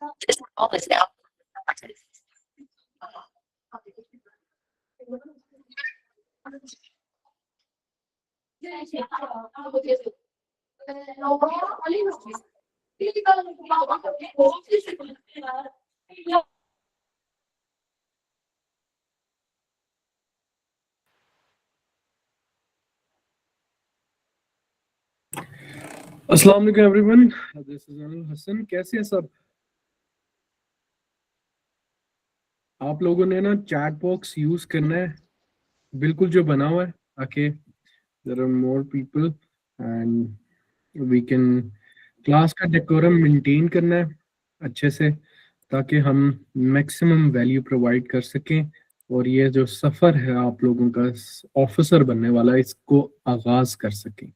अस्सलाम वालेकुम everyone, this is Anil Hasan. कैसे हैं सब? आप लोगों ने ना चैट बॉक्स यूज करना है, बिल्कुल जो बना हुआ है, ताकि there are more people and we can class का डेकोरम मेंटेन करना है अच्छे से, ताकि हम मैक्सिमम वैल्यू प्रोवाइड कर सकें और ये जो सफर है आप लोगों का ऑफिसर बनने वाला, इसको आगाज कर सकें।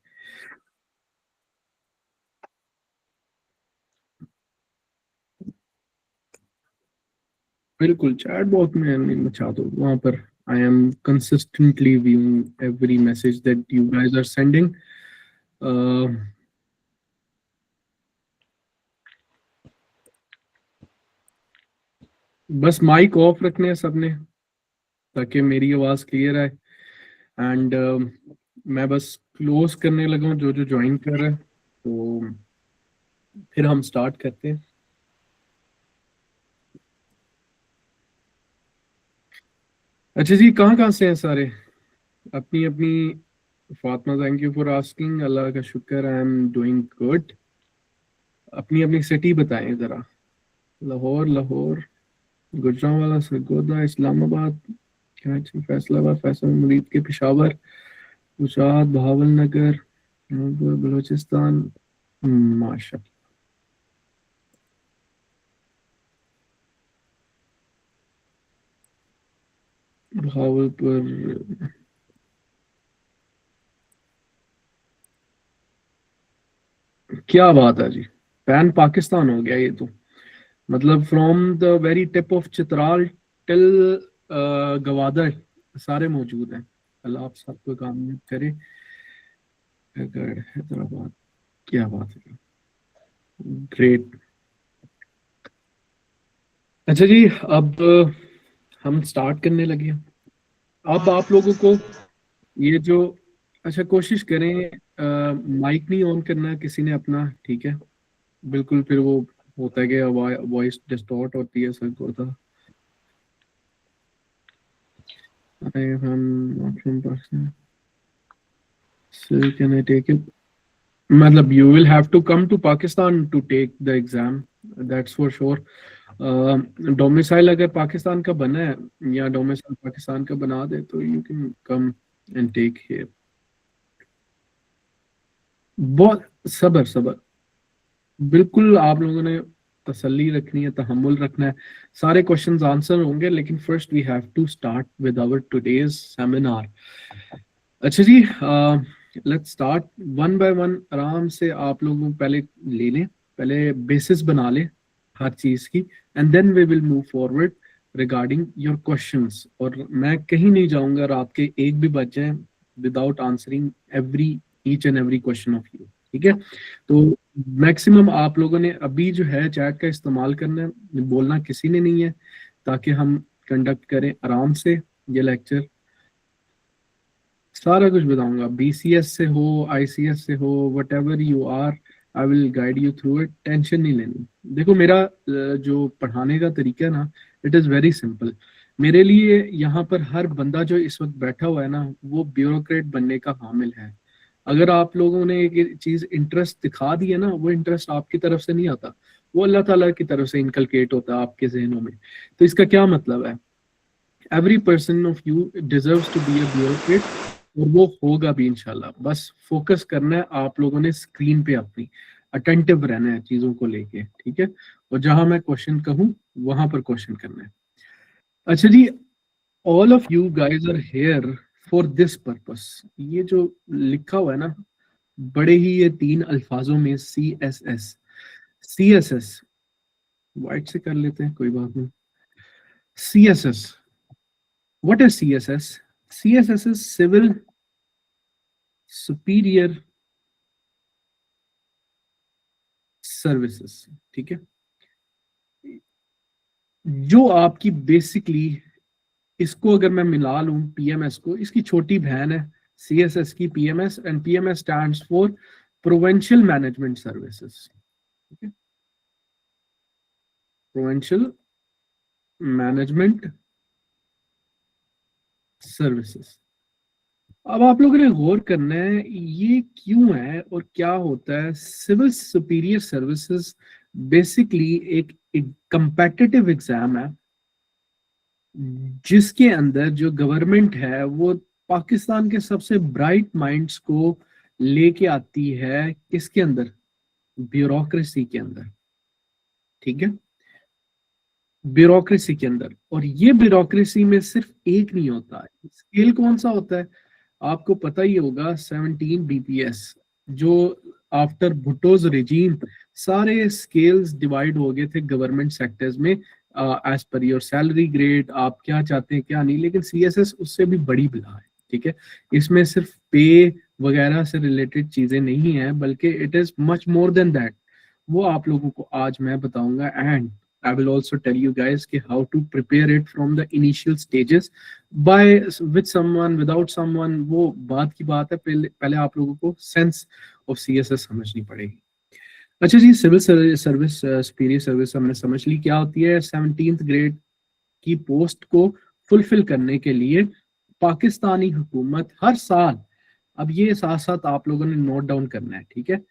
बिल्कुल चैट बॉक्स में नहीं मचा दो वहां पर। I am consistently viewing every message that you guys are sending. बस माइक ऑफ रखने हैं सबने, ताकि मेरी आवाज क्लियर आए। एंड मैं बस क्लोज करने लगा हूँ जो जो ज्वाइन कर रहा है, तो फिर हम स्टार्ट करते हैं। अच्छा जी, कहाँ कहाँ से हैं सारे? अपनी अपनी। Fatima, thank you for asking. Allah का शुक्र, आई एम डूइंग गुड। अपनी अपनी सिटी बताएं जरा। लाहौर, लाहौर, गुजरांवाला, सरगोदा, इस्लामाबाद, कराची, फैसलाबाद, फैसल मुरीद के पेशावर, गुजरात, बहावल नगर, बलूचिस्तान। माशा। बहावलपुर। क्या बात है जी, पैन पाकिस्तान हो गया ये तो। मतलब from the very tip of Chitral till Gwadar, सारे मौजूद हैं। अल्लाह आप सबको कामयाब करे। अगर हैदराबाद, क्या बात है, ग्रेट। अच्छा जी, अब हम स्टार्ट करने लगे हैं। अब आप लोगों को ये जो, अच्छा कोशिश करें माइक नहीं ऑन करना किसी ने अपना, ठीक है? बिल्कुल, फिर वो होता है कि वॉइस डिस्टॉर्ट होती है, सर होता। I am not from Pakistan. So can I take it? मतलब you will have to come to Pakistan to take the exam. That's for sure. Domicile अगर पाकिस्तान का बना है या डोमिसाइल पाकिस्तान का बना दे तो you can come and take here. बहुत सबर सबर, बिल्कुल आप लोगों ने तसल्ली रखनी है, तहम्मुल रखना है। सारे क्वेश्चंस आंसर होंगे, लेकिन first we have to start with our today's seminar. अच्छा जी, let's start one by one. आराम से आप लोगों पहले ले लें, पहले बेसिस बना लें हर चीज की, and then we will move forward regarding your questions. और मैं कहीं नहीं जाऊंगा और आपके एक भी बच जाए without answering every each and every question of you, ठीक है? तो मैक्सिमम आप लोगों ने अभी जो है चैट का इस्तेमाल करना है, बोलना किसी ने नहीं है, ताकि हम कंडक्ट करें आराम से ये लेक्चर। सारा कुछ बताऊंगा, बीसीएस से हो, आईसीएस से हो, whatever you are, I will guide you through it. Tension नहीं लेनी। देखो मेरा जो पढ़ाने का तरीका है ना, इट इज़ वेरी सिंपल। मेरे लिए यहाँ पर हर बंदा जो इस वक्त बैठा हुआ है ना, वो ब्यूरोक्रेट बनने का हामिल है। अगर आप लोगों ने एक चीज इंटरेस्ट दिखा दी है ना, वो इंटरेस्ट आपकी तरफ से नहीं आता, वो अल्लाह ताला की तरफ से इनकलकेट होता है आपके जहनों में। तो इसका क्या मतलब है? Every person of you deserves to be a bureaucrat, और वो होगा भी इंशाल्लाह। बस फोकस करना है आप लोगों ने स्क्रीन पे, अपनी अटेंटिव रहना है चीजों को लेके, ठीक है? और जहां मैं क्वेश्चन कहूँ वहां पर क्वेश्चन करना है। अच्छा जी, all of you guys are here for this purpose. ये जो लिखा हुआ है ना, बड़े ही ये तीन अल्फाजों में, C S S. C S S वाइट से कर लेते हैं, कोई बात नहीं। C S S, what is C S S? C S S is civil superior services, ठीक है? जो आपकी बेसिकली, इसको अगर मैं मिला लूं पीएमएस को, इसकी छोटी बहन है सीएसएस की PMS, and PMS stands for provincial management services. Provincial management services. अब आप लोगों ने गौर करना है ये क्यों है और क्या होता है। सिविल सुपीरियर सर्विसेज बेसिकली एक कंपेटिटिव एग्जाम है जिसके अंदर जो गवर्नमेंट है वो पाकिस्तान के सबसे ब्राइट माइंड्स को लेके आती है, किसके अंदर, ब्यूरोक्रेसी के अंदर। ठीक है, ब्यूरोक्रेसी के अंदर। और ये ब्यूरोक्रेसी में सिर्फ एक नहीं होता है, स्केल कौन सा होता है आपको पता ही होगा, 17 बीपीएस। जो आफ्टर भुट्टोज रिजीम सारे स्केल्स डिवाइड हो गए थे गवर्नमेंट सेक्टर्स में, as per your salary grade, आप क्या चाहते हैं क्या नहीं। लेकिन सीएसएस उससे भी बड़ी बला है। ठीक है, इसमें सिर्फ पे वगैरह से रिलेटेड चीजें नहीं है, बल्कि it is much more than that. वो आप लोगों को आज मैं बताऊंगा, and I will also tell you guys कि how to prepare it from the initial stages by with someone without someone। वो बात की बात है, पहले आप लोगों को सेंस ऑफ सीएसएस समझनी पड़ेगी। अच्छा जी, सिविल सर्विस सुपीरियर सर्विस हमने समझ ली क्या होती है। 17th ग्रेड की पोस्ट को फुलफिल करने के लिए पाकिस्तानी हुकूमत हर साल, अब ये साथ साथ आप लोगों ने नोट डाउन करना है, ठीक है,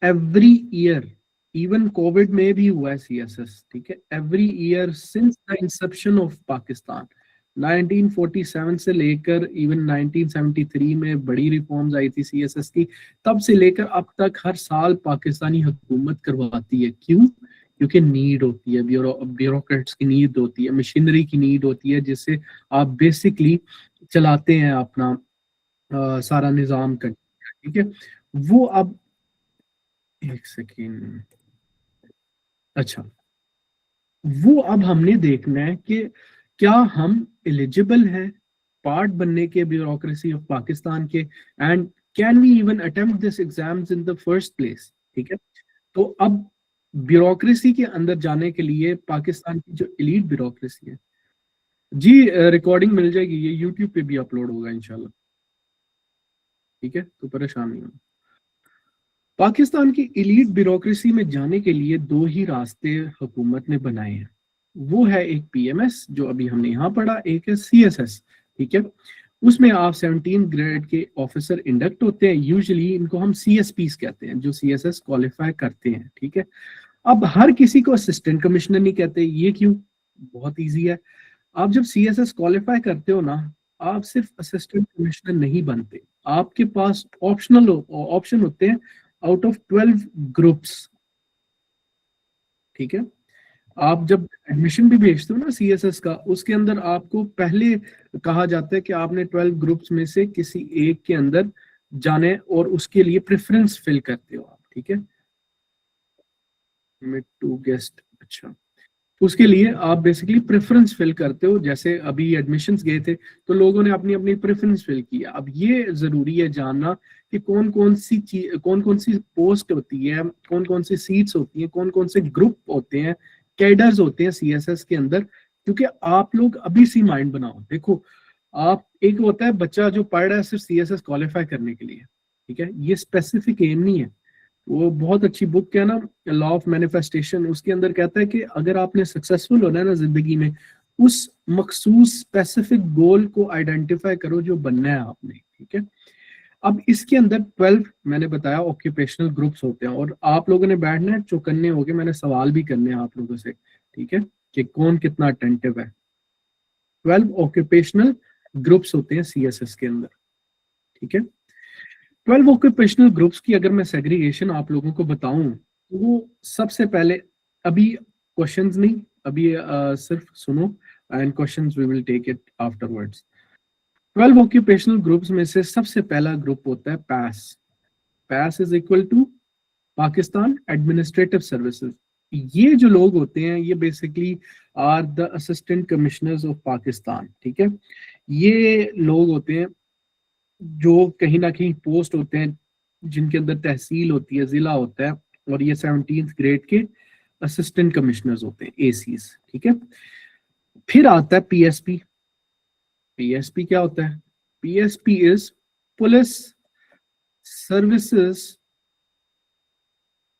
एवरी ईयर, इवन कोविड में भी हुआ है सीएसएस। ठीक है, every year since the Inception of Pakistan, 1947 से लेकर इवन 1973 में बड़ी रिफॉर्म्स आई थी सीएसएस की, तब से लेकर अब तक हर साल पाकिस्तानी हुकूमत करवाती है। क्यों? क्योंकि नीड होती है, ब्यूरोक्रेट्स की नीड होती है, मशीनरी की नीड होती है, जिससे आप बेसिकली चलाते हैं अपना सारा निजाम का। ठीक है, वो अब एक सेकेंड, अच्छा, वो अब हमने देखना है कि क्या हम एलिजिबल हैं पार्ट बनने के ब्यूरोक्रेसी ऑफ पाकिस्तान के, and can we even attempt this exams in the first place. ठीक है, तो अब ब्यूरोक्रेसी के अंदर जाने के लिए पाकिस्तान की जो एलीट ब्यूरोक्रेसी है जी, रिकॉर्डिंग मिल जाएगी, ये यूट्यूब पे भी अपलोड होगा इंशाल्लाह। ठीक है, तो परेशान नहीं होना। पाकिस्तान की एलीट ब्यूरोक्रेसी में जाने के लिए दो ही रास्ते हुकूमत ने बनाए हैं। वो है एक पीएमएस जो अभी हमने यहाँ पढ़ा, एक है सीएसएस। ठीक है, उसमें आप 17 ग्रेड के ऑफिसर इंडक्ट होते हैं, यूजुअली इनको हम सीएसपीस कहते हैं, जो सीएसएस क्वालिफाई करते हैं। ठीक है, अब हर किसी को असिस्टेंट कमिश्नर नहीं कहते, ये क्यों? बहुत इजी है। आप जब सीएसएस क्वालिफाई करते हो ना, आप सिर्फ असिस्टेंट कमिश्नर नहीं बनते, आपके पास ऑप्शनल ऑप्शन होते हैं आउट ऑफ 12 ग्रुप्स। ठीक है, आप जब एडमिशन भी भेजते हो ना सीएसएस का, उसके अंदर आपको पहले कहा जाता है कि आपने 12 ग्रुप्स में से किसी एक के अंदर जाने, और उसके लिए प्रेफरेंस फिल करते हो आप। ठीक है, मिड टू गेस्ट, अच्छा, उसके लिए आप बेसिकली प्रेफरेंस फिल करते हो। जैसे अभी एडमिशन्स गए थे तो लोगों ने अपनी अपनी प्रेफरेंस फिल किया। अब ये जरूरी है जानना कि कौन कौन सी पोस्ट होती है, कौन कौन सी सीट्स होती हैं, कौन कौन से ग्रुप होते हैं, कैडर्स होते हैं सीएसएस के अंदर। क्योंकि आप लोग अभी सी माइंड बनाओ, देखो, आप, एक होता है बच्चा जो पढ़ रहा है सिर्फ सीएसएस क्वालिफाई करने के लिए, ठीक है, ये स्पेसिफिक एम नहीं है। वो बहुत अच्छी बुक है ना, लॉ ऑफ मैनिफेस्टेशन, उसके अंदर कहता है कि अगर आपने सक्सेसफुल होना है ना जिंदगी में, उस मखसूस स्पेसिफिक गोल को आइडेंटिफाई करो जो बनना है आपने। ठीक है, अब इसके अंदर 12 मैंने बताया ऑक्यूपेशनल ग्रुप्स होते हैं, और आप लोगों ने बैठना है, चौकन्ने होके मैंने सवाल भी करने हैं आप लोगों से। ठीक है, कि कौन कितना अटेंटिव है। 12 ऑक्यूपेशनल ग्रुप्स होते हैं सीएसएस के अंदर। ठीक है, 12 ऑक्यूपेशनल ग्रुप्स की अगर मैं सेग्रीगेशन आप लोगों को बताऊं तो वो सबसे पहले, अभी क्वेश्चंस नहीं, अभी सिर्फ सुनो, and questions we will take it afterwards. 12 occupational groups में से सबसे पहला ग्रुप होता है PAS. PAS is equal to Pakistan administrative services. ये जो लोग होते हैं ये basically are the assistant commissioners of Pakistan. ठीक है, ये लोग होते हैं जो कहीं ना कहीं पोस्ट होते हैं जिनके अंदर तहसील होती है, जिला होता है, और ये 17th ग्रेड के असिस्टेंट कमिश्नर्स होते हैं, एसीज, ठीक है। फिर आता है पीएसपी। पीएसपी क्या होता है? PSP is police services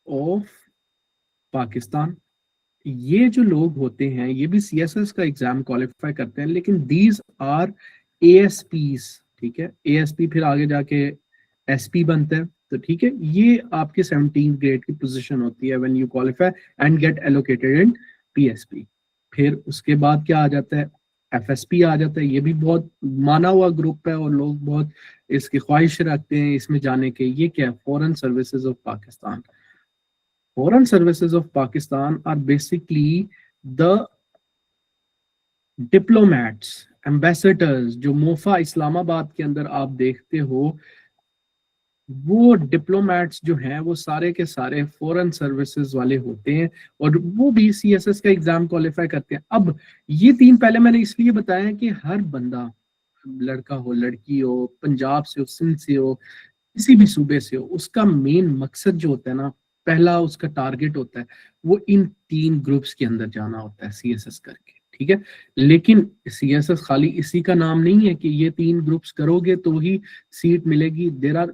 of Pakistan. ये जो लोग होते हैं ये भी सीएसएस का एग्जाम क्वालिफाई करते हैं, लेकिन दीज आर एएसपीज, ठीक है। एएसपी फिर आगे जाके एसपी बनता है, तो ठीक है, ये आपके 17th ग्रेड की पोजीशन होती है when you qualify and get allocated in PSP. फिर उसके बाद क्या आ जाता है? एफएसपी आ जाता है। ये भी बहुत माना हुआ ग्रुप है और लोग बहुत इसकी ख्वाहिश रखते हैं इसमें जाने के। ये क्या है? Foreign services of Pakistan. Foreign services of Pakistan are basically the diplomats, ambassadors, जो मोफा इस्लामाबाद के अंदर आप देखते हो, वो डिप्लोमेट्स जो हैं वो सारे के सारे फॉरेन सर्विसेज वाले होते हैं और वो भी सीएसएस का एग्जाम क्वालिफाई करते हैं। अब ये तीन पहले मैंने इसलिए बताया कि हर बंदा, लड़का हो लड़की हो, पंजाब से हो, सिंध से हो, किसी भी सूबे से हो, उसका मेन मकसद जो होता है ना, पहला उसका टारगेट होता है वो इन तीन ग्रुप्स के अंदर जाना होता है सीएसएस करके, ठीक है। लेकिन सीएसएस खाली इसी का नाम नहीं है कि ये तीन ग्रुप्स करोगे तो ही सीट मिलेगी। There are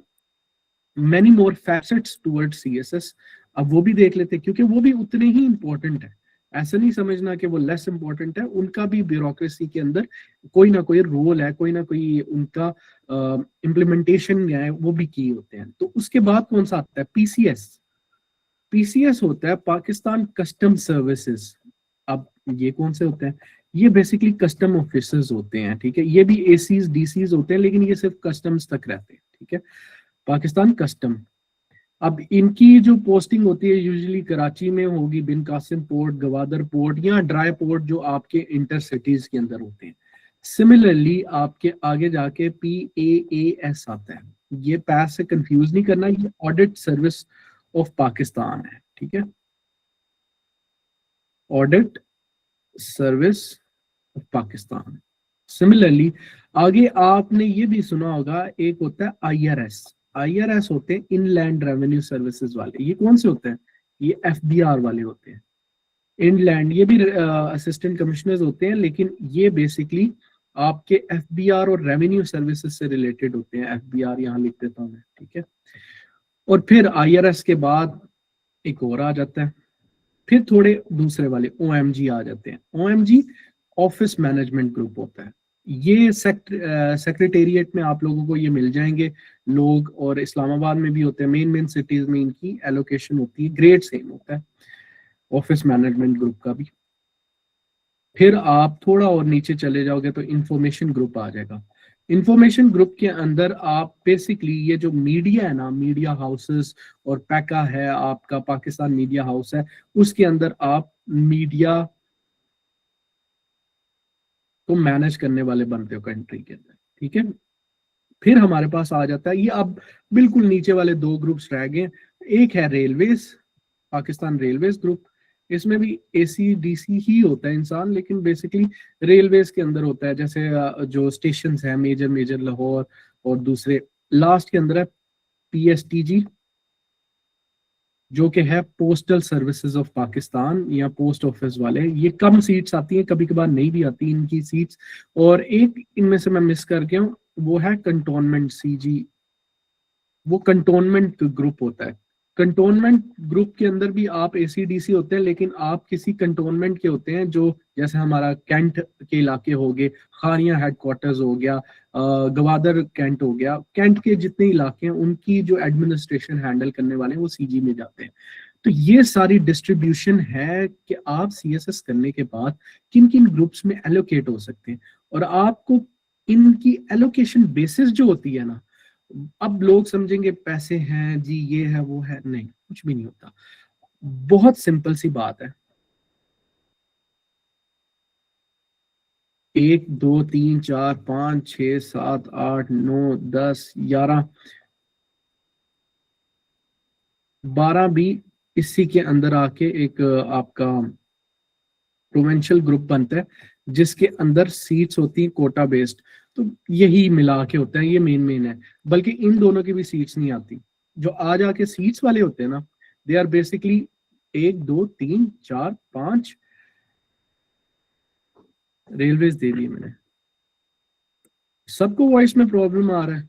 many more facets towards CSS. अब वो भी देख लेते हैं क्योंकि वो भी उतने ही इंपॉर्टेंट है। ऐसा नहीं समझना कि वो लेस इंपॉर्टेंट है, उनका भी ब्यूरोक्रेसी के अंदर कोई ना कोई रोल है, कोई ना कोई उनका इम्प्लीमेंटेशन है, वो भी की होते हैं। तो उसके बाद कौन सा आता है? पीसीएस। पीसीएस होता है पाकिस्तान कस्टम सर्विसेज। अब ये कौन से होते हैं? ये बेसिकली कस्टम ऑफिसर्स होते हैं, ठीक है। ये भी एसीज डीसीज होते हैं, लेकिन ये सिर्फ कस्टम्स तक रहते हैं, ठीक है। पाकिस्तान कस्टम। अब इनकी जो पोस्टिंग होती है यूजुअली कराची में होगी, बिन कासिम पोर्ट, गवादर पोर्ट या ड्राई पोर्ट जो आपके इंटरसिटीज के अंदर होते हैं। सिमिलरली आपके आगे जाके PAAS आता है। ये पैस से कंफ्यूज नहीं करना, ये ऑडिट सर्विस ऑफ पाकिस्तान है, ठीक है। Audit service of Pakistan. Similarly आगे आपने ये भी सुना होगा, एक होता है IRS। IRS होते हैं इनलैंड रेवेन्यू सर्विसेज वाले। ये कौन से होते हैं? ये FBR वाले होते हैं। इनलैंड ये भी असिस्टेंट कमिश्नर्स होते हैं, लेकिन ये बेसिकली आपके FBR और रेवेन्यू सर्विसेज से रिलेटेड होते हैं। FBR यहाँ लिख देता हूँ मैं, ठीक है। और फिर IRS के बाद एक और आ जाता है, फिर थोड़े दूसरे वाले OMG आ जाते हैं। OMG ऑफिस मैनेजमेंट ग्रुप होता है। ये सेक्रेटेरिएट में आप लोगों को ये मिल जाएंगे लोग, और इस्लामाबाद में भी होते हैं। मेन मेन सिटीज में इनकी एलोकेशन होती है, ग्रेड सेम होता है ऑफिस मैनेजमेंट ग्रुप का भी। फिर आप थोड़ा और नीचे चले जाओगे तो इंफॉर्मेशन ग्रुप आ जाएगा। इंफॉर्मेशन ग्रुप के अंदर आप बेसिकली ये जो मीडिया है ना, मीडिया हाउसेस, और पैका है आपका, पाकिस्तान मीडिया हाउस है, उसके अंदर आप मीडिया को मैनेज करने वाले बनते हो कंट्री के अंदर, ठीक है। फिर हमारे पास आ जाता है, ये अब बिल्कुल नीचे वाले दो ग्रुप्स रह गए। एक है रेलवेज, पाकिस्तान रेलवेज ग्रुप। इसमें भी ACDC ही होता है इंसान, लेकिन बेसिकली रेलवेज के अंदर होता है। जैसे जो स्टेशन है मेजर मेजर लाहौर, और दूसरे लास्ट के अंदर है PSTG, जो कि है पोस्टल सर्विसेज ऑफ पाकिस्तान या पोस्ट ऑफिस वाले। ये कम सीट्स आती हैं, कभी कभार नहीं भी आती इनकी सीट्स। और एक इनमें से मैं मिस कर गया हूँ, वो है कंटोनमेंट CG। वो कंटोनमेंट ग्रुप होता है। कंटोनमेंट ग्रुप के अंदर भी आप ACDC होते हैं, लेकिन आप किसी कंटोनमेंट के होते हैं, जो जैसे हमारा कैंट के इलाके हो गए, खानिया हेडक्वार्टर्स हो गया, गवादर कैंट हो गया, कैंट के जितने इलाके हैं उनकी जो एडमिनिस्ट्रेशन हैंडल करने वाले हैं वो CG में जाते हैं। तो ये सारी डिस्ट्रीब्यूशन है कि आप CSS करने के बाद किन किन ग्रुप्स में एलोकेट हो सकते हैं। और आपको इनकी एलोकेशन बेसिस जो होती है ना, अब लोग समझेंगे पैसे हैं जी, ये है वो है, नहीं, कुछ भी नहीं होता। बहुत सिंपल सी बात है, 1 2 3 4 5 6 7 8 9 10 11 12 भी इसी के अंदर आके एक आपका प्रोविंशियल ग्रुप बनता है, जिसके अंदर सीट्स होती हैं कोटा बेस्ड। तो यही मिला के होता है, ये मेन मेन है। बल्कि इन दोनों की भी सीट्स नहीं आती। जो आ जाके सीट्स वाले होते हैं ना, दे आर बेसिकली 1 2 3 4 5 रेलवेज दे दिए मैंने। सबको वॉइस में प्रॉब्लम आ रहा है?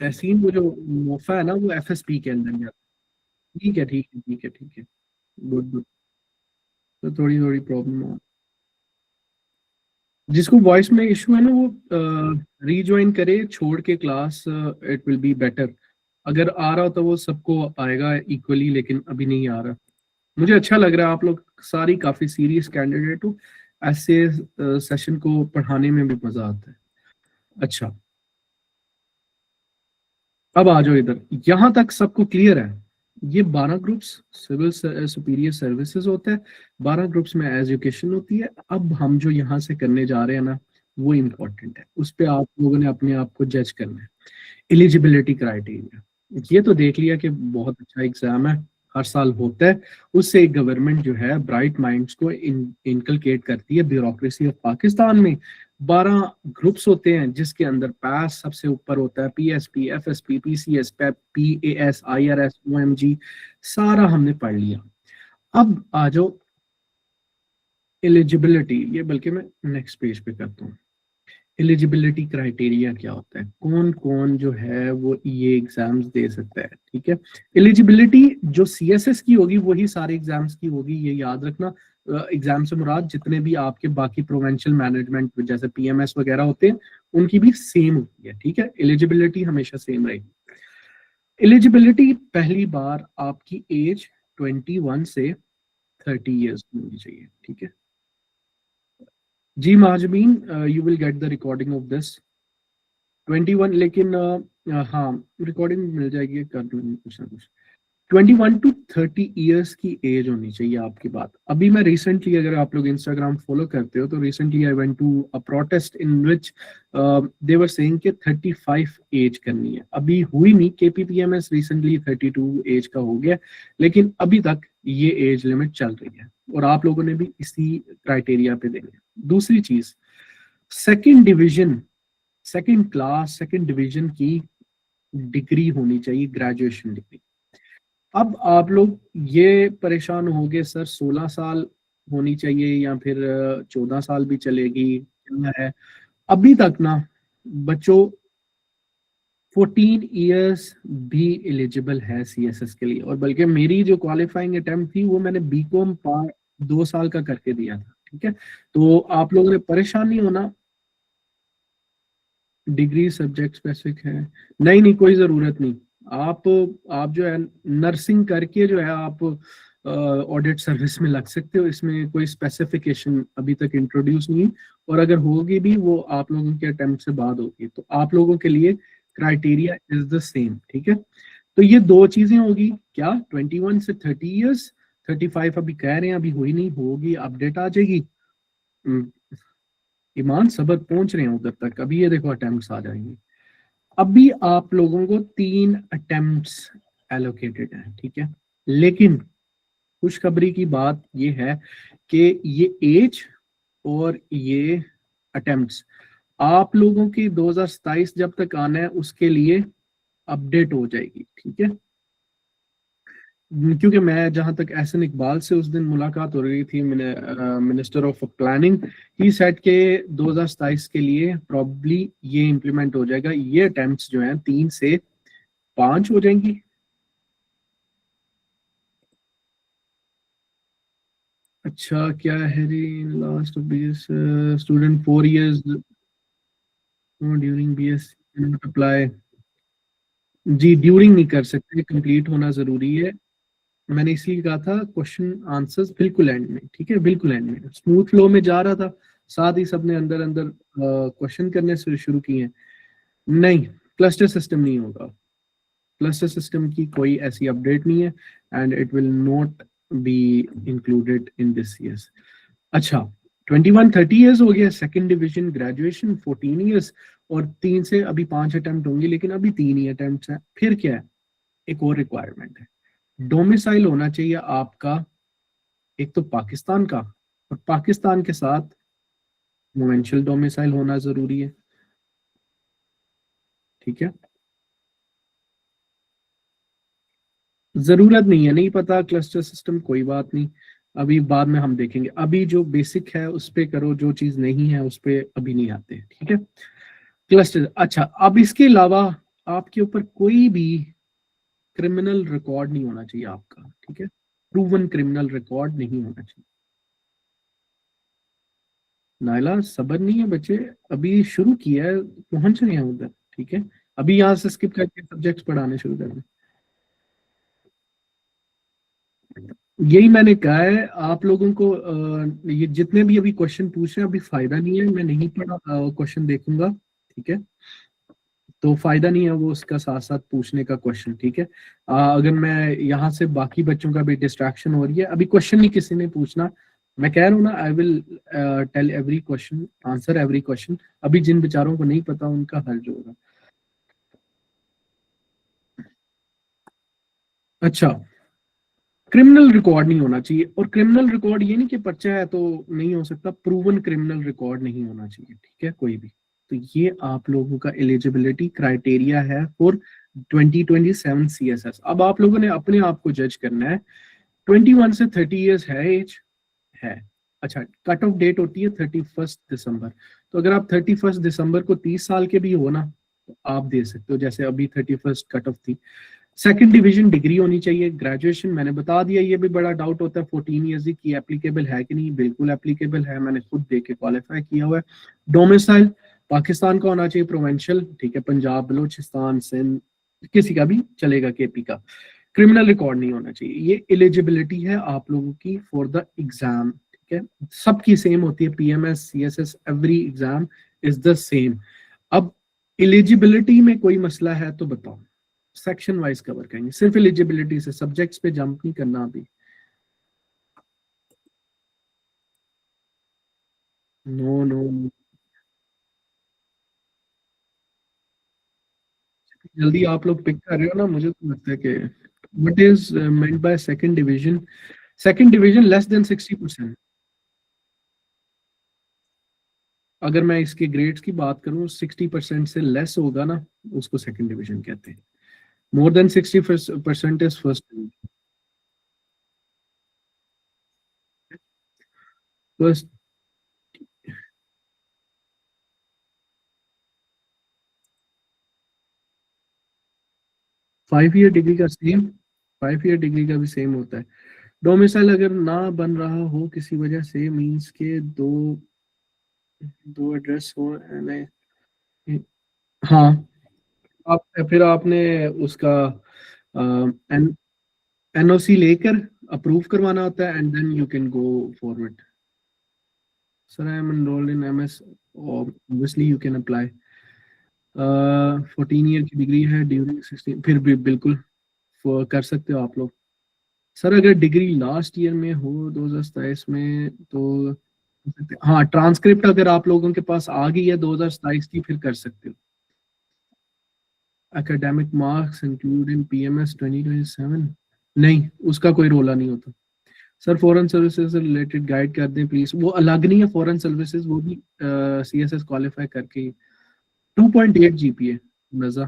तहसीन वो जो मोफा है ना, वो एफएसपी के अंदर जाता है। ठीक है ठीक है ठीक है ठीक है। Good good. तो थोड़ी थोड़ी प्रॉब्लम आ, जिसको वॉइस में इशू है ना वो रीज्वाइन करे, छोड़ के class, it will be better. अगर आ रहा हो तो वो सबको आएगा इक्वली, लेकिन अभी नहीं आ रहा। मुझे अच्छा लग रहा है, आप लोग सारी काफी सीरियस कैंडिडेट हो, ऐसे सेशन को पढ़ाने में भी मजा आता है। अच्छा, अब आ जाओ इधर। यहां तक सबको क्लियर है? ये 12 ग्रुप्स सिविल सुपीरियर सर्विसेज होता है, 12 ग्रुप्स में एजुकेशन होती है। अब हम जो यहाँ से करने जा रहे हैं ना, वो इम्पोर्टेंट है, उस पे आप लोगों ने अपने आप को जज करना है। एलिजिबिलिटी क्राइटेरिया, ये तो देख लिया कि बहुत अच्छा एग्जाम है, हर साल होता है। उससे एक गवर्नमेंट जो है ब्राइट माइंड्स को इनकलकेट करती है। ब्यूरोक्रेसी ऑफ पाकिस्तान में 12 ग्रुप्स होते हैं, जिसके अंदर पास सबसे ऊपर होता है, पीएसपी, एफएसपी, पीसीएस, पेप, पीएएस, आईआरएस, ओएमजी, सारा हमने पढ़ लिया। अब आ जाओ एलिजिबिलिटी, ये बल्कि मैं नेक्स्ट पेज पे करता हूँ। एलिजिबिलिटी क्राइटेरिया क्या होता है, कौन कौन जो है वो ये एग्जाम्स दे सकता है, ठीक है। एलिजिबिलिटी जो सीएसएस की होगी वही सारे एग्जाम्स की होगी, ये याद रखना। एग्जाम से मुराद जितने भी आपके बाकी प्रोवेंशियल मैनेजमेंट जैसे पीएमएस वगैरह होते हैं, उनकी भी सेम होती है, ठीक है। एलिजिबिलिटी हमेशा सेम रहेगी। एलिजिबिलिटी पहली बार आपकी एज 21 से 30 ईयर्स होनी चाहिए, ठीक है। जी Mahjabeen, you will get the recording of this 21, लेकिन हाँ, रिकॉर्डिंग मिल जाएगी, कर दूंगी कुछ ना कुछ। 21 to 30 ईयर्स की एज होनी चाहिए आपकी बात। अभी मैं रिसेंटली, अगर आप लोग इंस्टाग्राम फॉलो करते हो, तो recently I went to a protest in which they were saying कि 35 एज करनी है। अभी हुई नहीं, केपीपीएमएस रिसेंटली 32 एज का हो गया, लेकिन अभी तक ये एज लिमिट चल रही है, और आप लोगों ने भी इसी क्राइटेरिया पे देनी है। दूसरी चीज, second division, second class, second division की डिग्री होनी चाहिए, ग्रेजुएशन डिग्री। अब आप लोग ये परेशान होंगे, सर 16 साल होनी चाहिए या फिर 14 साल भी चलेगी, क्या है? अभी तक ना बच्चों, 14 इयर्स भी एलिजिबल है सीएसएस के लिए। और बल्कि मेरी जो क्वालिफाइंग अटेम्प्ट थी, वो मैंने बीकॉम पार 2 साल का करके दिया था, ठीक है। तो आप लोगों ने परेशान नहीं होना। डिग्री सब्जेक्ट स्पेसिफिक है? नहीं नहीं, कोई जरूरत नहीं। आप आप जो है नर्सिंग करके जो है आप ऑडिट सर्विस में लग सकते हो, इसमें कोई स्पेसिफिकेशन अभी तक इंट्रोड्यूस नहीं। और अगर होगी भी, वो आप लोगों के अटेम्प्ट से बाद होगी, तो आप लोगों के लिए क्राइटेरिया इज द सेम, ठीक है। तो ये दो चीजें होगी क्या, 21 से 30 ईयर्स। 35 अभी कह रहे हैं, अभी हुई नहीं, होगी, अपडेट आ जाएगी। हम्म, ईमान सबर पहुंच रहे हैं उधर तक, अभी ये देखो अटेम्प्ट्स आ जाएंगे। अभी आप लोगों को 3 अटेम्प्ट्स एलोकेटेड हैं, ठीक है। लेकिन खुशखबरी की बात ये है कि ये एज और ये अटेम्प्ट्स आप लोगों की 2027 जब तक आना है उसके लिए अपडेट हो जाएगी, ठीक है। क्योंकि मैं जहां तक एहसन इकबाल से उस दिन मुलाकात हो रही थी, minister of planning, he set के 2027 के लिए प्रॉब्ली ये इम्प्लीमेंट हो जाएगा। ये अटेम्प्ट्स जो हैं 3 से 5 हो जाएंगी। अच्छा, क्या है जी, last BS student 4 years during BS apply. जी, ड्यूरिंग नहीं कर सकते, कंप्लीट होना जरूरी है। मैंने इसलिए कहा था क्वेश्चन आंसर्स बिल्कुल एंड में, ठीक है, बिल्कुल एंड में। स्मूथ फ्लो में जा रहा था, साथ ही सबने अंदर अंदर क्वेश्चन करने से शुरू किए हैं। नहीं, क्लस्टर सिस्टम नहीं होगा। क्लस्टर सिस्टम की कोई ऐसी अपडेट नहीं है, and it will not be included in this years. अच्छा, 21 30 ईयर्स हो गया, सेकंड डिवीजन ग्रेजुएशन 14 ईयर्स, और 3 से अभी 5 अटेम्प्ट होंगे, लेकिन अभी 3 ही अटेम्प्ट है। फिर क्या है, एक और रिक्वायरमेंट है, डोमिसाइल होना चाहिए आपका, एक तो पाकिस्तान का, और पाकिस्तान के साथ प्रोविंशियल डोमिसाइल होना जरूरी है, ठीक है। जरूरत नहीं है, नहीं पता क्लस्टर सिस्टम, कोई बात नहीं, अभी बाद में हम देखेंगे, अभी जो बेसिक है उस पे करो, जो चीज नहीं है उस पे अभी नहीं आते, ठीक है। क्लस्टर, अच्छा, अब इसके अलावा आपके ऊपर कोई भी क्रिमिनल रिकॉर्ड नहीं होना चाहिए आपका, ठीक है। प्रूवन क्रिमिनल रिकॉर्ड नहीं होना चाहिए। नाइला सबर नहीं है बच्चे, अभी शुरू किया है, पहुंच रहे हैं उधर, ठीक है। अभी यहाँ से स्किप करके सब्जेक्ट्स पढ़ाने शुरू करने। यही मैंने कहा है आप लोगों को, ये जितने भी अभी क्वेश्चन पूछ रहे हैं, अभी फायदा नहीं है, मैं नहीं पढ़ा क्वेश्चन देखूंगा, ठीक है। तो फायदा नहीं है वो उसका साथ साथ पूछने का क्वेश्चन, ठीक है। अगर मैं यहाँ से बाकी बच्चों का भी डिस्ट्रैक्शन हो रही है, अभी क्वेश्चन नहीं किसी ने पूछना, मैं कह रहा हूँ ना, I will tell every question, answer every question. अभी जिन बेचारों को नहीं पता उनका हल जो होगा। अच्छा, क्रिमिनल रिकॉर्ड नहीं होना चाहिए, और क्रिमिनल रिकॉर्ड ये नहीं कि पर्चा है तो नहीं हो सकता, प्रूवन क्रिमिनल रिकॉर्ड नहीं होना चाहिए, ठीक है, कोई भी। तो ये आप लोगों का एलिजिबिलिटी क्राइटेरिया है फॉर 2027 CSS। अब आप लोगों ने अपने आप को जज करना है, 21 से 30 ईयर्स है एज, है। अच्छा, कट ऑफ डेट होती है 31 दिसंबर, तो अगर आप 31 दिसंबर को 30 साल के भी हो ना, तो आप दे सकते हो, जैसे अभी 31 कट ऑफ थी। सेकंड डिवीजन डिग्री होनी चाहिए, ग्रेजुएशन मैंने बता दिया, ये भी बड़ा डाउट होता है 14 ईयर्स की एप्लीकेबल है कि नहीं, बिल्कुल एप्लीकेबल है, मैंने खुद देख के क्वालिफाई किया हुआ है। डोमिसाइल पाकिस्तान का होना चाहिए, प्रोवेंशियल, ठीक है, पंजाब, बलूचिस्तान, सिंध, किसी का भी चलेगा, केपी का। क्रिमिनल रिकॉर्ड नहीं होना चाहिए। ये एलिजिबिलिटी है आप लोगों की फॉर द एग्जाम, ठीक है, सबकी सेम होती है, PMS, CSS, every exam is the same. अब एलिजिबिलिटी में कोई मसला है तो बताओ, सेक्शन वाइज कवर करेंगे, सिर्फ एलिजिबिलिटी से, सब्जेक्ट्स पे जंप नहीं करना अभी। नो नो, जल्दी आप लोग पिक कर रहे हो ना, मुझे तो लगता है कि what is meant by second division, second division less than 60%। अगर मैं इसके ग्रेड्स की बात करूं, 60% से लेस होगा ना, उसको सेकंड डिवीजन कहते हैं। More than 60% is first. First 5 year degree का सेम, 5 ईयर डिग्री का भी सेम होता है। डोमिसाइल अगर ना बन रहा हो किसी वजह से, मींस के दो दो एड्रेस हो, हाँ, आप फिर आपने उसका एन एनओसी लेकर अप्रूव करवाना होता है, and then you can go forward. Sir I am enrolled in MS, obviously you can apply. 14 year की डिग्री है ड्यूरिंग 16, फिर भी बिल्कुल कर सकते हो आप लोग। सर अगर डिग्री लास्ट ईयर में हो 2027 में तो, हाँ, ट्रांसक्रिप्ट अगर आप लोगों के पास आ गई है 2027 की, फिर कर सकते हो। Academic marks include in PMS 2027, नहीं, उसका कोई रोला नहीं होता। सर फॉरेन सर्विसेज से रिलेटेड गाइड कर दें प्लीज, वो अलग नहीं है, फॉरेन सर्विसेज वो भी सीएसएस क्वालिफाई करके। 2.8 जीपीए, मजा।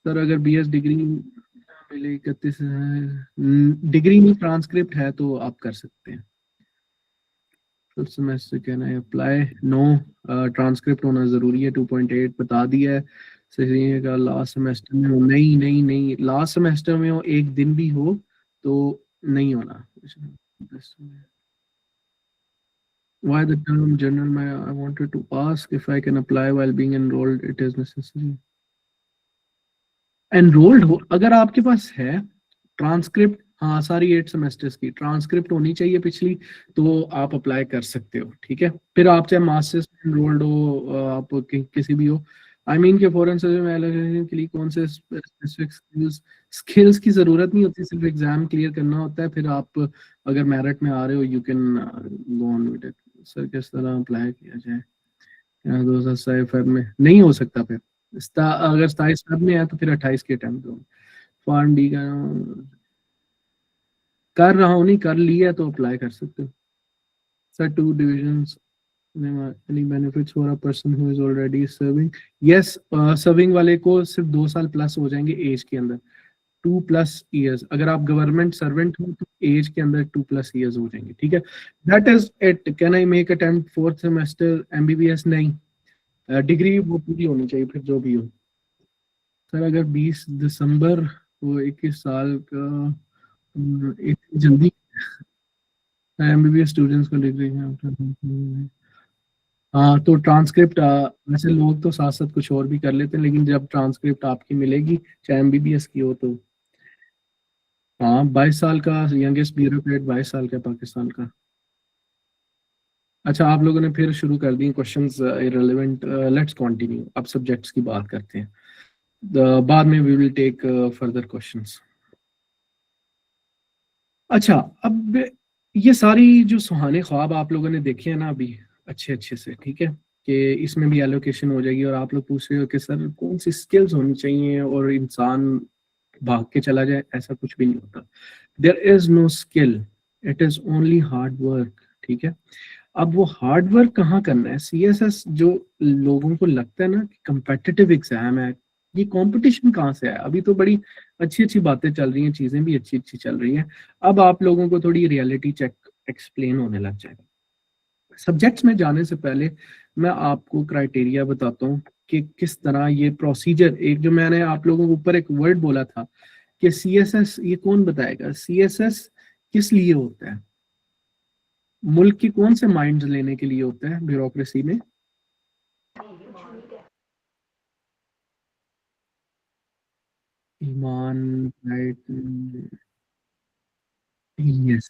सर अगर बीएस डिग्री मिले 31 डिग्री में ट्रांसक्रिप्ट है तो आप कर सकते हैं। फिर semester can I apply, no, transcript होना जरूरी है, 2.8 बता दिया है। सही है का लास्ट सेमेस्टर में हो, नहीं नहीं नहीं, लास्ट सेमेस्टर में हो, एक दिन भी हो तो नहीं होना। Why the term general? I wanted to ask if I can apply while being enrolled. It is necessary. Enrolled हो अगर आपके पास है, ट्रांसक्रिप्ट, हाँ, सारी 8 सेमेस्टर्स की ट्रांसक्रिप्ट होनी चाहिए पिछली, तो आप अप्लाई कर सकते हो, ठीक है। फिर आप चाहे मास्टर्स में एनरोल्ड हो, आप किसी भी हो, आई मीन के फॉरेन सर्विस में एलोकेशन के लिए कौन से स्पेसिफिक स्किल्स, स्किल्स की जरूरत नहीं होती, सिर्फ एग्जाम क्लियर करना होता है, फिर आप अगर मेरिट में आ रहे हो you can go on with it. Sir किस तरह अप्लाई किया जाए, 2027 में नहीं हो सकता, फिर अगर 27 में है तो फिर 28 के अटेम्प्ट दो। फॉर्म डी का कर रहा हूँ, नहीं कर लिया तो अप्लाई कर सकते हो sir. 2 divisions any benefits for a person who is already serving? Yes, serving वाले को सिर्फ 2 साल प्लस हो जाएंगे एज के अंदर, 2+ years। अगर आप गवर्नमेंट सर्वेंट हो तो एज के अंदर 2+ years हो जाएंगे, ठीक है। That is it. Can I make attempt 4th semester MBBS? नहीं, डिग्री वो पूरी होनी चाहिए फिर जो भी हो। सर अगर 20 दिसंबर वो 21 साल का जल्दी MBBS स्टूडेंट्स को डिग्री है। हाँ तो ट्रांसक्रिप्ट, वैसे लोग तो साथ साथ कुछ और भी कर लेते हैं, लेकिन जब ट्रांसक्रिप्ट आपकी मिलेगी चाहे MBBS की हो तो हाँ। 22 साल का यंगेस्ट ब्यूरोक्रेट, 22 साल का पाकिस्तान का। अच्छा आप लोगों ने फिर शुरू कर दी क्वेश्चंस इररिलेवेंट। लेट्स कंटिन्यू, अब सब्जेक्ट्स की बात करते हैं। बाद में we will take further questions. अच्छा अब ये सारी जो सुहाने ख्वाब आप लोगों ने देखे हैं ना अभी अच्छे अच्छे से, ठीक है, कि इसमें भी एलोकेशन हो जाएगी और आप लोग पूछ रहे हो कि सर कौन सी स्किल्स होनी चाहिए और इंसान भाग के चला जाए, ऐसा कुछ भी नहीं होता। There is no skill, it is only hard work, ठीक है। अब वो हार्ड वर्क कहाँ करना है? CSS जो लोगों को लगता है ना कि कंपेटिटिव एग्जाम है, ये कंपटीशन कहाँ से है? अभी तो बड़ी अच्छी अच्छी बातें चल रही हैं, चीजें भी अच्छी अच्छी चल रही हैं। अब आप लोगों को थोड़ी रियलिटी चेक एक्सप्लेन होने लग जाएगा। सब्जेक्ट्स में जाने से पहले मैं आपको क्राइटेरिया बताता हूँ कि किस तरह ये प्रोसीजर, एक जो मैंने आप लोगों को ऊपर एक वर्ड बोला था कि CSS, ये कौन बताएगा CSS किस लिए होता है? मुल्क के कौन से माइंड्स लेने के लिए होता है ब्यूरोक्रेसी में? ईमान, राइट, यस,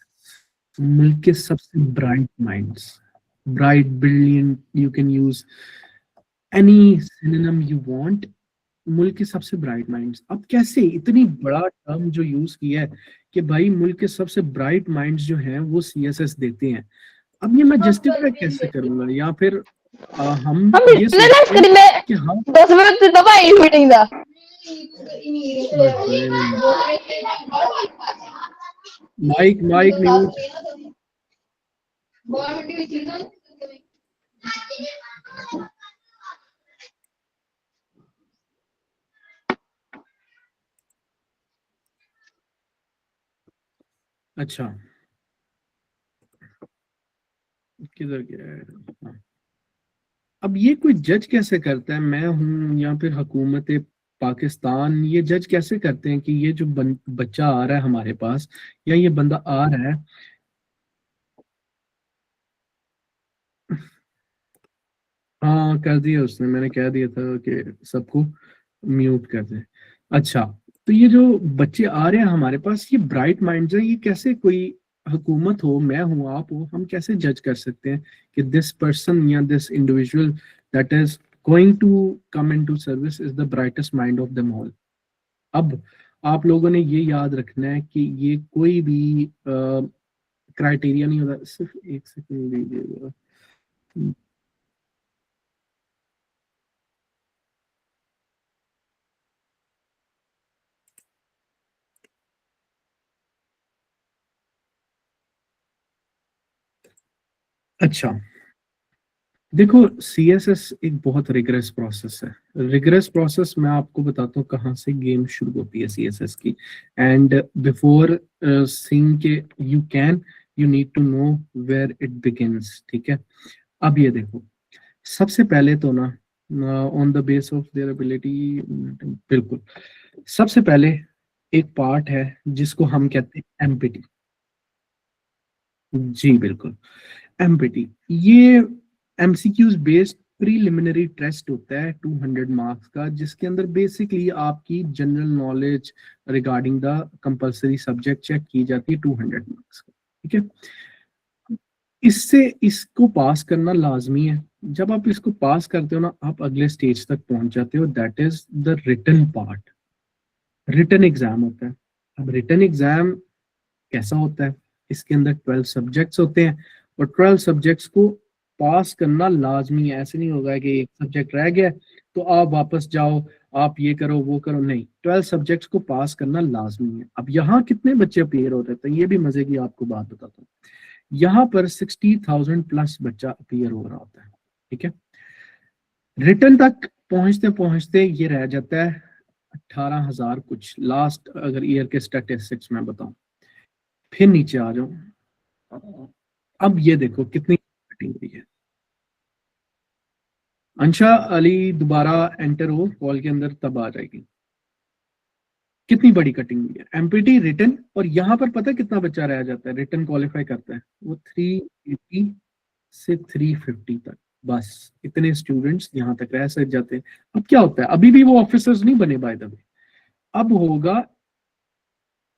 मुल्क के सबसे bright minds, bright, brilliant, you can use any synonym you want. मुल्क के सबसे ब्राइट माइंड्स, अब कैसे इतनी बड़ा टर्म जो यूज किया है कि भाई मुल्क के सबसे ब्राइट माइंड्स जो हैं वो CSS देते हैं। अब ये मैं जस्टिफाई कैसे करूंगा? या फिर हम ये सोचते हैं कि हम 10 मिनट दबा मीटिंग दा माइक माइक म्यूट। अच्छा किधर गया है? हाँ। अब ये कोई जज कैसे करता है, मैं हूं या फिर हुकूमत पाकिस्तान, ये जज कैसे करते हैं कि ये जो बच्चा आ रहा है हमारे पास या ये बंदा आ रहा है? हाँ कर दिया उसने, मैंने कह दिया था कि सबको म्यूट कर दे। अच्छा तो ये जो बच्चे आ रहे हैं हमारे पास, ये ब्राइट माइंड्स है, ये कैसे कोई हुकूमत हो, मैं हूँ, आप हो, हम कैसे जज कर सकते हैं कि दिस पर्सन या this individual that is going to come into service is the brightest mind of them all? अब आप लोगों ने ये याद रखना है कि ये कोई भी क्राइटेरिया नहीं होता। सिर्फ एक सेकंड दीजिएगा। अच्छा देखो CSS एक बहुत रिगरस प्रोसेस है। रिगरस प्रोसेस मैं आपको बताता हूँ कहाँ से गेम शुरू होती है CSS की। एंड बिफोर सीइंग के you can, you need to know where it begins, ठीक है। अब ये देखो, सबसे पहले तो ना on the base of their ability, बिल्कुल सबसे पहले एक पार्ट है जिसको हम कहते हैं MPT। जी बिल्कुल, MPT ये MCQs बेस्ड प्रीलिमिनरी टेस्ट होता है 200 मार्क्स का, जिसके अंदर बेसिकली आपकी general knowledge regarding the compulsory subject check की जाती है 200 मार्क्स का, ठीक है। इससे इसको पास करना लाजमी है। जब आप इसको पास करते हो ना, आप अगले स्टेज तक पहुंच जाते हो, that is the written part. Written exam होता है। अब रिटन एग्जाम कैसा होता है? इसके अंदर 12 सब्जेक्ट्स होते हैं और 12 सब्जेक्ट्स को पास करना लाजमी है। ऐसे नहीं होगा कि एक सब्जेक्ट रह गया तो आप वापस जाओ, आप ये करो वो करो, नहीं, 12 सब्जेक्ट्स को पास करना लाजमी है। अब यहाँ कितने बच्चे अपेयर होते थे, ये भी मजे की आपको बात बताता हूँ। यहाँ पर 60,000 प्लस बच्चा अपेयर हो रहा होता है, ठीक है। रिटर्न तक पहुंचते पहुंचते ये रह जाता है 18,000 कुछ, लास्ट अगर ईयर के स्टैटिस्टिक्स में बताऊं। फिर नीचे आ जाऊं, अब ये देखो कितनी कटिंग हुई है। अंशा अली दोबारा एंटर हो कॉल के अंदर तब आ जाएगी। कितनी बड़ी कटिंग हुई है, एमपीटी रिटर्न, और यहाँ पर पता है कितना बच्चा रह जाता है रिटर्न क्वालिफाई करता है, वो 380 से 350 तक, बस इतने स्टूडेंट्स यहाँ तक रह सक जाते हैं। अब क्या होता है, अभी भी वो ऑफिसर्स नहीं बने बाय द वे, अब होगा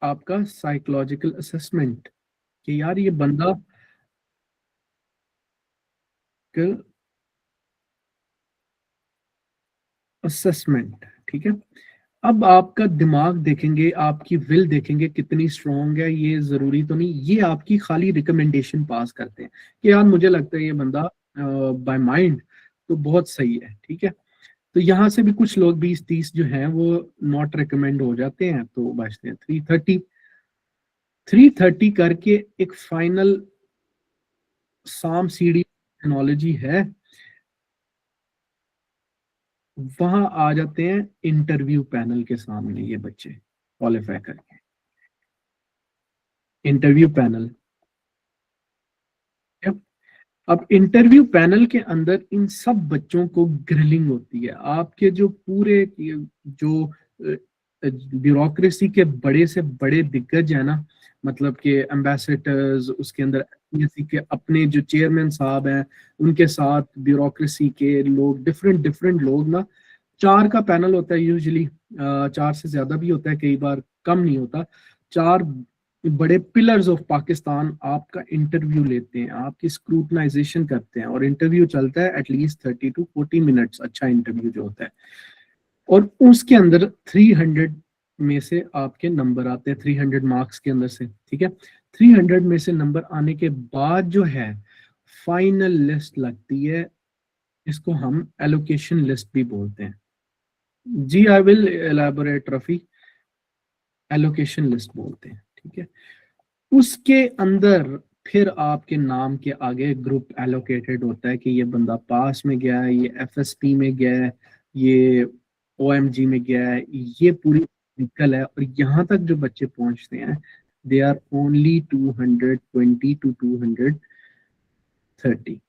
आपका साइकोलॉजिकल असेसमेंट कि यार ये बंदा असेसमेंट, ठीक है। अब आपका दिमाग देखेंगे, आपकी विल देखेंगे कितनी स्ट्रांग है, ये जरूरी तो नहीं, ये आपकी खाली रिकमेंडेशन पास करते हैं कि यार मुझे लगता है ये बंदा बाय माइंड तो बहुत सही है, ठीक है। तो यहाँ से भी कुछ लोग 20-30 जो हैं वो नॉट रिकमेंड हो जाते हैं, तो बचते हैं 330 करके एक फाइनल साम सीडी टेक्नोलॉजी है, वहां आ जाते हैं इंटरव्यू पैनल के सामने ये बच्चे क्वालिफाई करके। इंटरव्यू पैनल, अब इंटरव्यू पैनल के अंदर इन सब बच्चों को ग्रिलिंग होती है। आपके जो पूरे जो ब्यूरोक्रेसी के बड़े से बड़े दिग्गज है ना, मतलब के एम्बेसडर्स, उसके अंदर एमएससी के अपने जो चेयरमैन साहब हैं, उनके साथ ब्यूरोक्रेसी के लोग, डिफरेंट डिफरेंट लोग ना, 4 का पैनल होता है यूजुअली, 4 से ज्यादा भी होता है, कई बार कम नहीं होता। 4 बड़े पिलर्स ऑफ पाकिस्तान आपका इंटरव्यू लेते हैं, आपकी स्क्रूटनाइजेशन करते हैं, और इंटरव्यू चलता है एटलीस्ट 30 to 40 मिनट्स, अच्छा इंटरव्यू जो होता है। और उसके अंदर 300 में से आपके नंबर आते हैं, 300 मार्क्स के अंदर से, ठीक है। 300 में से नंबर आने के बाद जो है फाइनल लिस्ट लगती है, इसको हम एलोकेशन लिस्ट भी बोलते हैं। जी I will elaborate Rafi, allocation list बोलते हैं, ठीक है। उसके अंदर फिर आपके नाम के आगे ग्रुप एलोकेटेड होता है कि ये बंदा पास में गया है, ये एफएसपी में गया है, ये ओएमजी में गया है, ये पूरी निकल है। और यहाँ तक जो बच्चे पहुंचते हैं, दे आर ओनली 220 to 230।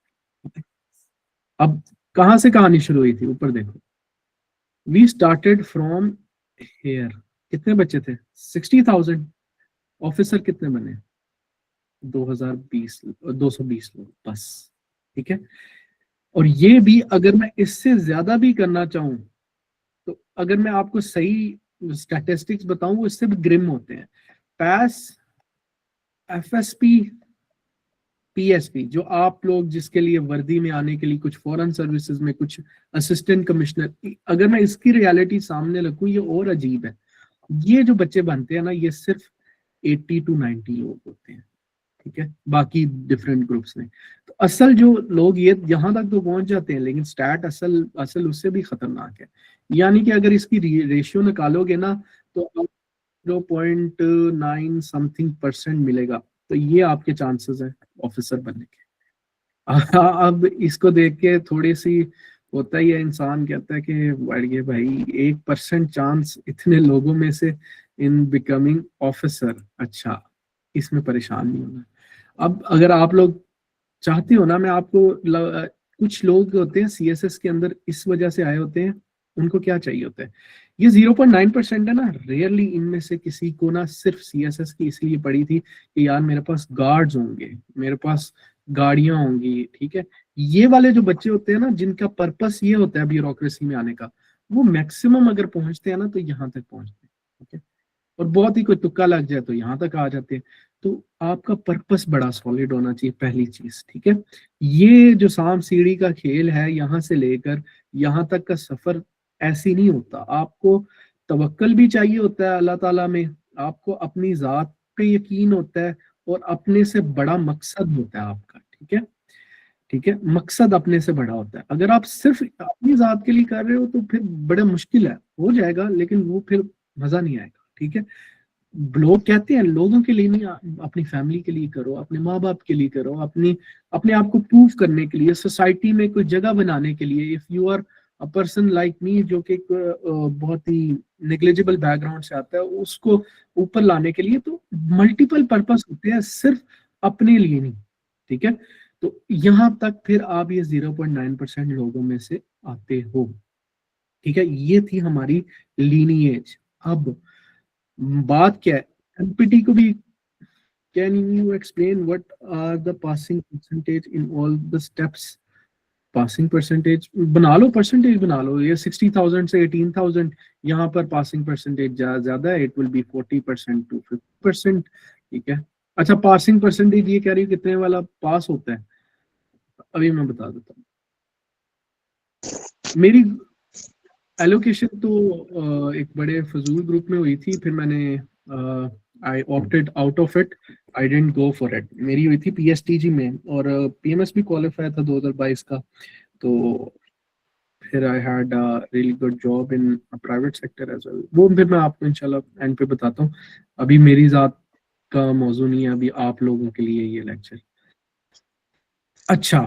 अब कहां से कहानी शुरू हुई थी, ऊपर देखो, वी स्टार्टेड फ्रॉम हेयर। कितने बच्चे थे, 60,000। ऑफिसर कितने बने, 2020, 220 लोग बस, ठीक है। और ये भी अगर मैं इससे ज्यादा भी करना चाहूं, तो अगर मैं आपको सही स्टैटिस्टिक्स बताऊं, वो इससे भी ग्रिम होते हैं। पैस, एफएसपी, पीएसपी, जो आप लोग जिसके लिए वर्दी में आने के लिए कुछ फॉरेन सर्विसेज में कुछ असिस्टेंट कमिश्नर, अगर मैं इसकी रियलिटी सामने रखूं, ये और अजीब है। ये जो बच्चे बनते हैं ना, ये सिर्फ 80 to 90 लोग होते हैं, ठीक है, बाकी डिफरेंट ग्रुप्स में। तो असल जो लोग ये यहाँ तक तो पहुंच जाते हैं, लेकिन स्टैट असल असल उससे भी खतरनाक है। यानी कि अगर इसकी रेशियो निकालोगे ना, तो 0.9 समथिंग परसेंट मिलेगा, तो ये आपके चांसेस हैं ऑफिसर बनने के। अब इसको देख के थोड़ी सी होता ही है, इंसान कहता है कि बढ़ गए भाई, 1% चांस इतने लोगों में से इन बिकमिंग ऑफिसर, अच्छा इसमें परेशान नहीं होना। अब अगर आप लोग चाहते हो ना, मैं आपको कुछ लोग होते हैं सीएसएस के अंदर इस वजह से आए होते हैं, उनको क्या चाहिए होता है, ये 0.9% है ना, रेयरली इनमें से किसी को ना सिर्फ सीएसएस की इसलिए पड़ी थी कि यार मेरे पास गार्ड्स होंगे, मेरे पास गाड़ियां होंगी, ठीक है। ये वाले जो बच्चे होते हैं ना, जिनका पर्पस ये होता है ब्यूरोक्रेसी में आने का, वो मैक्सिमम अगर पहुंचते हैं ना, तो यहाँ तक पहुंचते हैं, ठीक है। और बहुत ही कोई तुक्का लग जाए तो यहाँ तक आ जाते हैं। तो आपका पर्पस बड़ा सॉलिड होना चाहिए, पहली चीज, ठीक है। ये जो सांप सीढ़ी का खेल है, यहाँ से लेकर यहाँ तक का सफर ऐसे नहीं होता। आपको तवक्कल भी चाहिए होता है अल्लाह ताला में, आपको अपनी जात पे यकीन होता है, और अपने से बड़ा मकसद होता है आपका, ठीक है। ठीक है, मकसद अपने से बड़ा होता है। अगर आप सिर्फ अपनी जात के लिए कर रहे हो तो फिर बड़ा मुश्किल है, हो जाएगा लेकिन वो फिर मजा नहीं आएगा। ठीक है, लोग कहते हैं लोगों के लिए नहीं, अपनी फैमिली के लिए करो, अपने माँ बाप के लिए करो, अपने आप को प्रूव करने के लिए, सोसाइटी में कोई जगह बनाने के लिए। If you are a person like me जो कि एक बहुत ही नेग्लिजिबल बैकग्राउंड से आता है, उसको ऊपर लाने के लिए तो मल्टीपल पर्पस होते हैं, सिर्फ अपने लिए नहीं। ठीक है, तो यहां तक फिर आप ये 0.9% लोगों में से आते हो। ठीक है, ये थी हमारी लीनिएज। अब बात क्या है, एमपीटी को भी, can you explain what are the passing percentage in all the steps. Passing percentage बना लो, परसेंटेज बना लो, ये 60,000 से 18,000, यहाँ पर पासिंग परसेंटेज ज्यादा है, इट विल बी 40% to 50%। ठीक है, अच्छा पासिंग परसेंटेज ये कह रही है कितने वाला पास होता है, अभी मैं बता देता हूँ। मेरी एलोकेशन तो एक बड़े फजूल ग्रुप में हुई थी, फिर मैंने I opted out of it, I didn't go for it. मेरी हुई थी पीएसटीजी में और पीएमएस भी क्वालिफाई था 2022 का, तो फिर I had a really good job in private sector as well. वो फिर मैं आपको इंशाल्लाह एंड पे बताता हूँ, अभी मेरी जात का मौजू नहीं है, अभी आप लोगों के लिए ये लेक्चर। अच्छा,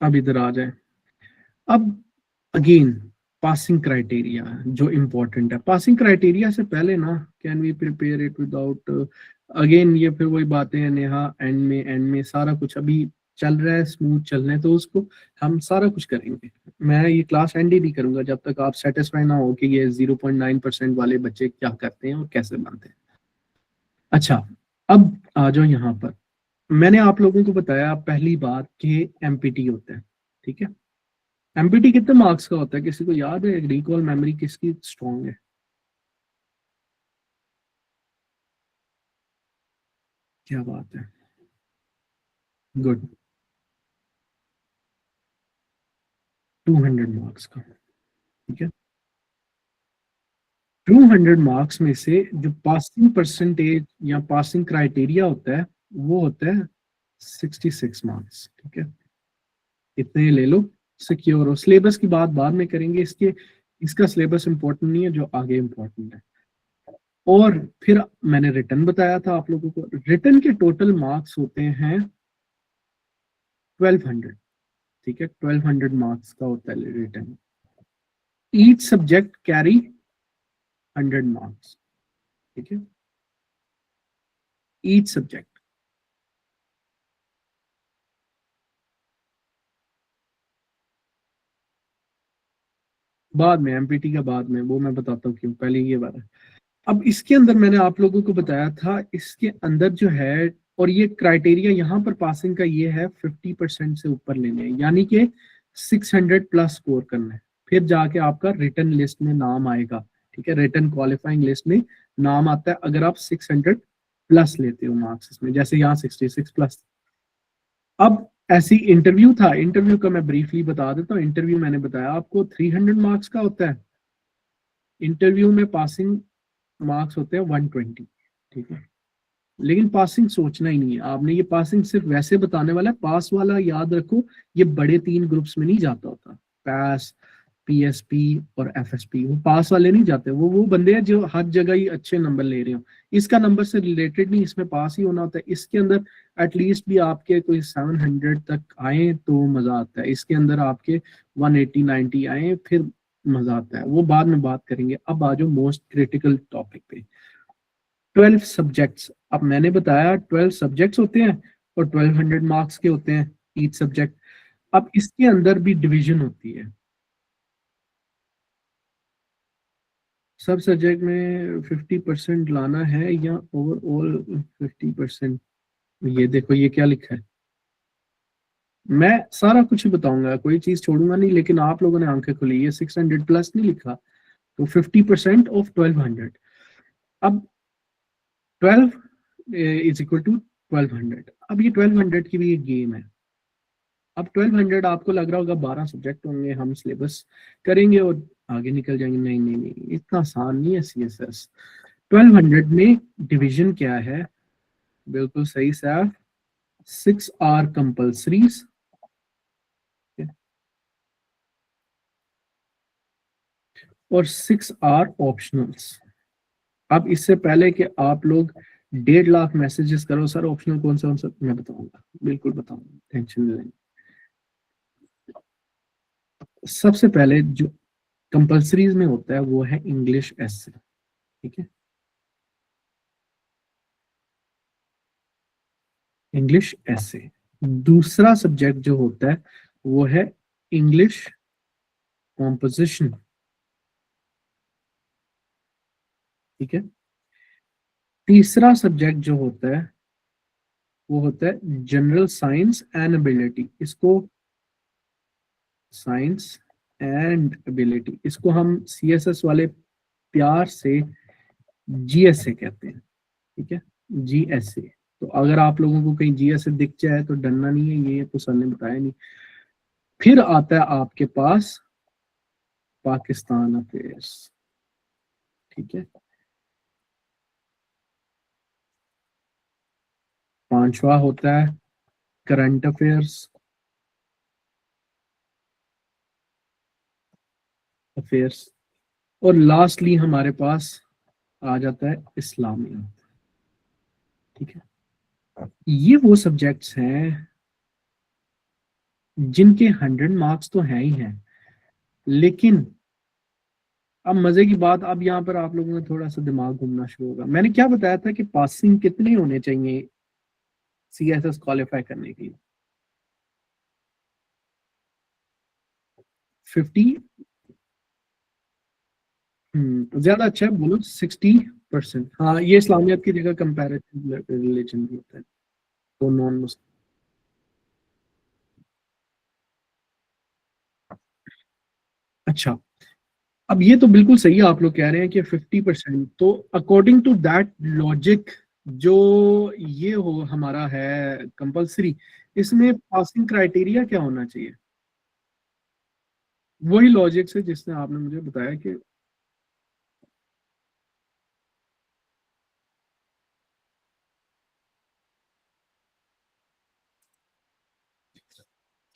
अब इधर आ जाए। अब अगेन पासिंग क्राइटेरिया जो इम्पोर्टेंट है, पासिंग क्राइटेरिया से पहले ना, can we prepare it without, again ये फिर वही बातें हैं नेहा, एंड में सारा कुछ अभी चल रहा है, स्मूथ चलने तो उसको हम सारा कुछ करेंगे। मैं ये क्लास एंड ही नहीं करूंगा जब तक आप सेटिस्फाई ना हो कि ये 0.9% वाले बच्चे क्या करते हैं और कैसे बनते हैं। अच्छा, अब आ जाओ यहाँ पर। मैंने आप लोगों को बताया पहली बात कि एमपीटी होता है। ठीक है, एमपीटी कितने मार्क्स का होता है, किसी को याद है, रिकॉल मेमोरी किसकी स्ट्रॉन्ग है? क्या बात है, गुड। 200 मार्क्स का। ठीक है, 200 मार्क्स में से जो पासिंग परसेंटेज या पासिंग क्राइटेरिया होता है वो होता है 66 मार्क्स। ठीक है, इतने ले लो, सिक्योर हो। सिलेबस की बात बाद में करेंगे, इसका सिलेबस इंपॉर्टेंट नहीं है, जो आगे इंपॉर्टेंट है। और फिर मैंने रिटर्न बताया था आप लोगों को, रिटर्न के टोटल मार्क्स होते हैं 1200। ठीक है, 1200 मार्क्स का होता है return. Each subject carry 100 marks. ठीक है, ईच सब्जेक्ट। बाद में एमपीटी का बाद में, वो मैं बताता हूँ क्यों, पहले ये बात है। अब इसके अंदर मैंने आप लोगों को बताया था, इसके अंदर जो है, और ये क्राइटेरिया यहाँ पर पासिंग का ये है 50% से ऊपर लेने हैं, यानी कि 600 प्लस स्कोर करना है, फिर जाके आपका रिटर्न लिस्ट में नाम आएगा। ठीक है, रिटर्न क्वालिफाइंग लिस्ट में नाम आता है अगर आप 600 प्लस लेते हो मार्क्स इसमें, जैसे यहाँ 66 प्लस। अब ऐसी इंटरव्यू था, इंटरव्यू का मैं ब्रीफली बता देता हूँ। इंटरव्यू मैंने बताया आपको 300 मार्क्स का होता है। इंटरव्यू में पासिंग मार्क्स होते हैं 120। ठीक है, लेकिन पासिंग सोचना ही नहीं है आपने, ये पासिंग सिर्फ वैसे बताने वाला है। पास वाला याद रखो, ये बड़े 3 ग्रुप्स में नहीं जाता होता, पास, पीएसपी और एफएसपी, वो पास वाले नहीं जाते, वो बंदे हैं जो हर जगह ही अच्छे नंबर ले रहे हो। इसका नंबर से रिलेटेड नहीं, इसमें पास ही होना होता है। इसके अंदर एटलीस्ट भी आपके कोई 700 तक आए तो मजा आता है, इसके अंदर आपके 180 90 आए फिर मजा आता है, वो बाद में बात करेंगे। अब आ जाओ मोस्ट क्रिटिकल टॉपिक पे, 12 सब्जेक्ट्स। अब मैंने बताया 12 सब्जेक्ट्स होते हैं और 1200 मार्क्स के होते हैं ईच सब्जेक्ट। अब इसके अंदर भी डिवीजन होती है, सब सब्जेक्ट में 50% लाना है या ओवरऑल 50%। ये देखो ये क्या लिखा है, मैं सारा कुछ बताऊंगा, कोई चीज छोड़ूंगा नहीं, लेकिन आप लोगों ने आंखें खुली, ये 600 प्लस नहीं लिखा, तो 50% ऑफ 1200। अब 12 इज इक्वल टू 1200। अब ये 1200 की भी एक गेम है। अब 1200 आपको लग रहा होगा 12 सब्जेक्ट होंगे, हम सिलेबस करेंगे और आगे निकल जाएंगे। नहीं नहीं नहीं, इतना आसान नहीं है सीएसएस। 1200 में डिवीजन क्या है? बिल्कुल सही सैफ, 6 आर कंपल्सरीज और 6 आर ऑप्शनल्स। अब इससे पहले कि आप लोग 1.5 लाख मैसेजेस करो सर ऑप्शनल कौन सा, मैं बताऊंगा, बिल्कुल बताऊंगा, टेंशन नहीं लेंगे। सबसे पहले जो कंपल्सरीज में होता है वो है इंग्लिश एसे, ठीक है, इंग्लिश एसे। दूसरा सब्जेक्ट जो होता है वो है इंग्लिश कॉम्पोजिशन, ठीक है। तीसरा सब्जेक्ट जो होता है वो होता है जनरल साइंस एंड एबिलिटी, इसको साइंस एंड एबिलिटी, इसको हम सीएसएस वाले प्यार से जीएसए कहते हैं, ठीक है, जीएसए। तो अगर आप लोगों को कहीं जीएसए दिख जाए तो डरना नहीं है, ये तो सर ने बताया नहीं। फिर आता है आपके पास पाकिस्तान अफेयर्स, ठीक है। पांचवा होता है करंट अफेयर्स, अफेयर्स। और लास्टली हमारे पास आ जाता है इस्लामिया, ठीक है। ये वो सब्जेक्ट्स हैं जिनके 100 मार्क्स तो हैं ही हैं, लेकिन अब मजे की बात, अब यहाँ पर आप लोगों में थोड़ा सा दिमाग घूमना शुरू होगा। मैंने क्या बताया था कि पासिंग कितने होने चाहिए सीएसएस क्वालिफाई करने के लिए? 50। ज्यादा अच्छा है, बोलो 60%। हाँ, ये इस्लामियत की जगह कंपैरेटिव रिलीजन भी होता है, तो नॉन मुस्लिम। अच्छा, अब ये तो बिल्कुल सही है, आप लोग कह रहे हैं कि 50%, तो अकॉर्डिंग टू दैट लॉजिक जो ये हो हमारा है कंपलसरी, इसमें पासिंग क्राइटेरिया क्या होना चाहिए? वही लॉजिक से जिसने आपने मुझे बताया कि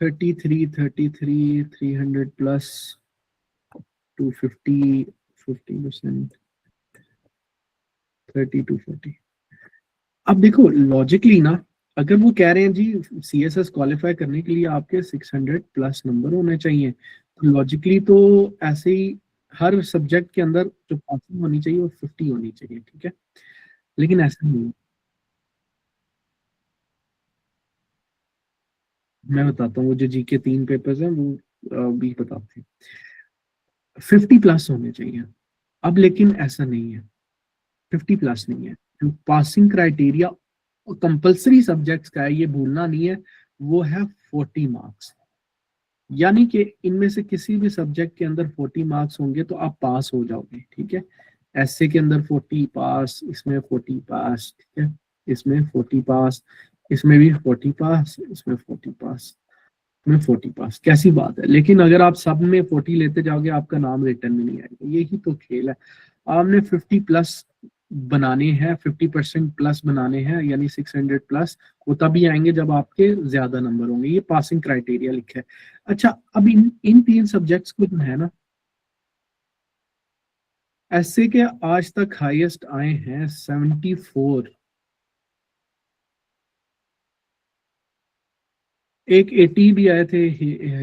33, 300 प्लस 250, 50%, 30 to 40। अब देखो लॉजिकली ना, अगर वो कह रहे हैं जी सीएसएस क्वालिफाई करने के लिए आपके 600 प्लस नंबर होने चाहिए, तो लॉजिकली तो ऐसे ही हर सब्जेक्ट के अंदर जो पासिंग होनी चाहिए वो 50 होनी चाहिए, ठीक है। लेकिन ऐसा नहीं है। मैं बताता हूँ, वो जो जी के 3 पेपर्स हैं वो भी बताते हैं, 50 प्लस होने चाहिए। अब लेकिन ऐसा नहीं है, 50 प्लस नहीं है। जो पासिंग क्राइटेरिया कंपलसरी सब्जेक्ट्स का है, ये भूलना नहीं है, वो है 40 मार्क्स। यानी कि इनमें से किसी भी सब्जेक्ट के अंदर 40 मार्क्स होंगे तो आप पास हो जाओगे, ठीक है। एसए के अंदर 40 पास, इसमें 40 पास, ठीक है, इसमें 40 पास, इसमें भी 40 पास, इसमें 40 पास, में 40 पास, कैसी बात है। लेकिन अगर आप सब में 40 लेते जाओगे आपका नाम रिटर्न में नहीं आएगा, यही तो खेल है। आपने 50 प्लस बनाने हैं, 50% प्लस बनाने हैं, यानी 600 प्लस, वो तभी आएंगे जब आपके ज्यादा नंबर होंगे, ये पासिंग क्राइटेरिया लिखा है। अच्छा, अब इन इन तीन सब्जेक्ट्स को जो है ना, ऐसे के आज तक हाईएस्ट आए हैं 74, एक 80 भी आए थे,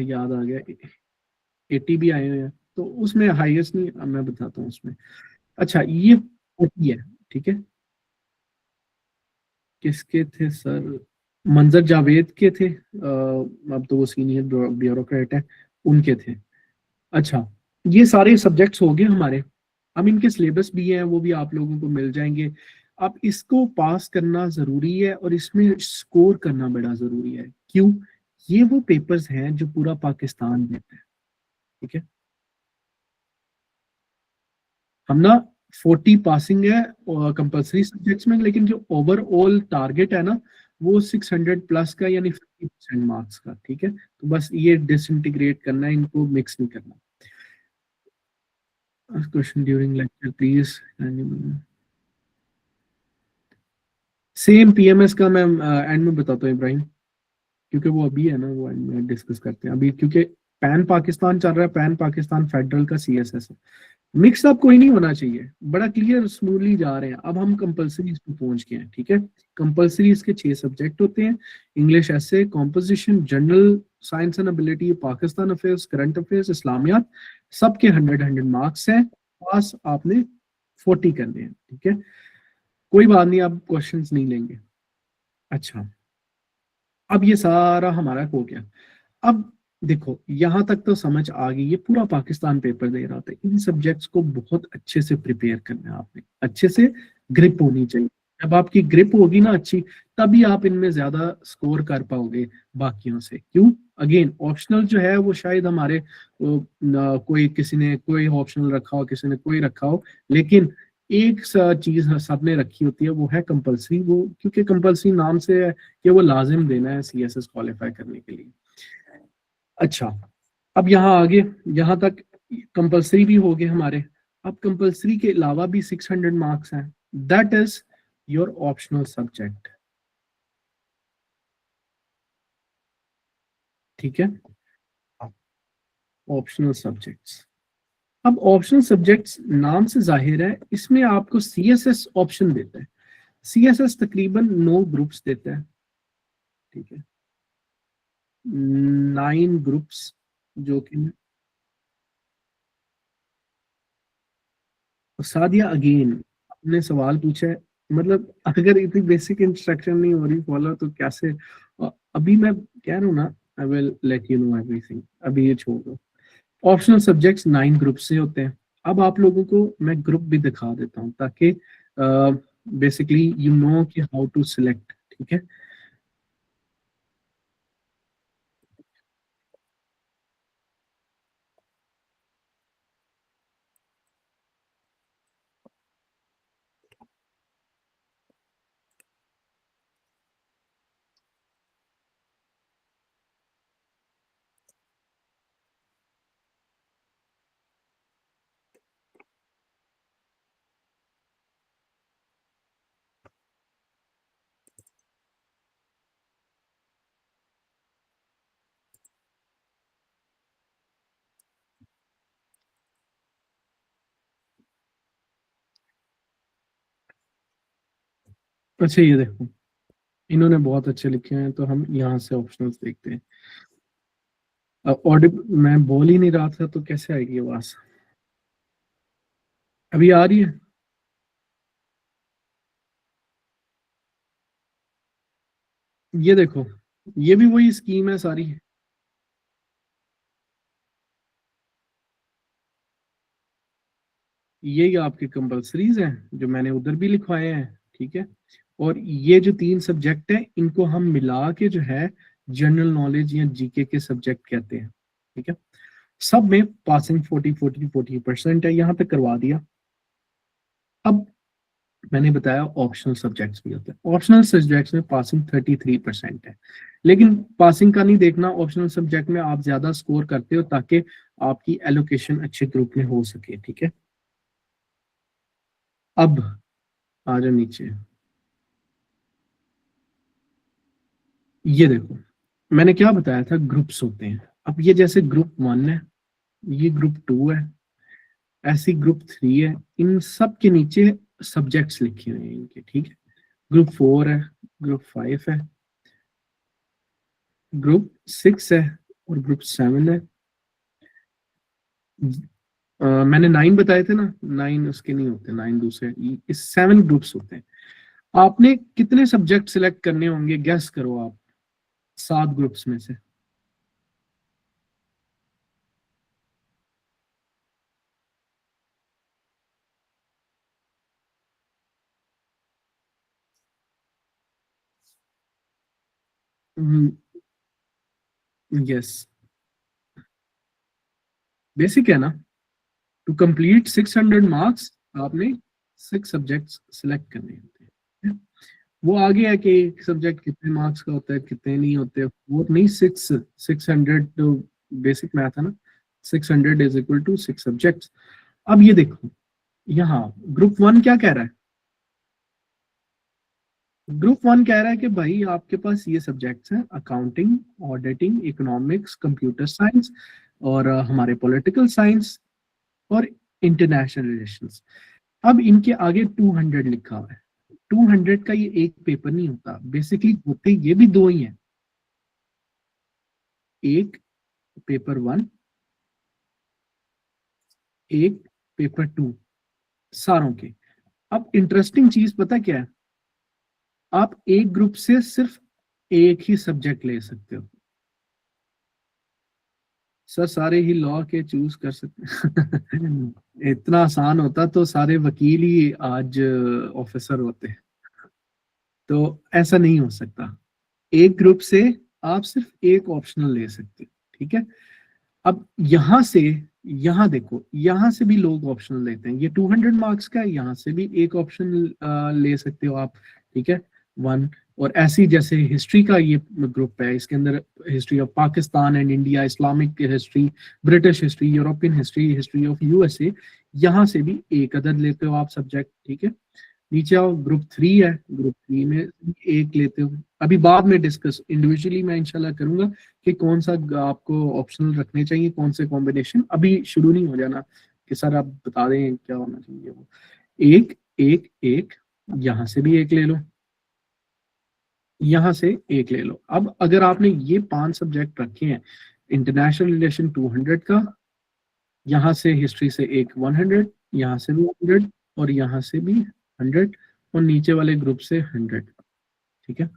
याद आ गया, 80 भी आए हुए हैं, तो उसमें हाईएस्ट नहीं, अब मैं बताता हूँ उसमें। अच्छा, ये 40 है, ठीक है। किसके थे सर? मंजर जावेद के थे, अब तो वो सीनियर ब्यूरोक्रेट है, उनके थे। अच्छा, ये सारे सब्जेक्ट्स हो गए हमारे। अब इनके सिलेबस भी हैं, वो भी आप लोगों को मिल जाएंगे। अब इसको पास करना जरूरी है और इसमें स्कोर करना बड़ा जरूरी है। क्यों? ये वो पेपर्स हैं जो पूरा पाकिस्तान देता है, ठीक है। हम ना 40 पासिंग है कंपलसरी सब्जेक्ट्स में, लेकिन जो ओवरऑल टारगेट है ना वो 600 प्लस का, यानी 50% मार्क्स का, ठीक है। तो बस ये डिसइंटीग्रेट करना है, इनको मिक्स नहीं करना। Question during lecture please. Same PMS का मैं एंड में बताता हूँ इब्राहिम, क्योंकि वो अभी है ना, वो एंड में डिस्कस करते हैं अभी, क्योंकि पैन पाकिस्तान चल रहा है, पैन पाकिस्तान फेडरल का सीएसएस है। मिक्स अप कोई नहीं होना चाहिए, बड़ा क्लियर स्मूथली जा रहे हैं। अब हम कंपलसरी पे पहुंच गए हैं, ठीक है। कंपलसरी इसके 6 सब्जेक्ट होते हैं, English, essay, composition, general science and ability, Pakistan affairs, current affairs, Islamiyat, सबके 100 मार्क्स हैं। पास आपने 40 करने हैं, ठीक है। कोई बात नहीं, आप क्वेश्चंस नहीं लेंगे। अच्छा, अब ये सारा हमारा हो गया। अब देखो यहां तक तो समझ आ गई, ये पूरा पाकिस्तान पेपर दे रहा था। इन सब्जेक्ट्स को बहुत अच्छे से प्रिपेयर करना है आपने, अच्छे से ग्रिप होनी चाहिए। जब आपकी ग्रिप होगी ना अच्छी, तभी आप इनमें ज्यादा स्कोर कर पाओगे बाकियों से। क्यों? अगेन ऑप्शनल जो है वो शायद हमारे कोई किसी ने कोई ऑप्शनल रखा हो, किसी ने कोई रखा हो, लेकिन एक चीज सबने रखी होती है, वो है कंपलसरी। वो क्योंकि कंपलसरी नाम से है कि वो लाजिम देना है सीएसएस क्वालिफाई करने के लिए। अच्छा, अब यहाँ आगे, यहाँ तक कंपलसरी भी हो गए हमारे। अब कंपलसरी के अलावा भी 600 मार्क्स हैं, that is your optional subject, ठीक है। ऑप्शनल सब्जेक्ट्स, अब ऑप्शनल सब्जेक्ट्स नाम से जाहिर है, इसमें आपको सीएसएस ऑप्शन देता है। सीएसएस तकरीबन 9 ग्रुप्स देता है, ठीक है, 9 ग्रुप्स, जो कि सादिया अगेन आपने सवाल पूछा है, मतलब अगर इतनी बेसिक इंस्ट्रक्शन नहीं हो रही फॉलो तो कैसे। अभी मैं कह रहा हूँ ना, I will let you know everything, अभी ये छोड़ दो। ऑप्शनल सब्जेक्ट्स 9 ग्रुप से होते हैं। अब आप लोगों को मैं ग्रुप भी दिखा देता हूँ, ताकि बेसिकली यू नो कि हाउ टू सिलेक्ट, ठीक है। अच्छा ये देखो, इन्होंने बहुत अच्छे लिखे हैं, तो हम यहाँ से ऑप्शनल्स देखते हैं। ऑडिट मैं बोल ही नहीं रहा था, तो कैसे आएगी आवाज? अभी आ रही है? ये देखो, ये भी वही स्कीम है सारी। ये आपके कंपल्सरीज हैं जो मैंने उधर भी लिखवाए हैं, ठीक है। और ये जो 3 सब्जेक्ट हैं, इनको हम मिला के जो है जनरल नॉलेज या जीके के सब्जेक्ट कहते हैं, ठीक है। सब में पासिंग 40 है, यहाँ तक करवा दिया। अब मैंने बताया ऑप्शनल सब्जेक्ट्स भी होते हैं। ऑप्शनल सब्जेक्ट्स में पासिंग 33% है, लेकिन पासिंग का नहीं देखना। ऑप्शनल सब्जेक्ट में आप ज्यादा स्कोर करते हो ताकि आपकी एलोकेशन अच्छे ग्रुप में हो सके, ठीक है। अब आ जाओ नीचे, ये देखो मैंने क्या बताया था, ग्रुप्स होते हैं। अब ये जैसे ग्रुप 1 है, ये ग्रुप 2 है, ऐसी ग्रुप 3 है, इन सब के नीचे सब्जेक्ट्स लिखे हुए हैं इनके, ठीक है। ग्रुप 4 है, ग्रुप 5 है, ग्रुप 6 है, और ग्रुप 7 है। मैंने 9 बताए थे ना, 9 उसके नहीं होते, 9 दूसरे, इस 7 ग्रुप्स होते हैं। आपने कितने सब्जेक्ट सिलेक्ट करने होंगे, गैस करो आप, 7 ग्रुप्स में से। यस, बेसिक है ना। टू कंप्लीट 600 मार्क्स, आपने 6 सब्जेक्ट्स सिलेक्ट करने होते हैं। वो आगे है कि एक सब्जेक्ट कितने मार्क्स का होता है, कितने नहीं होते, वो नहीं। 600 तो बेसिक मैथ है ना, 600 इज इक्वल टू 6 सब्जेक्ट्स। अब ये देखो, यहाँ ग्रुप 1 क्या कह रहा है, ग्रुप 1 कह रहा है कि भाई आपके पास ये सब्जेक्ट्स हैं, accounting, auditing, economics, computer science और हमारे पॉलिटिकल साइंस और इंटरनेशनल रिलेशंस। अब इनके आगे 200 लिखा हुआ है। 200 का ये एक पेपर नहीं होता, बेसिकली होते ये भी दो ही हैं, एक पेपर 1, एक पेपर 2, सारों के। अब इंटरेस्टिंग चीज पता क्या है, आप एक ग्रुप से सिर्फ एक ही सब्जेक्ट ले सकते हो। सर सारे ही लॉ के चूज कर सकते इतना आसान होता तो सारे वकील ही आज ऑफिसर होते। तो ऐसा नहीं हो सकता, एक ग्रुप से आप सिर्फ एक ऑप्शनल ले सकते हो, ठीक है। अब यहां से, यहां देखो, यहां से भी लोग ऑप्शनल लेते हैं, ये 200 मार्क्स का है, यहां से भी एक ऑप्शन ले सकते हो आप, ठीक है, 1। और ऐसी जैसे हिस्ट्री का ये ग्रुप है, इसके अंदर history of Pakistan and India, Islamic history, British history, European history, history of USA, यहां से भी एक अदद लेते हो आप सब्जेक्ट, ठीक है। नीचे आओ, ग्रुप 3 है, ग्रुप 3 में एक लेते हो। अभी बाद में डिस्कस इंडिविजुअली मैं इंशाल्लाह करूंगा कि कौन सा आपको ऑप्शनल रखने चाहिए, कौन से कॉम्बिनेशन। अभी शुरू नहीं हो जाना कि सर आप बता दें क्या होना चाहिए। वो एक एक एक, यहां से भी एक ले लो, यहां से एक ले लो। अब अगर आपने ये 5 सब्जेक्ट रखे हैं, इंटरनेशनल रिलेशन 200 का, यहाँ से हिस्ट्री से एक 100, यहाँ से भी 100 और यहाँ से भी 100 और नीचे वाले ग्रुप से 100, ठीक है।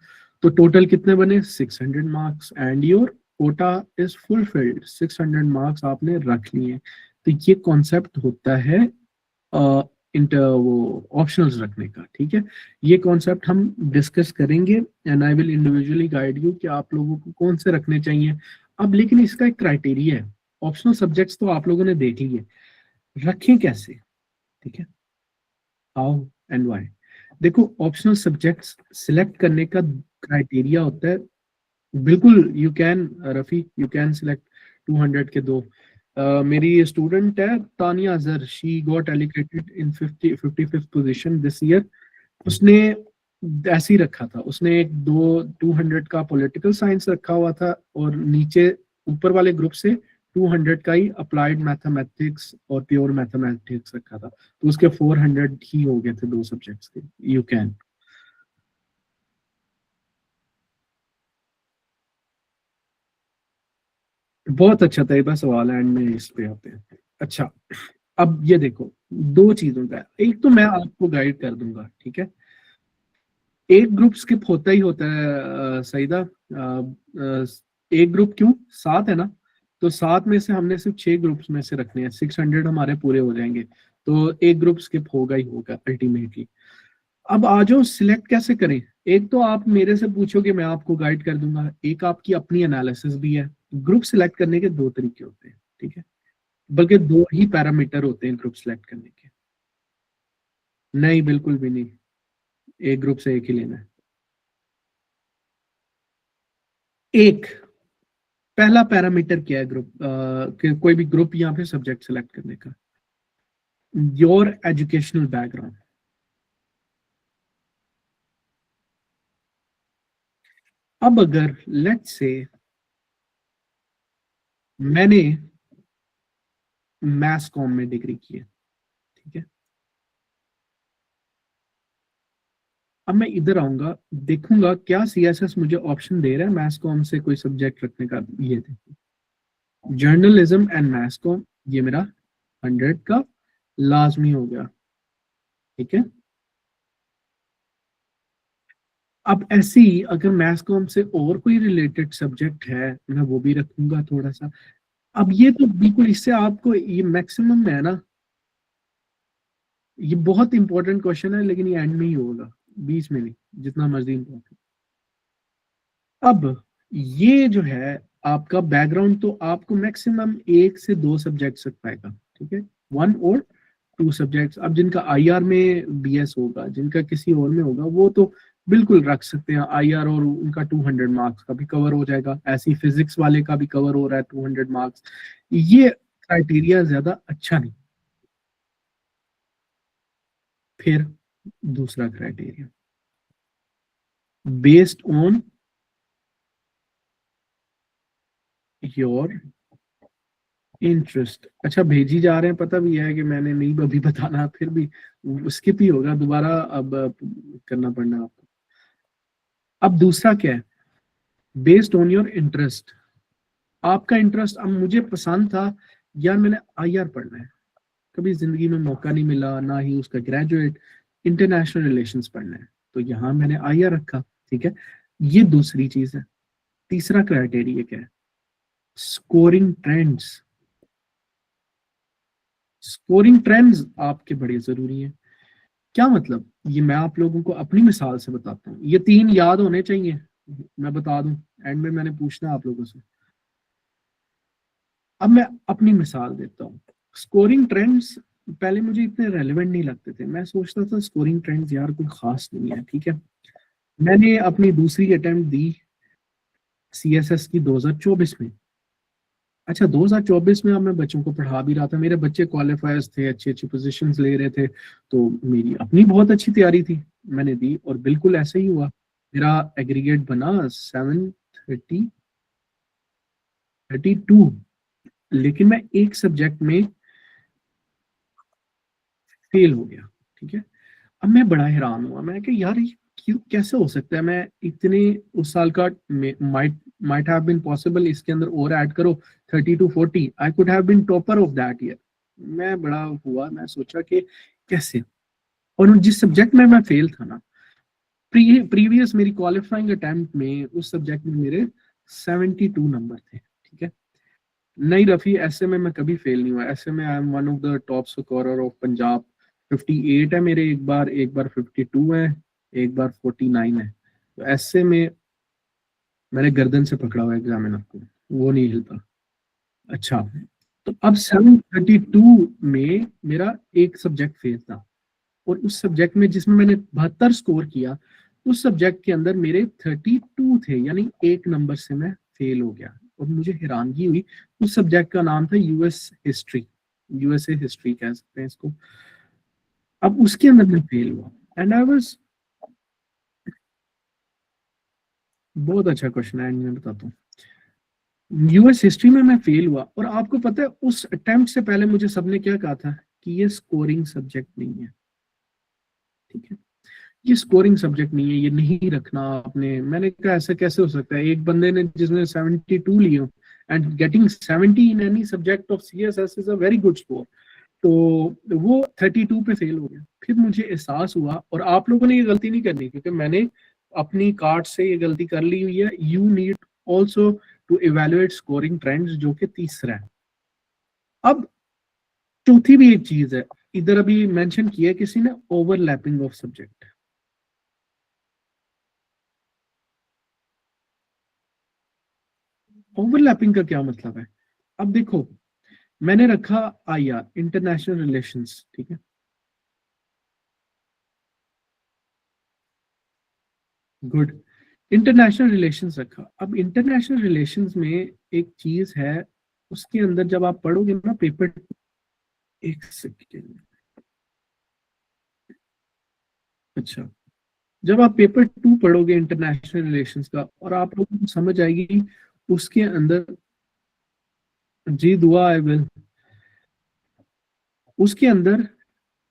तो टोटल कितने बने, 600 marks and your quota is fulfilled. 600 marks आपने रख लिए। तो ये कॉन्सेप्ट होता है इंटर वो ऑप्शनल्स रखने का, ठीक है। ये कॉन्सेप्ट हम डिस्कस करेंगे and I will individually guide you कि आप लोगों को कौन से रखने चाहिए। अब लेकिन इसका एक क्राइटेरिया है, ऑप्शनल सब्जेक्ट्स तो आप लोगों ने देख लिए, रखें कैसे, ठीक है, हाउ एंड व्हाई। देखो, ऑप्शनल सब्जेक्ट्स सिलेक्ट करने का क्राइटेरिया होता है, बिल्कुल you can, Rafi you can select 200 के दो। मेरी स्टूडेंट है Tania Azhar, she got allocated in 55th position this year. उसने ऐसे ही रखा था, उसने एक दो 200 का पॉलिटिकल साइंस रखा हुआ था और नीचे ऊपर वाले ग्रुप से 200 का ही अप्लाइड मैथमेटिक्स और प्योर मैथमेटिक्स रखा था, तो उसके 400 ही हो गए थे दो सब्जेक्ट्स के। You can. बहुत अच्छा तरीका सवाल है, एंड में इस पे आते हैं। अच्छा, अब ये देखो, दो चीजों का है। एक तो मैं आपको गाइड कर दूंगा, ठीक है, एक ग्रुप स्किप होता ही होता है सईदा। एक ग्रुप क्यों, 7 है ना, तो 7 में से हमने सिर्फ 6 ग्रुप्स में से रखने हैं, 600 हमारे पूरे हो जाएंगे, तो एक ग्रुप स्किप होगा ही होगा अल्टीमेटली। अब आ जाओ, सिलेक्ट कैसे करें। एक तो आप मेरे से पूछोगे, मैं आपको गाइड कर दूंगा, एक आपकी अपनी एनालिसिस भी है। ग्रुप सिलेक्ट करने के दो तरीके होते हैं, ठीक है, बल्कि दो ही पैरामीटर होते हैं ग्रुप सिलेक्ट करने के। नहीं, बिल्कुल भी नहीं, एक ग्रुप से एक ही लेना है। एक, पहला पैरामीटर क्या है ग्रुप कोई भी ग्रुप यहाँ पे सब्जेक्ट सिलेक्ट करने का, योर एजुकेशनल बैकग्राउंड। अब अगर लेट्स से मैंने मैथ्स कॉम में डिग्री की है, ठीक है, अब मैं इधर आऊंगा, देखूंगा क्या सीएसएस मुझे ऑप्शन दे रहा है मैथ्स कॉम से कोई सब्जेक्ट रखने का। ये देखो, जर्नलिज्म एंड मैथ्स कॉम, ये मेरा 100 का लाजमी हो गया, ठीक है। अब ऐसे ही अगर मैथ्स कॉम से और कोई रिलेटेड सब्जेक्ट है, मैं वो भी रखूंगा थोड़ा सा। अब ये तो बिल्कुल, इससे आपको ये मैक्सिमम है ना, ये बहुत इंपॉर्टेंट क्वेश्चन है, लेकिन ये एंड में ही होगा, बीच में नहीं, जितना मर्जी इंपॉर्टेंट। अब ये जो है आपका बैकग्राउंड, तो आपको मैक्सिमम एक से दो सब्जेक्ट रख पाएगा, ठीक है, 1 और 2 सब्जेक्ट्स। अब जिनका आईआर में बीएस होगा, जिनका किसी और में होगा, वो तो बिल्कुल रख सकते हैं आईआर, और उनका 200 मार्क्स का भी कवर हो जाएगा। ऐसी फिजिक्स वाले का भी कवर हो रहा है 200 मार्क्स। ये क्राइटेरिया ज्यादा अच्छा नहीं। फिर दूसरा criteria, based on your interest. अच्छा, भेजी जा रहे हैं, पता भी है कि मैंने नहीं अभी बताना, फिर भी स्किप ही होगा, दोबारा अब करना पड़ना आपको। अब दूसरा क्या है, बेस्ड ऑन योर इंटरेस्ट। आपका इंटरेस्ट, अब मुझे पसंद था यार, मैंने आईआर पढ़ना है, कभी जिंदगी में मौका नहीं मिला, ना ही उसका ग्रेजुएट, इंटरनेशनल रिलेशंस पढ़ना है, तो यहाँ मैंने आईआर रखा। ठीक है, ये दूसरी चीज है। तीसरा क्राइटेरिया क्या है, स्कोरिंग ट्रेंड्स। स्कोरिंग ट्रेंड्स आपके बड़े जरूरी हैं। क्या मतलब, ये मैं आप लोगों को अपनी मिसाल से बताता हूँ, ये तीन याद होने चाहिए, मैं बता दूं, एंड में मैंने पूछना आप लोगों से। अब मैं अपनी मिसाल देता हूँ। स्कोरिंग ट्रेंड्स पहले मुझे इतने रेलेवेंट नहीं लगते थे, मैं सोचता था स्कोरिंग ट्रेंड्स यार कोई खास नहीं है। ठीक है, मैंने अपनी दूसरी अटेम्प्ट दी सीएसएस की 2024 में। अच्छा, 2024 में अब मैं बच्चों को पढ़ा भी रहा था, मेरे बच्चे क्वालिफायर्स थे, अच्छी अच्छी पोजीशंस ले रहे थे, तो मेरी अपनी बहुत अच्छी तैयारी थी, मैंने दी और बिल्कुल ऐसे ही हुआ। मेरा एग्रीगेट बना 732, लेकिन मैं एक सब्जेक्ट में फेल हो गया। ठीक है, अब मैं बड़ा हैरान हुआ, मैं कि यार ये क्यों, कैसे हो सकता है, मैं इतने उस साल का might might have been possible, इसके अंदर और ऐड करो 30 to 40, I could have been topper of that year. मैं बड़ा हुआ, मैं सोचा कि कैसे, और जिस सब्जेक्ट में मैं फेल था ना, प्रीवियस मेरी क्वालिफाइंग अटेम्प्ट में उस सब्जेक्ट में मेरे 72 नंबर थे। ठीक है, नहीं रफी, ऐसे में मैं कभी फेल नहीं हुआ, ऐसे में I am one of the top scorer of Punjab. 58 है मेरे, एक बार 52 है, एक बार 49 है, तो ऐसे में मैंने गर्दन से पकड़ा हुआ एग्जामिनर को, वो नहीं हिलता। अच्छा, तो अब 732 में मेरा एक सब्जेक्ट फेल था, और उस सब्जेक्ट में जिसमें मैंने 72 स्कोर किया, उस सब्जेक्ट के अंदर मेरे 32 थे, यानी एक नंबर से मैं फेल हो गया। और मुझे हैरानगी हुई, उस सब्जेक्ट का नाम था यूएस हिस्ट्री, यूएसए हिस्ट्री कह सकते हैं इसको। अब उसके अंदर मैं फेल हुआ, एंड आई वाज, बहुत अच्छा क्वेश्चन है, मैं बताता हूँ। यूएस हिस्ट्री में मैं फेल हुआ, और आपको पता है उस अटेम्प्ट से पहले मुझे सबने क्या कहा था कि ये स्कोरिंग सब्जेक्ट नहीं है। ठीक है, ये स्कोरिंग सब्जेक्ट नहीं है, ये नहीं रखना आपने। मैंने कहा ऐसा कैसे हो सकता है, एक बंदे ने जिसने 72 लिए and getting 70 in any subject of CSS is a very good score, तो वो 32 पे फेल हो गया। फिर मुझे एहसास हुआ, और आप लोगों ने ये गलती नहीं करनी, क्योंकि मैंने अपनी कार्ड से ये गलती कर ली हुई है। You need also to evaluate scoring trends, जो कि तीसरा है। अब चौथी भी एक चीज है, इधर अभी मेंशन किया किसी ने, ओवरलैपिंग ऑफ सब्जेक्ट। ओवरलैपिंग का क्या मतलब है, अब देखो, मैंने रखा आईआर, इंटरनेशनल रिलेशंस। ठीक है, गुड, इंटरनेशनल रिलेशंस रखा। अब इंटरनेशनल रिलेशंस में एक चीज है, उसके अंदर जब आप पढ़ोगे ना पेपर, एक सेकेंड, अच्छा, जब आप पेपर 2 पढ़ोगे इंटरनेशनल रिलेशंस का, और आप लोगों को समझ आएगी उसके अंदर, जी दुआ आई विल, उसके अंदर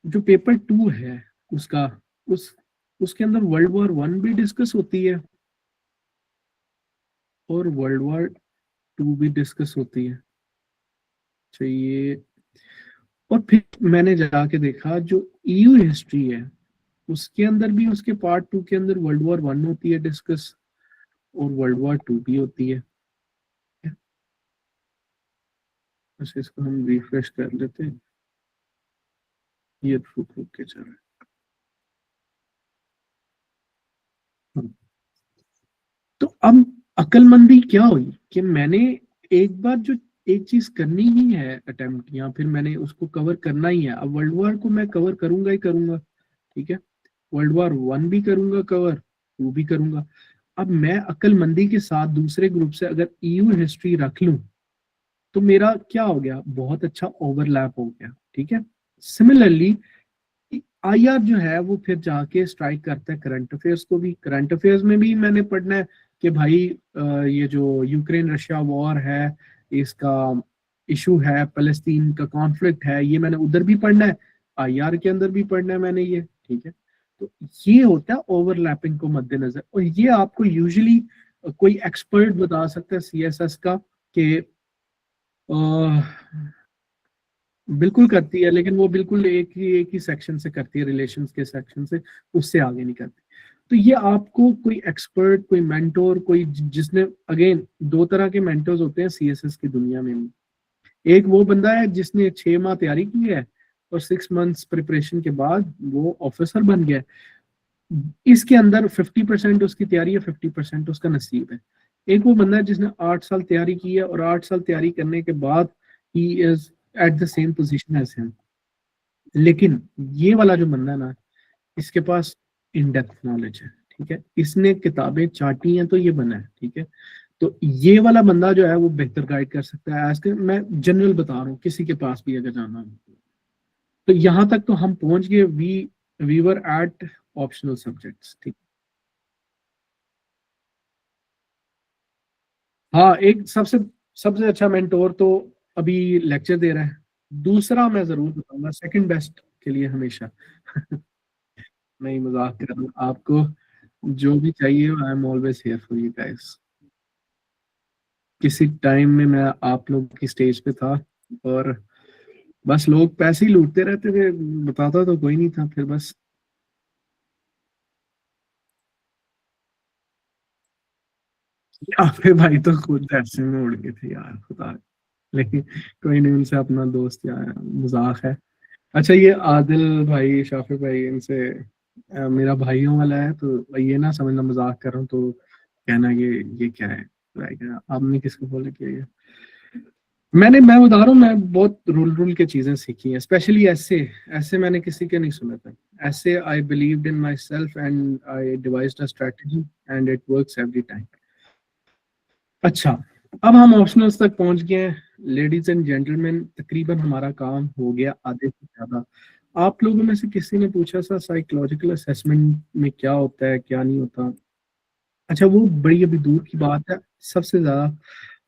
जो पेपर 2 है उसका, उस उसके अंदर वर्ल्ड वॉर 1 भी डिस्कस होती है, और वर्ल्ड वॉर 2 भी डिस्कस होती है। चाहिए, और फिर मैंने जाके देखा जो ईयू हिस्ट्री है, उसके अंदर भी, उसके पार्ट 2 के अंदर वर्ल्ड वॉर 1 होती है डिस्कस, और वर्ल्ड वॉर 2 भी होती है। बस इसको हम रिफ्रेश कर लेते हैं, ये रुक रुक के चल रहा है। हाँ। तो अब अक्लमंदी क्या हुई कि मैंने एक बार जो एक चीज करनी ही है अटेम्प्ट, या फिर मैंने उसको कवर करना ही है, अब वर्ल्ड वॉर को मैं कवर करूंगा ही करूंगा। ठीक है, वर्ल्ड वॉर 1 भी करूंगा कवर, 2 भी करूंगा। अब मैं अक्लमंदी के साथ दूसरे ग्रुप से अगर ईयू हिस्ट्री रख लूं, तो मेरा क्या हो गया, बहुत अच्छा ओवरलैप हो गया। ठीक है, सिमिलरली IR जो है वो फिर जाके स्ट्राइक करता है करंट अफेयर्स को भी। करंट अफेयर्स में भी मैंने पढ़ना है कि भाई ये जो यूक्रेन रशिया वॉर है, इसका इशू है, फलस्तीन का कॉन्फ्लिक्ट है, ये मैंने उधर भी पढ़ना है, IR के अंदर भी पढ़ना है मैंने ये, ठीक है। तो ये होता है ओवरलैपिंग को मद्देनजर, और ये आपको यूजुअली कोई एक्सपर्ट बता सकता है CSS का कि बिल्कुल करती है, लेकिन वो बिल्कुल एक ही सेक्शन से करती है, रिलेशंस के सेक्शन से, उससे आगे नहीं करती। तो ये आपको कोई एक्सपर्ट, कोई मेंटोर, कोई जिसने, अगेन दो तरह के मेंटर्स होते हैं CSS की दुनिया में भी। एक वो बंदा है जिसने 6 माह तैयारी की है और 6 मंथ्स प्रिपरेशन के बाद वो ऑफिसर बन गया। इसके अंदर 50% उसकी तैयारी है, 50% उसका नसीब है। एक वो बंदा है जिसने 8 साल तैयारी की है और 8 साल तैयारी करने के बाद ही is at the same position as him. लेकिन ये वाला जो बंदा है ना, इसके पास इन डेप्थ नॉलेज है, ठीक है, इसने किताबें चाटी हैं तो ये बना है, ठीक है। तो ये वाला बंदा जो है वो बेहतर गाइड कर सकता है। आज के मैं जनरल बता रहा हूँ, किसी के पास भी अगर जाना हो। तो यहाँ तक तो हम पहुंच गए, we were at optional subjects, ठीक। हाँ, एक सबसे सबसे अच्छा मेंटोर तो अभी लेक्चर दे रहा है। दूसरा मैं जरूर बताऊंगा, सेकंड बेस्ट के लिए हमेशा नहीं, मजाक कर रहा हूँ। आपको जो भी चाहिए, I am always here for you guys. किसी टाइम में मैं आप लोग की स्टेज पे था और बस लोग पैसे ही लूटते रहते थे, बताता तो कोई नहीं था, फिर बस। आपके भाई तो खुद ऐसे में उड़ गए थे यार, खुदा। लेकिन कोई नहीं, उनसे अपना दोस्त यार, मजाक है। अच्छा, ये आदिल भाई, शाफी भाई, इनसे मेरा भाइयों वाला है, तो ये ना समझना मजाक कर रहा हूँ, तो कहना ये क्या है, आपने किसको बोला कि ये। मैं बता रहा हूँ, मैं बहुत रूल के चीजें सीखी हैं, स्पेशली ऐसे ऐसे मैंने किसी के नहीं सुना था। ऐसे आई believed in my self and I devised a strategy and it works every time. अच्छा, अब हम ऑप्शनल्स तक पहुंच गए हैं। लेडीज एंड जेंटलमैन, तकरीबन हमारा काम हो गया आधे से ज्यादा। आप लोगों में से किसी ने पूछा था साइकोलॉजिकल असेसमेंट में क्या होता है, क्या नहीं होता। अच्छा, वो बड़ी अभी दूर की बात है। सबसे ज्यादा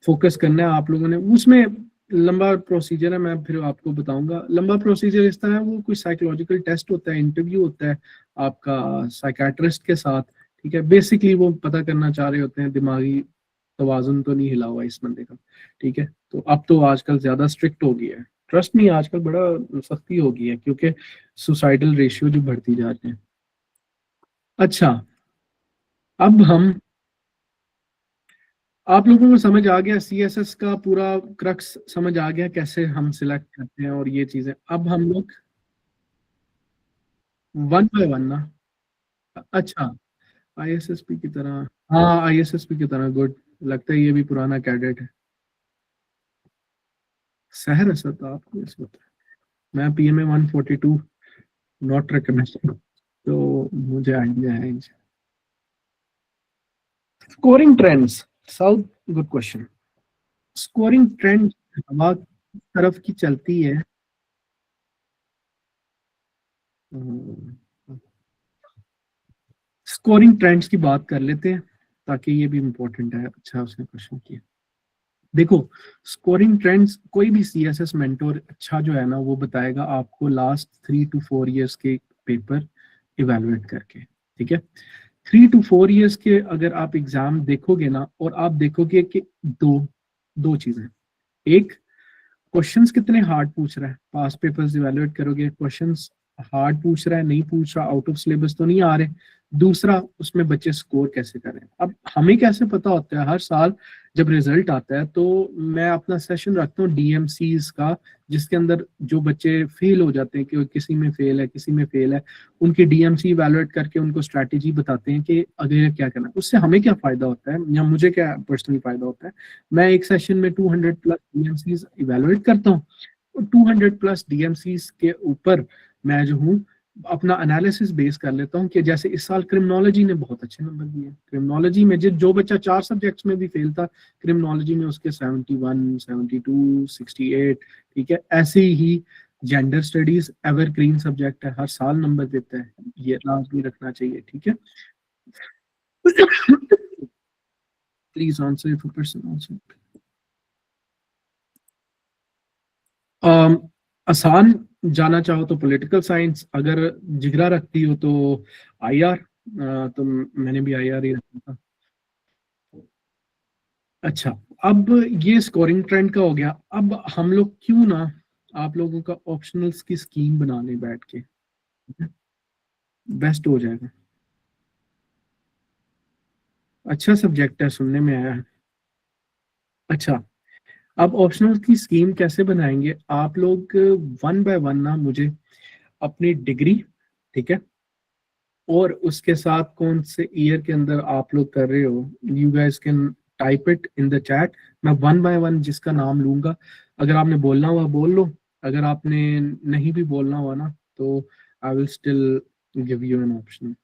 फोकस करना है आप लोगों ने उसमें। लंबा प्रोसीजर है, मैं फिर आपको बताऊंगा। लंबा प्रोसीजर इस तरह है, वो कोई साइकोलॉजिकल टेस्ट होता है, इंटरव्यू होता है आपका साइकाट्रिस्ट के साथ, ठीक है। बेसिकली वो पता करना चाह रहे होते हैं दिमागी तवाजुन तो नहीं हिला हुआ इस बंदे का, ठीक है। तो अब तो आजकल ज्यादा स्ट्रिक्ट हो गया है, ट्रस्ट नहीं, आजकल बड़ा सख्ती हो गई है, क्योंकि सुसाइडल रेशियो जो बढ़ती जा रही है। अच्छा, अब हम, आप लोगों को समझ आ गया CSS का पूरा क्रक्स, समझ आ गया कैसे हम सिलेक्ट करते हैं और ये चीजें। अब हम लोग वन बाय वन ना। अच्छा, ISSP की तरह। हाँ, ISSP की तरह, गुड। लगता है ये भी पुराना कैडेट है। सहर असद था आपको इस वक्त। मैं PMA 142 नॉट रिकमेंड, तो मुझे आइडिया है। Scoring trends, south, good question. Scoring trend हवा की तरफ की चलती है। स्कोरिंग ट्रेंड्स की बात कर लेते हैं, ताकि ये भी इंपॉर्टेंट है। अच्छा, उसने क्वेश्चन किया। देखो, स्कोरिंग ट्रेंड्स कोई भी CSS मेंटोर अच्छा जो है ना, वो बताएगा आपको लास्ट 3 to 4 years के पेपर इवेलुएट करके, ठीक है। 3 to 4 years के अगर आप एग्जाम देखोगे ना, और आप देखोगे कि दो दो चीजें। एक, क्वेश्चंस कितने हार्ड पूछ रहा है, पास पेपर्स इवेलुएट करोगे, क्वेश्चंस हार्ड पूछ रहा है, नहीं पूछ रहा, आउट ऑफ सिलेबस तो नहीं आ रहे। दूसरा, उसमें बच्चे स्कोर कैसे करें। अब हमें कैसे पता होता है, हर साल जब रिजल्ट आता है तो मैं अपना सेशन रखता हूँ DMCs का, जिसके अंदर जो बच्चे फेल हो जाते हैं, कि किसी में फेल है, किसी में फेल है, उनकी DMC इवेलुएट करके उनको स्ट्रैटेजी बताते हैं कि अगले क्या करना है। उससे हमें क्या फायदा होता है, या मुझे क्या पर्सनली फायदा होता है। मैं एक सेशन में 200+ DMCs इवेलुएट करता हूँ, और 200+ DMCs के ऊपर मैं जो हूँ अपना एनालिसिस बेस कर लेता हूँ। कि जैसे इस साल क्रिमिनोलॉजी ने बहुत अच्छे नंबर दिए, क्रिमिनोलॉजी में जो बच्चा 4 सब्जेक्ट्स में भी फेल था, क्रिमिनोलॉजी में उसके 71, 72, 68, ठीक है। ऐसे ही जेंडर स्टडीज एवरग्रीन सब्जेक्ट है, हर साल नंबर देता है, ये लाजमी रखना चाहिए, ठीक है। Please answer if a person answer. आसान जाना चाहो तो पॉलिटिकल साइंस, अगर जिगरा रखती हो तो आईआर, तो मैंने भी आईआर ही रखा था। अच्छा, अब ये स्कोरिंग ट्रेंड का हो गया, अब हम लोग क्यों ना आप लोगों का ऑप्शनल्स की स्कीम बना लें बैठ के, बेस्ट हो जाएगा। अच्छा सब्जेक्ट है, सुनने में आया है। अच्छा, अब ऑप्शनल की स्कीम कैसे बनाएंगे आप लोग, वन बाय वन ना मुझे अपनी डिग्री, ठीक है, और उसके साथ कौन से ईयर के अंदर आप लोग कर रहे हो, you guys can type it in the chat. मैं वन बाय वन जिसका नाम लूंगा, अगर आपने बोलना हुआ बोल लो, अगर आपने नहीं भी बोलना हुआ ना तो I will still give you an option.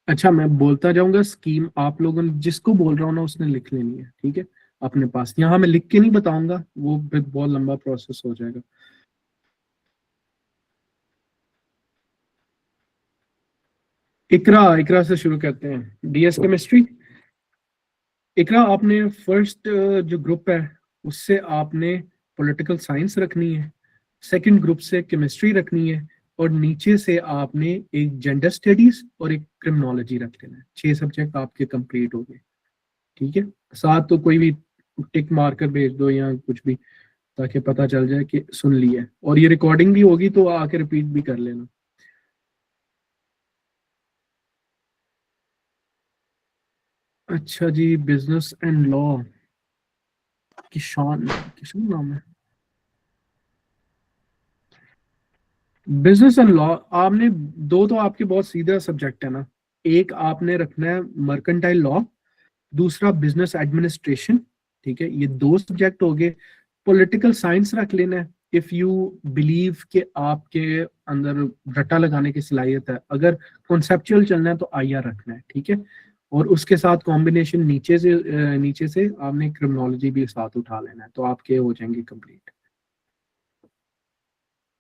अच्छा, मैं बोलता जाऊंगा स्कीम, आप लोगों ने जिसको बोल रहा हूँ ना उसने लिख लेनी है, ठीक है, अपने पास। यहाँ मैं लिख के नहीं बताऊंगा, वो फिर बहुत लंबा प्रोसेस हो जाएगा। इकरा, इकरा से शुरू करते हैं, डीएस केमिस्ट्री। इकरा, आपने फर्स्ट जो ग्रुप है उससे आपने पॉलिटिकल साइंस रखनी है, सेकंड ग्रुप से केमिस्ट्री रखनी है, और नीचे से आपने एक जेंडर स्टडीज और एक क्रिमिनोलॉजी रख लेना है। 6 सब्जेक्ट आपके कंप्लीट हो गए, ठीक है। साथ तो कोई भी टिक मार कर भेज दो या कुछ भी, ताकि पता चल जाए कि सुन लिया है, और ये रिकॉर्डिंग भी होगी तो आके रिपीट भी कर लेना। अच्छा जी, बिजनेस एंड लॉ, किशान, किशान नाम है। बिजनेस एंड लॉ, आपने दो तो आपके बहुत सीधा सब्जेक्ट है ना, एक आपने रखना है मर्केंटाइल लॉ, दूसरा बिजनेस एडमिनिस्ट्रेशन, ठीक है, ये दो सब्जेक्ट हो गए। पॉलिटिकल साइंस रख लेना है इफ यू बिलीव कि आपके अंदर रट्टा लगाने की सलाहियत है, अगर कॉन्सेप्चुअल चलना है तो आईआर रखना है, ठीक है। और उसके साथ कॉम्बिनेशन नीचे से आपने क्रिमिनोलॉजी भी साथ उठा लेना है, तो आपके हो जाएंगे complete.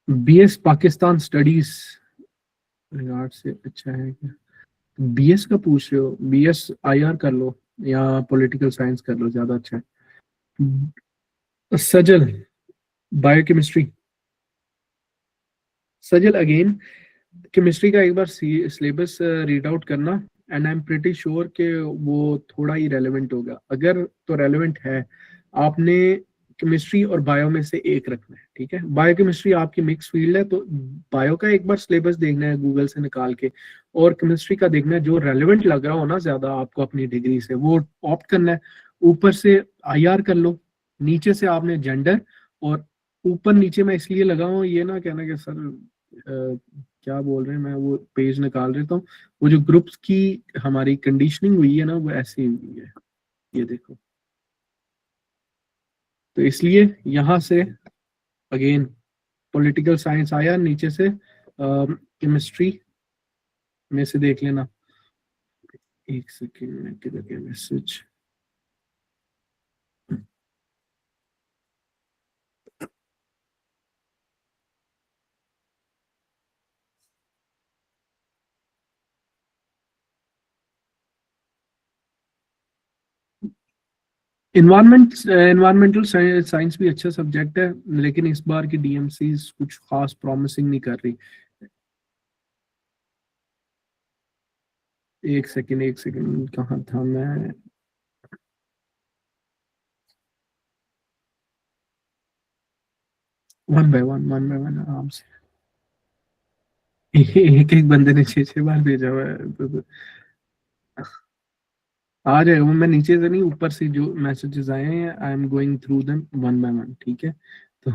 BS Pakistan studies regard से अच्छा है क्या? बीएस का पूछ रहे हो, बीएस आईआर कर लो या पॉलिटिकल साइंस कर लो, ज्यादा अच्छा है। सजल, बायोकेमिस्ट्री। सजल अगेन, केमिस्ट्री का एक बार सिलेबस रीड आउट करना, and I am pretty sure कि वो थोड़ा ही रेलेवेंट होगा, अगर तो रेलेवेंट है। आपने केमिस्ट्री और बायो में से एक रखना है, ठीक है। बायोकेमिस्ट्री आपकी मिक्स फील्ड है, तो बायो का एक बार सिलेबस देखना है गूगल से निकाल के, और केमिस्ट्री का देखना है जो रेलेवेंट लग रहा हो ना ज्यादा आपको अपनी डिग्री से, वो ऑप्ट करना है। ऊपर से आईआर कर लो, नीचे से आपने जेंडर, और ऊपर नीचे मैं इसलिए लगा हूँ ये ना कहना कि सर क्या बोल रहे हैं, मैं वो पेज निकाल देता हूँ। वो जो ग्रुप्स की हमारी कंडीशनिंग हुई है ना वो ऐसी हुई है, ये देखो। तो इसलिए यहाँ से अगेन पॉलिटिकल साइंस आया, नीचे से केमिस्ट्री में से देख लेना। एक सेकेंड में किधर गया मैसेज। इन्वायरमेंटल साइंस भी अच्छा सब्जेक्ट है, लेकिन इस बार की डीएमसी कुछ खास प्रॉमिसिंग नहीं कर रही। एक सेकेंड कहाँ था मैं। वन बाय वन आराम से। एक एक बंदे ने 6 6 बार भेजा हुआ है, तो आ जाएगा वो। मैं नीचे से नहीं, ऊपर से जो मैसेजेस आए हैं I am going through them one by one, ठीक है। तो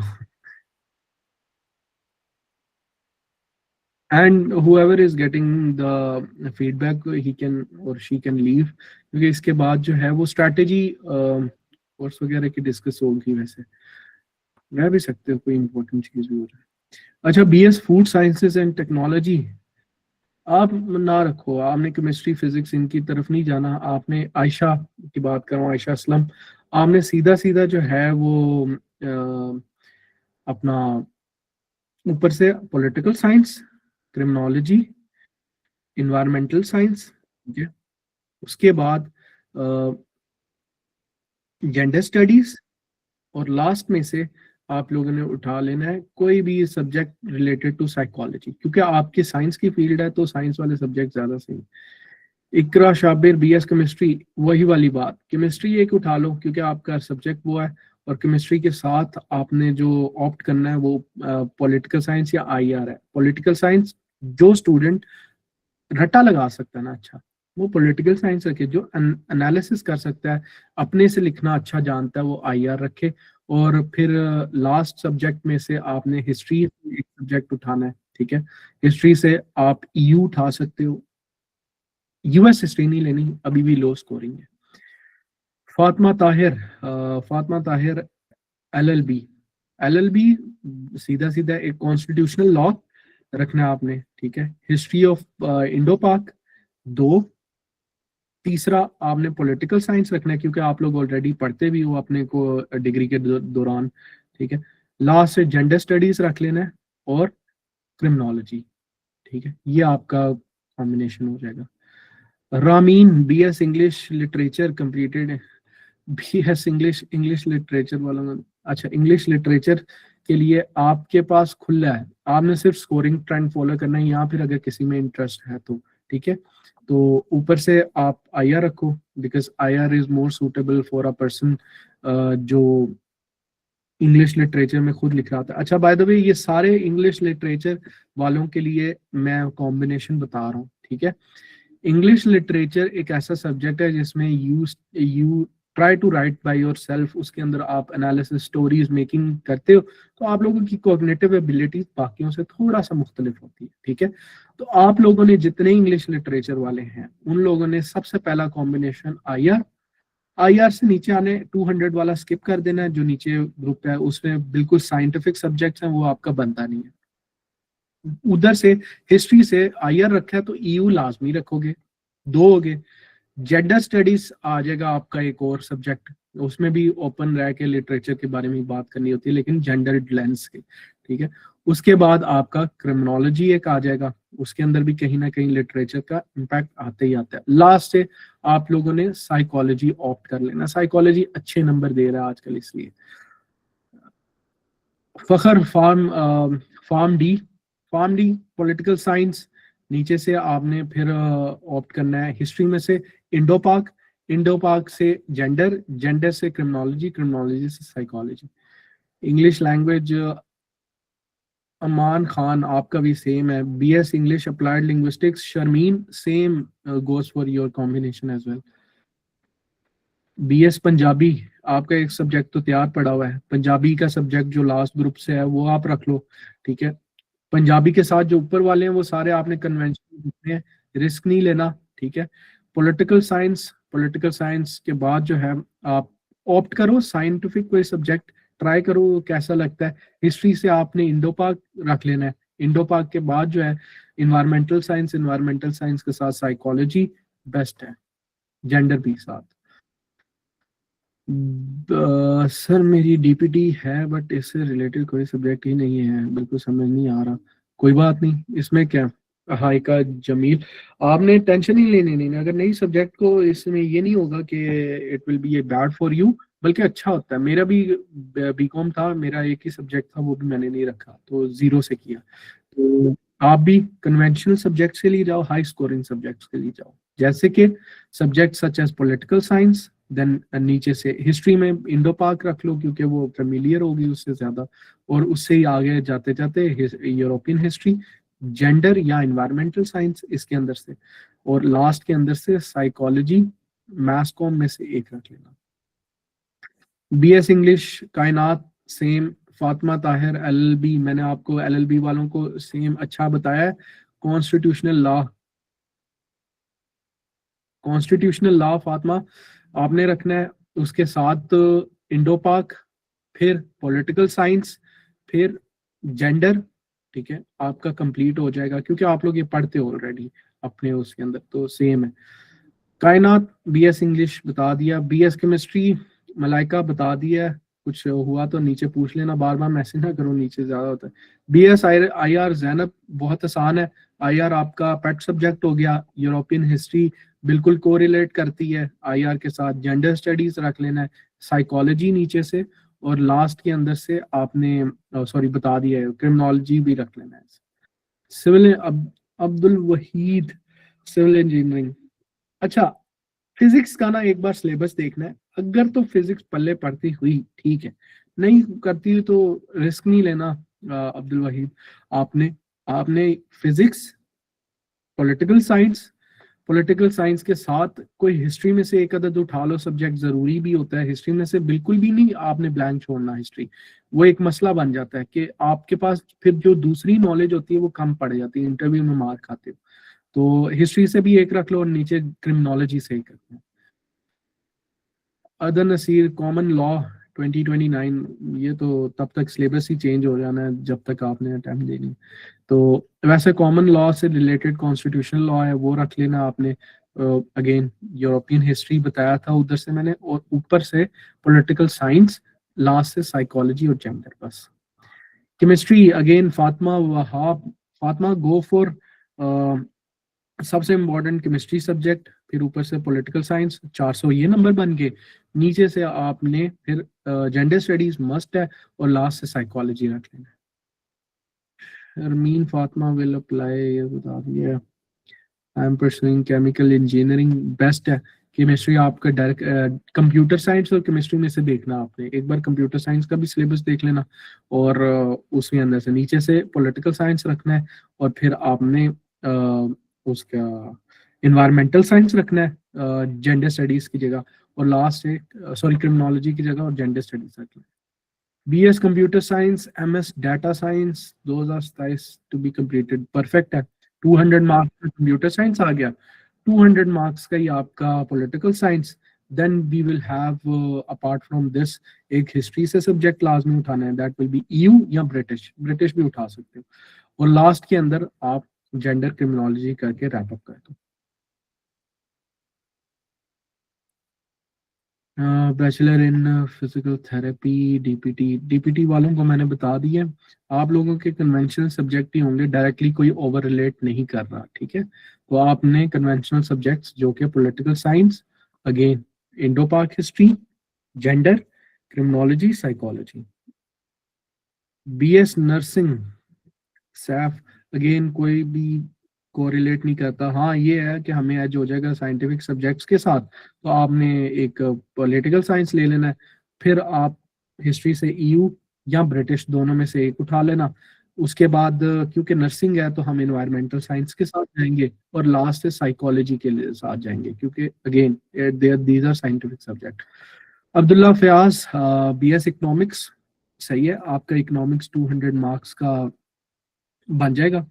and whoever is getting the feedback he can or she can leave, क्योंकि इसके बाद जो है वो स्ट्रैटेजी कोर्स वगैरह की डिस्कस होगी, वैसे रह भी सकते हो, कोई इंपॉर्टेंट चीज भी हो रहा है। अच्छा, BS food sciences and technology आप ना रखो, आपने केमिस्ट्री फिजिक्स इनकी तरफ नहीं जाना, आपने आयशा की बात करूँ, आयशा असलम, आपने सीधा सीधा जो है वो अपना ऊपर से political science, criminology, environmental science, ठीक है, उसके बाद जेंडर स्टडीज, और लास्ट में से आप लोगों ने उठा लेना है कोई भी सब्जेक्ट रिलेटेड टू साइकोलॉजी, क्योंकि आपकी साइंस की फील्ड है तो साइंस वाले सब्जेक्ट ज्यादा सही। इकरा शाबिर बीएस केमिस्ट्री, वही वाली बात, केमिस्ट्री एक उठा लो क्योंकि आपका सब्जेक्ट वो है, और केमिस्ट्री के साथ आपने जो ऑप्ट करना है वो पॉलिटिकल साइंस या आईआर है। पॉलिटिकल साइंस जो स्टूडेंट रट्टा लगा सकता है ना, अच्छा, वो पॉलिटिकल साइंस रखे, जो एनालिसिस कर सकता है, अपने से लिखना अच्छा जानता है, वो आईआर रखे। और फिर लास्ट सब्जेक्ट में से आपने हिस्ट्री एक सब्जेक्ट उठाना है, ठीक है, हिस्ट्री से आप ईयू उठा सकते हो, यूएस हिस्ट्री नहीं लेनी, अभी भी लो स्कोरिंग है। फातिमा ताहिर, फातिमा ताहिर एलएलबी, एलएलबी सीधा सीधा एक कॉन्स्टिट्यूशनल लॉ रखना है आपने, ठीक है, हिस्ट्री ऑफ इंडो पाक 2, तीसरा आपने पॉलिटिकल साइंस रखना है क्योंकि आप लोग ऑलरेडी पढ़ते भी हो अपने को डिग्री के दौरान, ठीक है, लास्ट से जेंडर स्टडीज रख लेना है, और क्रिमिनोलॉजी, ठीक है, ये आपका कॉम्बिनेशन हो जाएगा। Rameen BS English literature completed, BS English, English literature वाला, अच्छा, इंग्लिश लिटरेचर के लिए आपके पास खुला है, आपने सिर्फ स्कोरिंग ट्रेंड फॉलो करना है, या फिर अगर किसी में इंटरेस्ट है तो, ठीक है, तो ऊपर से आप आईआर रखो, because IR is more suitable for a person जो इंग्लिश लिटरेचर में खुद लिख रहा था। अच्छा, बाय द वे ये सारे इंग्लिश लिटरेचर वालों के लिए मैं कॉम्बिनेशन बता रहा हूँ, ठीक है। इंग्लिश लिटरेचर एक ऐसा सब्जेक्ट है जिसमें you try to write by yourself, उसके अंदर आप एनालिसिस, स्टोरीज मेकिंग करते हो, तो आप लोगों की कॉग्निटिव एबिलिटीज बाकियों से थोड़ा सा मुख्तलिफ होती है, ठीक है। तो आप लोगों ने जितने इंग्लिश लिटरेचर वाले हैं उन लोगों ने सबसे पहला कॉम्बिनेशन आईआर, आईआर से नीचे आने 200 वाला स्किप कर देना है, जो नीचे ग्रुप है उसमें बिल्कुल साइंटिफिक सब्जेक्ट्स हैं, वो आपका बनता नहीं है। उधर से हिस्ट्री से आईआर रखा है तो ईयू लाजमी रखोगे, 2 हो गए। जेंडर स्टडीज आ जाएगा आपका एक और सब्जेक्ट, उसमें भी ओपन रह के लिटरेचर के बारे में बात करनी होती है लेकिन जेंडर लेंस के, ठीक है। उसके बाद आपका क्रिमिनोलॉजी एक आ जाएगा, उसके अंदर भी कहीं ना कहीं लिटरेचर का इम्पैक्ट आते ही आता है। लास्ट से आप लोगों ने साइकोलॉजी ऑप्ट कर लेना, साइकोलॉजी अच्छे नंबर दे रहा है आजकल इसलिए। Fakhar pharm D, pharm D political science, नीचे से आपने फिर ऑप्ट करना है हिस्ट्री में से इंडो पाक, इंडो पाक से जेंडर, जेंडर से क्रिमिनोलॉजी, क्रिमिनोलॉजी से psychology. English language Aman Khan आपका भी सेम है, BS English applied linguistics, Sharmeen same goes for your combination as well. BS Punjabi, आपका एक सब्जेक्ट तो तैयार पड़ा हुआ है, पंजाबी का सब्जेक्ट जो लास्ट ग्रुप से है वो आप रख लो, ठीक है। पंजाबी के साथ जो ऊपर वाले हैं वो सारे आपने कन्वेंशन लिखने हैं, रिस्क नहीं लेना, ठीक है। पॉलिटिकल साइंस, पॉलिटिकल साइंस के बाद जो है आप ऑप्ट करो साइंटिफिक कोई सब्जेक्ट, ट्राई करो कैसा लगता है। हिस्ट्री से आपने इंडो पाक रख लेना है, इंडो पाक के बाद जो है इन्वायरमेंटल साइंस, इन्वायरमेंटल साइंस के साथ साइकोलॉजी बेस्ट है, जेंडर भी साथ। सर मेरी डीपीटी है बट इससे रिलेटेड कोई सब्जेक्ट ही नहीं है, बिल्कुल समझ नहीं आ रहा। कोई बात नहीं, इसमें क्या, हाइका जमील, आपने टेंशन ही लेनी नहीं, अगर नई सब्जेक्ट को इसमें ये नहीं होगा कि it will B a bad for you, बल्कि अच्छा होता है। मेरा भी बीकॉम था, मेरा एक ही सब्जेक्ट था, वो भी मैंने नहीं रखा, तो 0 से किया। तो आप भी कन्वेंशनल सब्जेक्ट के लिए जाओ, हाई स्कोरिंग सब्जेक्ट्स के लिए जाओ, जैसे कि subject such as political science, then नीचे से हिस्ट्री में इंडो पाक रख लो क्योंकि वो फेमिलियर होगी उससे ज्यादा, और उससे ही आगे जाते जाते यूरोपियन हिस्ट्री, जेंडर या इन्वायरमेंटल साइंस इसके अंदर से, और लास्ट के अंदर से साइकोलॉजी, मैथ्स कॉम में से एक रख लेना। बीएस इंग्लिश कायनात सेम, फातिमा ताहिर एलएलबी, मैंने आपको एलएलबी वालों को सेम अच्छा बताया है। Constitutional law, constitutional law Fatima आपने रखना है, उसके साथ इंडो पाक, फिर पॉलिटिकल साइंस, फिर जेंडर, ठीक है, आपका कंप्लीट हो जाएगा क्योंकि आप लोग ये पढ़ते हो ऑलरेडी अपने उसके अंदर, तो सेम है। कायनात बीएस इंग्लिश बता दिया, बीएस केमिस्ट्री मलाइका बता दिया। कुछ हुआ तो नीचे पूछ लेना, बार बार मैसेज ना करो, नीचे ज्यादा होता है। बीएस आई आर जैनब बहुत आसान है। आई आर आपका पेट सब्जेक्ट हो गया। यूरोपियन हिस्ट्री बिल्कुल कोरिलेट करती है आई आर के साथ। जेंडर स्टडीज रख लेना है, साइकोलॉजी नीचे से, और लास्ट के अंदर से आपने सॉरी बता दिया है, क्रिमिनोलॉजी भी रख लेना है। Civil Abdul Waheed civil engineering. अच्छा, फिजिक्स का ना एक बार सिलेबस देखना है, अगर तो फिजिक्स पल्ले पड़ती हुई ठीक है, नहीं करती तो रिस्क नहीं लेना। अब्दुल वहीद, आपने आपने फिजिक्स, पॉलिटिकल साइंस के साथ कोई हिस्ट्री में से एक अदद उठा लो, सब्जेक्ट जरूरी भी होता है। हिस्ट्री में से बिल्कुल भी नहीं आपने ब्लैंक छोड़ना। हिस्ट्री वो एक मसला बन जाता है कि आपके पास फिर जो दूसरी नॉलेज होती है वो कम पड़ जाती है, इंटरव्यू में मार खाते हो। तो हिस्ट्री से भी एक रख लो और नीचे क्रिमिनोलॉजी से एक रखना। अदर नसीर कॉमन लॉ 2029, ये तो तब तक सिलेबस ही चेंज हो जाना है जब तक आपने अटेम्प्ट देनी है। तो वैसे कॉमन लॉ से रिलेटेड कॉन्स्टिट्यूशनल लॉ है वो रख लेना आपने। अगेन यूरोपियन हिस्ट्री बताया था उधर से मैंने, और ऊपर से पॉलिटिकल साइंस, लास्ट से साइकोलॉजी और जेंडर। बस chemistry again Fatima Wahab, Fatima go for सबसे इम्पोर्टेंट केमिस्ट्री सब्जेक्ट, फिर ऊपर से पॉलिटिकल साइंस। 400 ये नंबर बन के नीचे से आपने फिर जेंडर स्टडीज मस्ट है, और लास्ट से साइकोलॉजी रख लेना है। अरमीन फातिमा विल अप्लाई, ये बता दिया। I am pursuing chemical engineering, best है। केमिस्ट्री आपका डायरेक्ट कंप्यूटर साइंस और केमिस्ट्री में से देखना आपने, एक बार कंप्यूटर साइंस का भी सिलेबस देख लेना, और उसमें अंदर से नीचे से पॉलिटिकल साइंस रखना है, और फिर आपने उसका इन्वायरमेंटल साइंस रखना है जेंडर स्टडीज की जगह, और लास्ट से सॉरी क्रिमिनोलॉजी की जगह और जेंडर स्टडीज रखना है। BS computer science, MS data science 2027 to be completed, perfect है। 200 मार्क्स का कंप्यूटर साइंस आ गया, 200 मार्क्स का ही आपका political science. Then we will have apart from this एक हिस्ट्री से सब्जेक्ट लाजमी उठाना है, दैट विल बी ईयू या ब्रिटिश, ब्रिटिश भी उठा सकते हो, और लास्ट के अंदर आप जेंडर क्रिमिनोलॉजी करके रैप अप कर दो। Bachelor in physical therapy DPT वालों को मैंने बता दिया, आप लोगों के कन्वेंशनल सब्जेक्ट ही होंगे, डायरेक्टली कोई ओवर रिलेट नहीं कर रहा, ठीक है। तो आपने कन्वेंशनल सब्जेक्ट्स जो कि political science, again Indo Pak history, gender, criminology, psychology. BS nursing Saif, again कोई भी कोरिलेट नहीं करता। हाँ ये है कि हमें एज हो जाएगा साइंटिफिक सब्जेक्ट्स के साथ, तो आपने एक पॉलिटिकल साइंस ले लेना है, फिर आप हिस्ट्री से ईयू या ब्रिटिश दोनों में से एक उठा लेना। उसके बाद क्योंकि नर्सिंग है तो हम इन्वायरमेंटल साइंस के साथ जाएंगे, और लास्ट से साइकोलॉजी के साथ जाएंगे, क्योंकि again these are scientific subject. Abdullah Fayyaz BS economics, सही है, आपका इकोनॉमिक्स 200 मार्क्स का बन जाएगा।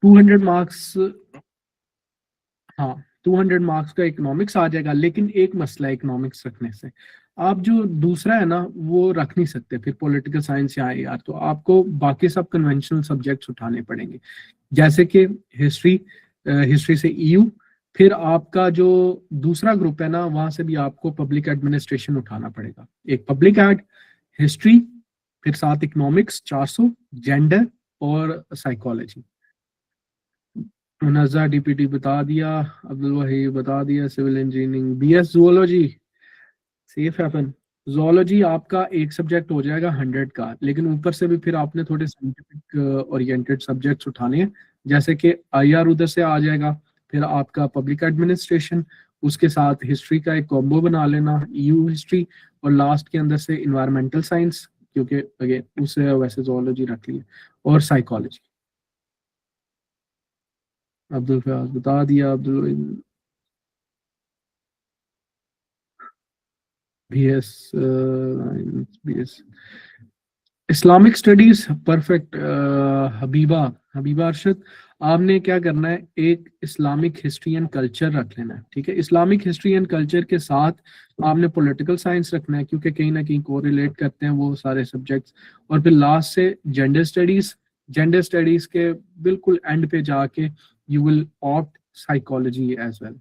200 मार्क्स, हाँ 200 मार्क्स का इकोनॉमिक्स आ जाएगा, लेकिन एक मसला है इकोनॉमिक्स रखने से, आप जो दूसरा है ना वो रख नहीं सकते फिर पॉलिटिकल साइंस या यार, तो आपको बाकी सब कन्वेंशनल सब्जेक्ट्स उठाने पड़ेंगे, जैसे कि हिस्ट्री, हिस्ट्री से ईयू, फिर आपका जो दूसरा ग्रुप है ना वहां से भी आपको पब्लिक एडमिनिस्ट्रेशन उठाना पड़ेगा, एक पब्लिक एड, हिस्ट्री, फिर साथ इकोनॉमिक्स 400, जेंडर और साइकोलॉजी। मुनज़्ज़ा डीपीटी बता दिया, अब्दुल वहीद बता दिया, civil engineering. BS zoology safe happen, zoology आपका एक सब्जेक्ट हो जाएगा 100 का, लेकिन ऊपर से भी फिर आपने थोड़े साइंटिफिक ओरिएंटेड सब्जेक्ट्स उठाने हैं, जैसे कि आईआर उधर से आ जाएगा, फिर आपका पब्लिक एडमिनिस्ट्रेशन, उसके साथ हिस्ट्री का एक कॉम्बो बना लेना, ईयू हिस्ट्री, और लास्ट के अंदर से इन्वायरमेंटल साइंस, क्योंकि अगेन उससे वैसे जूलॉजी रख लिया, और साइकोलॉजी। अब्दुल फयाज बता दिया, Abdul BS BS Islamic studies perfect. Habiba Arshad, आपने क्या करना है, एक इस्लामिक हिस्ट्री एंड कल्चर रख लेना है, ठीक है। इस्लामिक हिस्ट्री एंड कल्चर के साथ आपने पॉलिटिकल साइंस रखना है, क्योंकि कहीं ना कहीं कोरिलेट करते हैं वो सारे सब्जेक्ट्स, और फिर लास्ट से जेंडर स्टडीज, जेंडर स्टडीज के बिल्कुल एंड पे जाके you will opt psychology as well.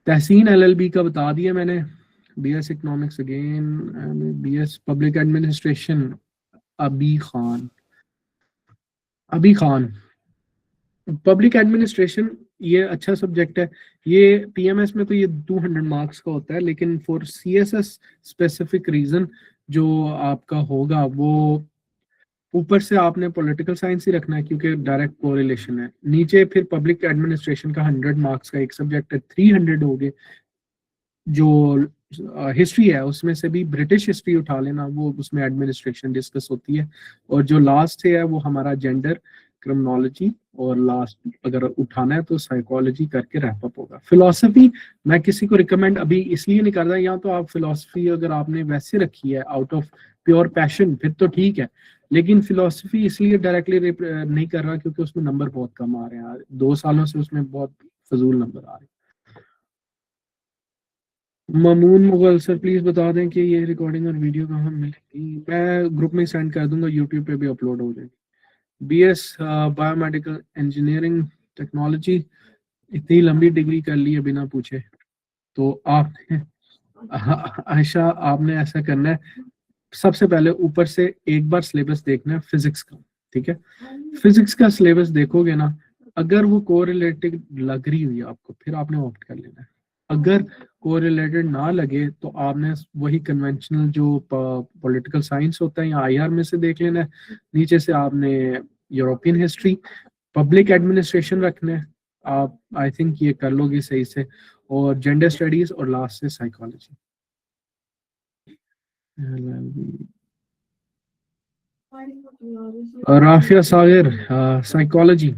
Tehseen LLB का बता दिया मैंने, BS economics again, BS public administration Abi Khan. Public administration ये अच्छा सब्जेक्ट है, ये पीएमएस में तो ये 200 मार्क्स का होता है, लेकिन फॉर सीएसएस स्पेसिफिक रीजन जो आपका होगा वो ऊपर से आपने पॉलिटिकल साइंस ही रखना है क्योंकि डायरेक्ट कोरिलेशन है। नीचे फिर पब्लिक एडमिनिस्ट्रेशन का 100 मार्क्स का एक सब्जेक्ट है, 300 हो गए। जो हिस्ट्री है उसमें से भी ब्रिटिश हिस्ट्री उठा लेना, वो उसमें एडमिनिस्ट्रेशन डिस्कस होती है। और जो लास्ट है वो हमारा जेंडर, क्रिमिनोलॉजी, और लास्ट अगर उठाना है तो साइकोलॉजी करके रैप अप होगा। फिलोसफी मैं किसी को रिकमेंड अभी इसलिए नहीं कर रहा, या तो आप फिलोसफी अगर आपने वैसे रखी है आउट ऑफ प्योर पैशन फिर तो ठीक है, लेकिन फिलोसफी इसलिए डायरेक्टली नहीं कर रहा क्योंकि उसमें नंबर बहुत कम आ रहे हैं, 2 सालों से उसमें बहुत फजूल नंबर आ रहे हैं। मामून मुगल सर प्लीज बता दें कि ये रिकॉर्डिंग और वीडियो कहाँ मिलेगी। मैं ग्रुप में सेंड कर दूंगा, यूट्यूब पे भी अपलोड हो जाएगी। बीएस बायोमेडिकल इंजीनियरिंग टेक्नोलॉजी, इतनी लंबी डिग्री कर ली है बिना पूछे। तो आपने आयशा आपने ऐसा करना है, सबसे पहले ऊपर से एक बार सिलेबस देखना है फिजिक्स का, ठीक है। फिजिक्स का सिलेबस देखोगे ना, अगर वो कोरिलेटेड लग रही हुई आपको फिर आपने ऑप्ट कर लेना है। अगर कोरिलेटेड ना लगे तो आपने वही कन्वेंशनल जो पॉलिटिकल साइंस होता है या आईआर में से देख लेना है। नीचे से आपने यूरोपियन हिस्ट्री, पब्लिक एडमिनिस्ट्रेशन रखना है, आप आई थिंक ये कर लोगे सही से, और जेंडर स्टडीज, और लास्ट से साइकोलॉजी। राफिया सागर साइकोलॉजी।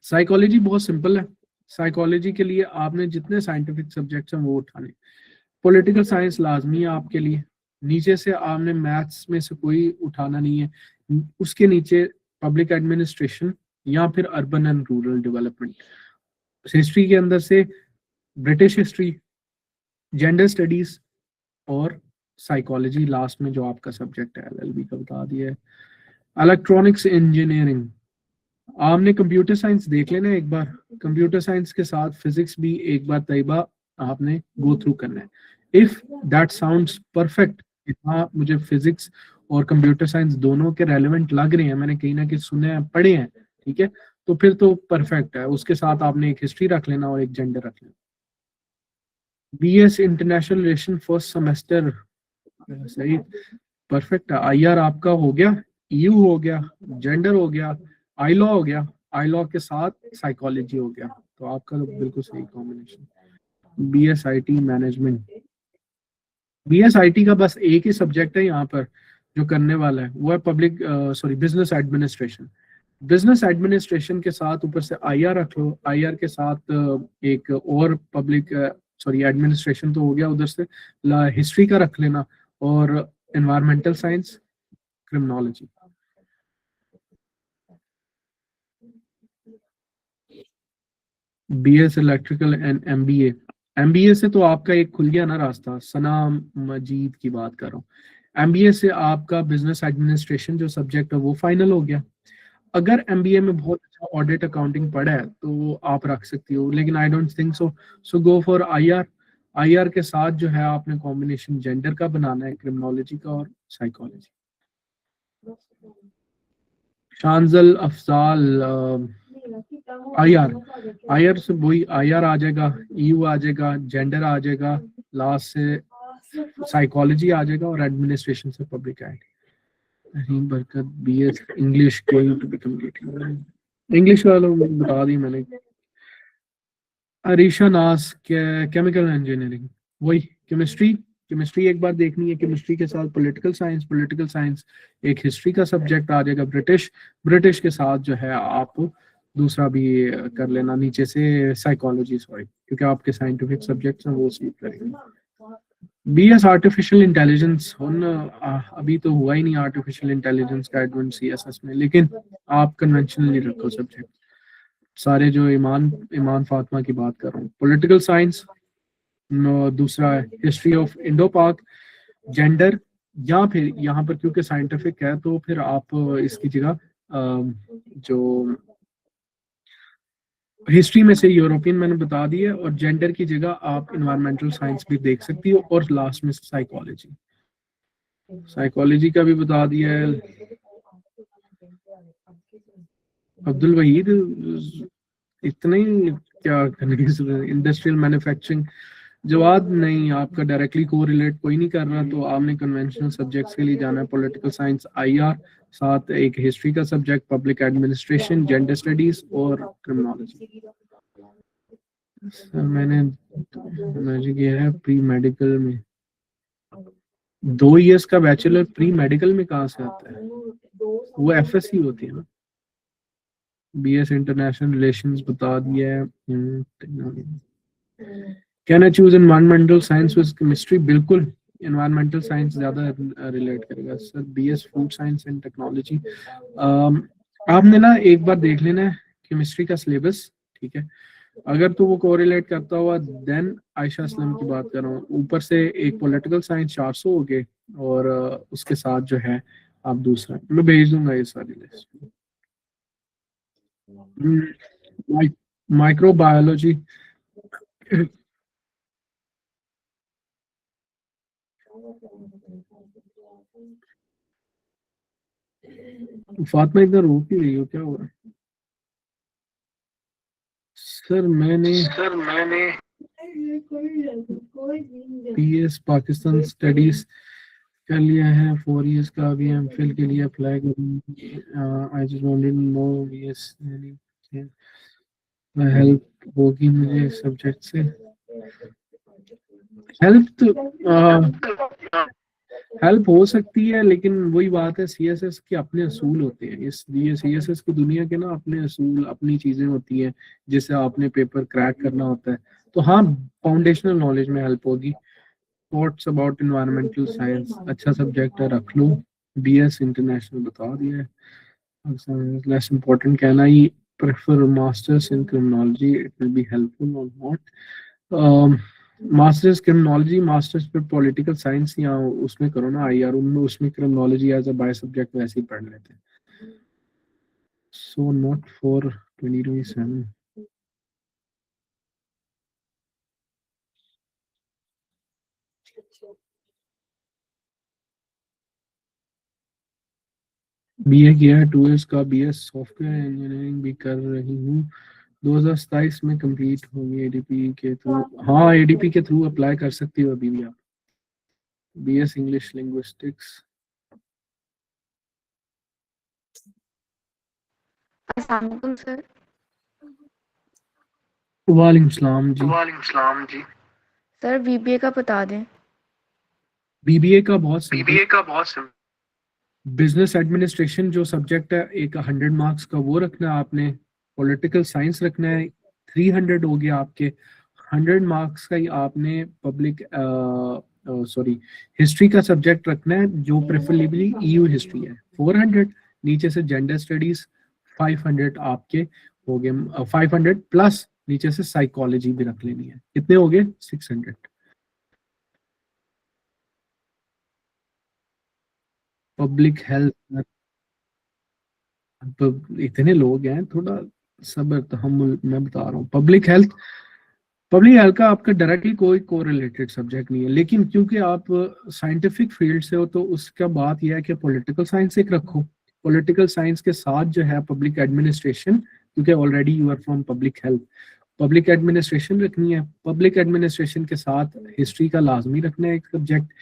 साइकोलॉजी बहुत सिंपल है। साइकोलॉजी के लिए आपने जितने साइंटिफिक सब्जेक्ट्स हैं वो उठाने। पॉलिटिकल साइंस लाजमी है आपके लिए। नीचे से आपने मैथ्स में से कोई उठाना नहीं है। उसके नीचे पब्लिक एडमिनिस्ट्रेशन या फिर urban and rural development. History के अंदर से ब्रिटिश हिस्ट्री, जेंडर स्टडीज और साइकोलॉजी लास्ट में जो आपका सब्जेक्ट है एलएलबी का बता दिया है। इलेक्ट्रॉनिक्स इंजीनियरिंग, आपने कंप्यूटर साइंस देख लेना एक बार, कंप्यूटर साइंस के साथ फिजिक्स भी एक बार तैयबा आपने गो थ्रू करना है। इफ दैट साउंड्स परफेक्ट, इतना मुझे फिजिक्स और कंप्यूटर साइंस दोनों के रेलेवेंट लग रहे हैं, मैंने कहीं ना कहीं सुने हैं, पढ़े हैं, ठीक है, तो फिर तो परफेक्ट है। उसके साथ आपने एक हिस्ट्री रख लेना और एक जेंडर रख लेना। BS international relation first semester, सही, परफेक्ट है। आईआर आपका हो गया, ईयू हो गया, जेंडर हो गया, आई लॉ हो गया, आई लॉ के साथ साइकोलॉजी हो गया, तो आपका तो बिल्कुल सही कॉम्बिनेशन। बीएसआईटी मैनेजमेंट, बीएसआईटी का बस एक ही सब्जेक्ट है यहाँ पर जो करने वाला है, वो है public business administration. Business administration के साथ ऊपर से आईआर रख लो, आईआर के साथ एक और पब्लिक एडमिनिस्ट्रेशन तो हो गया, उधर से हिस्ट्री का रख लेना, और environmental science, criminology. BS electrical and MBA, MBA से तो आपका एक खुल गया ना रास्ता, सना मजीद की बात कर रहा हूँ। एमबीए से आपका बिजनेस एडमिनिस्ट्रेशन जो सब्जेक्ट है वो फाइनल हो गया। अगर एमबीए में बहुत अच्छा ऑडिट अकाउंटिंग पढ़ा है तो आप रख सकती हो, लेकिन I don't think so. So go for IR. IR के साथ जो है आपने कॉम्बिनेशन जेंडर का बनाना है, क्रिमिनोलॉजी का और साइकोलॉजी। शांजल अफजाल आईआर, आईआर से वही आईआर आ जाएगा, ईयू आ जाएगा, जेंडर आ जाएगा, लास्ट से साइकोलॉजी आ जाएगा, और एडमिनिस्ट्रेशन से public ad. Rahim Barkat BS English going to be complete, English वाला बता दी मैंने। अरीशा नास केमिकल इंजीनियरिंग, वही केमिस्ट्री, केमिस्ट्री एक बार देखनी है, केमिस्ट्री के साथ पॉलिटिकल साइंस, पॉलिटिकल साइंस एक हिस्ट्री का सब्जेक्ट आ जाएगा, ब्रिटिश, ब्रिटिश के साथ जो है आप दूसरा भी कर लेना नीचे से साइकोलॉजी, सॉरी क्योंकि आपके साइंटिफिक सब्जेक्ट्स हैं वो स्लीप करेंगे। बीएस आर्टिफिशियल इंटेलिजेंस, अभी तो हुआ ही नहीं आर्टिफिशियल इंटेलिजेंस का एडवांस सीएसएस में, लेकिन आप कन्वेंशनली रखो सब्जेक्ट सारे जो ईमान फातिमा की बात कर रहा हूँ। पॉलिटिकल साइंस, दूसरा है हिस्ट्री ऑफ इंडो पाक, जेंडर, या फिर यहाँ पर क्योंकि साइंटिफिक है तो फिर आप इसकी जगह जो हिस्ट्री में से यूरोपियन मैंने बता दी है, और जेंडर की जगह आप इन्वायरमेंटल साइंस भी देख सकती हो, और लास्ट में साइकोलॉजी, साइकोलॉजी का भी बता दिया है। अब्दुल वहीद इतने ही क्या करने, इंडस्ट्रियल मैन्युफैक्चरिंग जवाब नहीं, आपका डायरेक्टली को रिलेट कोई नहीं कर रहा, तो आपने कन्वेंशनल सब्जेक्ट्स के लिए जाना है, पॉलिटिकल साइंस आईआर, साथ एक हिस्ट्री का subject, public administration, gender studies और क्रिमिनोलॉजी। सर मैंने किया है प्री मेडिकल में, 2 इयर्स का बैचलर प्री मेडिकल में कहाँ से आता है, वो एफएससी होती है ना। बीएस इंटरनेशनल रिलेशंस बता दिया है। Can I choose environmental science with chemistry, बिल्कुल एनवायरमेंटल साइंस ज्यादा रिलेट करेगा sir. BS food science and technology, आपने ना एक बार देख लेना है केमिस्ट्री का सिलेबस, ठीक है, अगर तो वो कोरिलेट करता हुआ देन आयशा असलम की बात कर रहा हूँ। ऊपर से एक पॉलिटिकल साइंस 400 हो गए, और उसके साथ जो है आप दूसरा, मैं भेज दूंगा ये सारी लिस्ट। माइक्रोबायोलॉजी, फातिमा इधर रो क्यों रही हो, क्या हुआ? सर मैंने पीएस पाकिस्तान स्टडीज कर लिया है, 4 इयर्स का, अभी एमफिल के लिए अप्लाई करूंगी। I just wanted to know BS help होगी मुझे सब्जेक्ट से। हेल्प तो हेल्प हो सकती है, लेकिन वही बात है, सीएसएस के अपने असूल होते हैं, इसलिए सीएसएस की दुनिया के ना अपने असूल, अपनी चीजें होती हैं, जिससे आपने पेपर क्रैक करना होता है। तो हाँ, फाउंडेशनल नॉलेज में हेल्प होगी। थॉट्स अबाउट एनवायरमेंटल साइंस अच्छा सब्जेक्ट है, रख लो। बीएस इंटरनेशनल बता दिया है। लेस इम्पोर्टेंट, कहना ही prefer masters in criminology, it will be helpful और नॉट। मास्टर्स क्रिमिनोलॉजी, मास्टर्स फिर पॉलिटिकल साइंस या उसमें करो ना आईआर, उनमें उसमें criminology as a by subject वैसे ही पढ़ लेते हैं। So not for 2027। बीए किया है 2 इयर्स का, बीएस सॉफ्टवेयर इंजीनियरिंग भी कर रही हूँ, 2027 में कंप्लीट होगी एडीपी के थ्रू। हाँ, एडीपी के थ्रू अप्लाई कर सकती हो अभी भी आप। BS English linguistics. अस्सलाम वालेकुम सर। वालेकुम सलाम जी। सर बीबीए का बता दें। बीबीए का बहुत सिंपल, बिजनेस एडमिनिस्ट्रेशन जो सब्जेक्ट है, एक 100 मार्क्स का वो रखना है आपने। पॉलिटिकल साइंस रखना है, 300 हो गया आपके। 100 मार्क्स का ही आपने पब्लिक हिस्ट्री का सब्जेक्ट रखना है, जो प्रेफरेबली ईयू हिस्ट्री है, 400। नीचे से जेंडर स्टडीज 500 आपके हो गए, 500 प्लस नीचे से साइकोलॉजी भी रख लेनी है। कितने हो गए? 600। पब्लिक हेल्थ, तो इतने लोग हैं, थोड़ा सब्र तहम्मुल, मैं बता रहा हूँ। पब्लिक हेल्थ का आपका डायरेक्टली कोई कोरिलेटेड सब्जेक्ट नहीं है, लेकिन क्योंकि आप साइंटिफिक फील्ड से हो, तो उसका बात यह है कि पॉलिटिकल साइंस एक रखो, पॉलिटिकल साइंस के साथ जो है पब्लिक एडमिनिस्ट्रेशन, क्योंकि already you are from public health, public administration रखनी है। पब्लिक एडमिनिस्ट्रेशन के साथ हिस्ट्री का लाजमी रखना है एक सब्जेक्ट,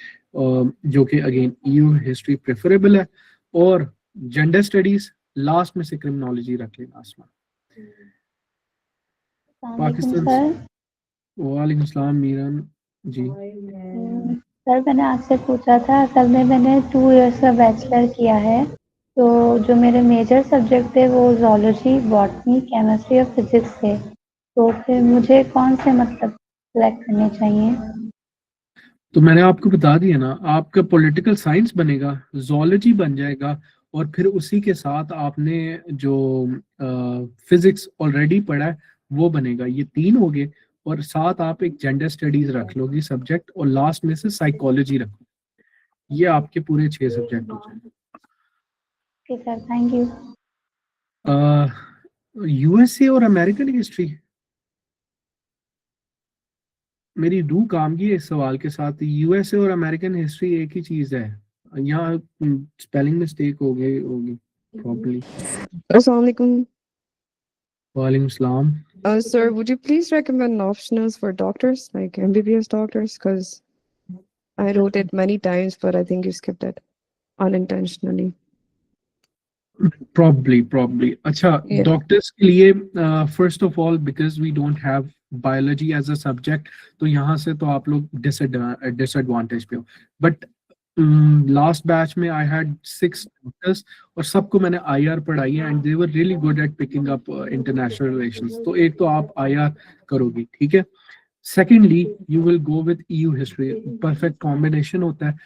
जो कि अगेन ईयू हिस्ट्री प्रेफरेबल है, और जेंडर स्टडीज लास्ट में से क्रिमिनोलॉजी रख लेना। आसमान पाकिस्तान। वालेकुम सलाम मीरान जी। सर मैंने आपसे पूछा था, असल में मैंने 2 इयर्स का बैचलर किया है, तो जो मेरे मेजर सब्जेक्ट थे वो जोलॉजी, बॉटनी, केमिस्ट्री और फिजिक्स थे, तो फिर मुझे कौन से मतलब सेलेक्ट करने चाहिए? तो मैंने आपको बता दिया ना, आपका पॉलिटिकल साइंस बनेगा, जोलॉजी बन जाएगा, और फिर उसी के साथ आपने जो फिजिक्स ऑलरेडी पढ़ा है वो बनेगा। ये 3 हो गए, और साथ आप एक जेंडर स्टडीज रख लोगी सब्जेक्ट, और लास्ट में से साइकोलॉजी रखो। ये आपके पूरे 6 सब्जेक्ट हो जाएंगे। Okay sir, thank you. USA और अमेरिकन हिस्ट्री, मेरी रूह काम की है इस सवाल के साथ। यूएसए और अमेरिकन हिस्ट्री एक ही चीज है, यहाँ स्पेलिंग मिस्टेक हो गई होगी प्रॉब्ली। Assalamualaikum. वालेकुम सलाम। Sir, would you please recommend optionals for doctors, like MBBS doctors? Because I wrote it many times, but I think you skipped it unintentionally. Probably. अच्छा, Yeah. डॉक्टर्स के लिए first of all because we don't have biology as a subject, तो यहाँ से तो आप लोग disadvantage पे हो। बट लास्ट बैच में आई हैड 6 डॉक्टर्स और सबको मैंने आईआर पढ़ाई है and they were really good at picking up international relations. तो एक तो आप आईआर करोगी, ठीक है। Secondly you will go with EU history, perfect combination होता है।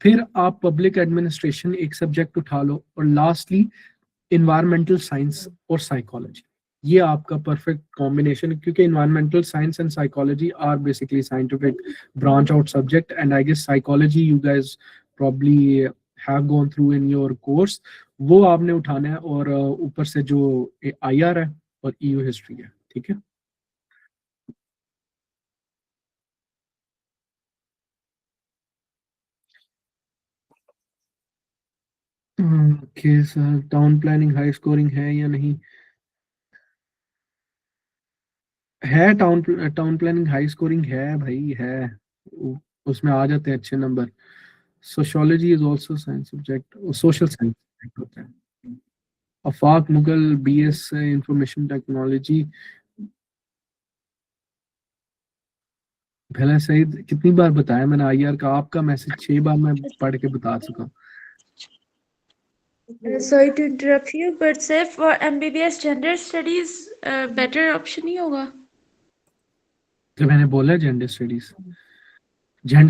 फिर आप पब्लिक एडमिनिस्ट्रेशन एक सब्जेक्ट उठा लो, और लास्टली इन्वायरमेंटल साइंस और साइकोलॉजी, ये आपका परफेक्ट कॉम्बिनेशन है, क्योंकि environmental science and psychology are basically scientific branch out subject, and I guess psychology you guys probably have gone through in your course, वो आपने उठाना है। और ऊपर से जो आईआर है और ईयू हिस्ट्री है, ठीक है। Okay sir, town planning high scoring है या नहीं? है, टाउन प्लानिंग हाई स्कोरिंग है भाई, है। उसमें आ जाते हैं अच्छे नंबर। Sociology is also science subject, social science subject होता है। Afaq Mughal BS information technology. भला सईद, कितनी बार बताया मैंने आईआर का? आपका मैसेज 6 बार मैं पढ़ के बता चुका हूँ। Sorry to interrupt you, but sir, for MBBS gender studies, better option नहीं होगा? तो मैंने बोला जेंडर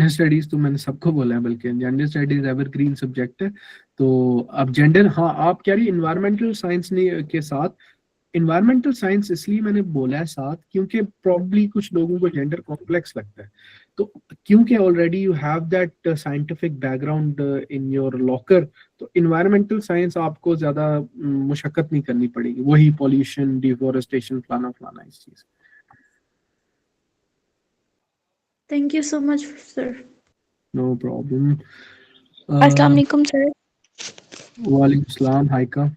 स्टडीज तो मैंने सबको बोला है, बल्कि जेंडर स्टडीज एवरग्रीन सब्जेक्ट है। तो अब जेंडर, हाँ आप कह रही इन्वायरमेंटल साइंस ने के साथ, इन्वायरमेंटल साइंस इसलिए मैंने बोला है साथ क्योंकि प्रॉब्ली कुछ लोगों को जेंडर कॉम्प्लेक्स लगता है। तो क्योंकि already you have that scientific background in your locker, तो इन्वायरमेंटल साइंस आपको ज्यादा मुशक्कत नहीं करनी पड़ेगी। वही पॉल्यूशन, डिफोरेस्टेशन, फलाना फलाना इस चीज। Thank you so much, sir. No problem. अस्सलाम वालेकुम सर। वालेकुम सलाम हाइका।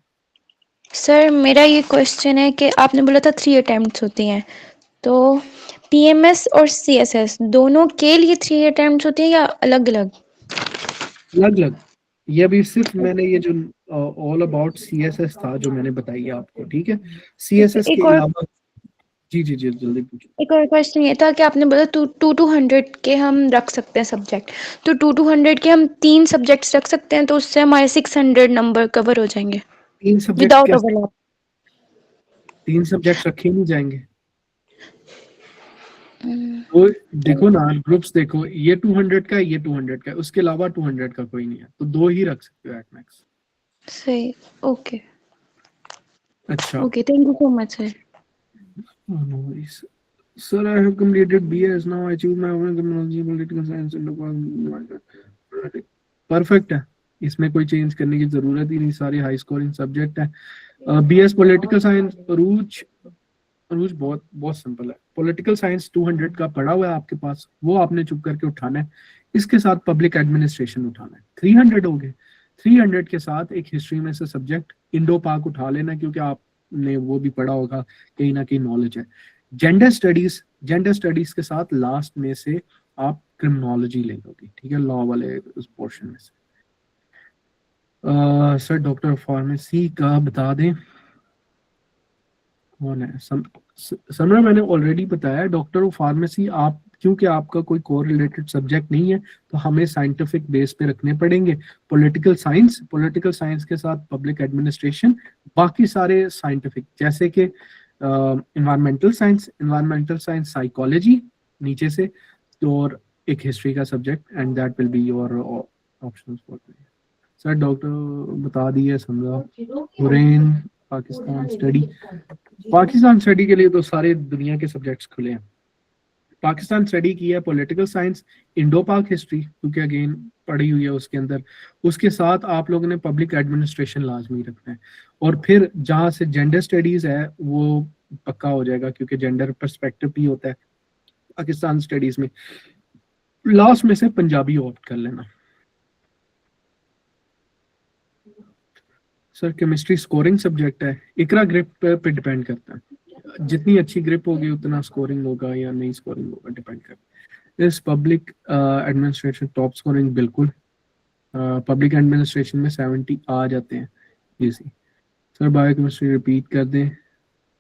सर मेरा ये क्वेश्चन है कि आपने बोला था 3 अटेम्प्ट्स होती हैं, तो पीएमएस और सीएसएस दोनों के लिए 3 अटेम्प्ट्स होती हैं या अलग अलग? अलग अलग। ये अभी सिर्फ मैंने ये जो ऑल अबाउट सीएसएस था जो मैंने बताई आपको, ठीक है। सीएसएस के एक और अलावा जी जल्दी पूछो। एक और क्वेश्चन ये था कि आपने बोला 2 to 100 के हम रख सकते हैं सब्जेक्ट, तो 2 to 100 के हम 3 सब्जेक्ट्स रख सकते हैं, तो उससे हमारे 600 नंबर कवर हो जाएंगे 3 सब्जेक्ट विदाउट कैसे? ओवरलैप। 3 सब्जेक्ट रखे नहीं जाएंगे। वो देखो ना, ग्रुप्स देखो, ये 200 का है, ये 200 का है, उसके अलावा 200 का कोई नहीं है, तो 2 ही रख सकते हो एट मैक्स। सही, ओके अच्छा, okay, thank you so much sir. no worries. Sir, I have completed BS. Now I choose my own criminology, political science and perfect है, इसमें कोई चेंज करने की जरूरत ही नहीं, सारे हाई स्कोरिंग सब्जेक्ट है। बीएस पॉलिटिकल साइंस, रूज बहुत सिंपल है। पॉलिटिकल साइंस 200 का पड़ा हुआ है आपके पास, वो आपने चुप करके उठाना है। इसके साथ पब्लिक एडमिनिस्ट्रेशन उठाना है, 300 हो गए। 300 के साथ एक हिस्ट्री में से सब्जेक्ट इंडो पाक उठा लेना, क्योंकि आपने वो भी पढ़ा होगा, कहीं ना कहीं नॉलेज है। जेंडर स्टडीज के साथ लास्ट में से आप क्रिमिनोलॉजी ले लोगे, ठीक है, लॉ वाले उस पोर्शन में से। सर डॉक्टर फार्मेसी का बता दें कौन है? समरा मैंने ऑलरेडी बताया, डॉक्टर ऑफ फार्मेसी आप, क्योंकि आपका कोई कोर रिलेटेड सब्जेक्ट नहीं है, तो हमें साइंटिफिक बेस पे रखने पड़ेंगे। पॉलिटिकल साइंस के साथ पब्लिक एडमिनिस्ट्रेशन, बाकी सारे साइंटिफिक, जैसे कि इन्वायरमेंटल साइंस, साइकोलॉजी नीचे से, और एक हिस्ट्री का subject, and that will be your options for the. Sir doctor बता दिए, समझा। हुरैन पाकिस्तान स्टडी के लिए तो सारे दुनिया के सब्जेक्ट्स खुले हैं। पाकिस्तान स्टडी की है, political science, Indo Pak history क्योंकि अगेन पढ़ी हुई है उसके अंदर, उसके साथ आप लोगों ने पब्लिक एडमिनिस्ट्रेशन लाजमी रखना है, और फिर जहाँ से जेंडर स्टडीज है वो पक्का हो जाएगा क्योंकि जेंडर पर्सपेक्टिव भी होता है पाकिस्तान स्टडीज में। लास्ट में से पंजाबी ऑप्ट कर लेना। सर केमिस्ट्री स्कोरिंग सब्जेक्ट है, इकरा ग्रिप पे डिपेंड करता है, जितनी अच्छी ग्रिप होगी उतना स्कोरिंग होगा या नहीं स्कोरिंग होगा, डिपेंड करता है। इस पब्लिक एडमिनिस्ट्रेशन टॉप स्कोरिंग बिल्कुल, पब्लिक एडमिनिस्ट्रेशन में 70 आ जाते हैं इजी। सर बायोकेमिस्ट्री रिपीट कर दें।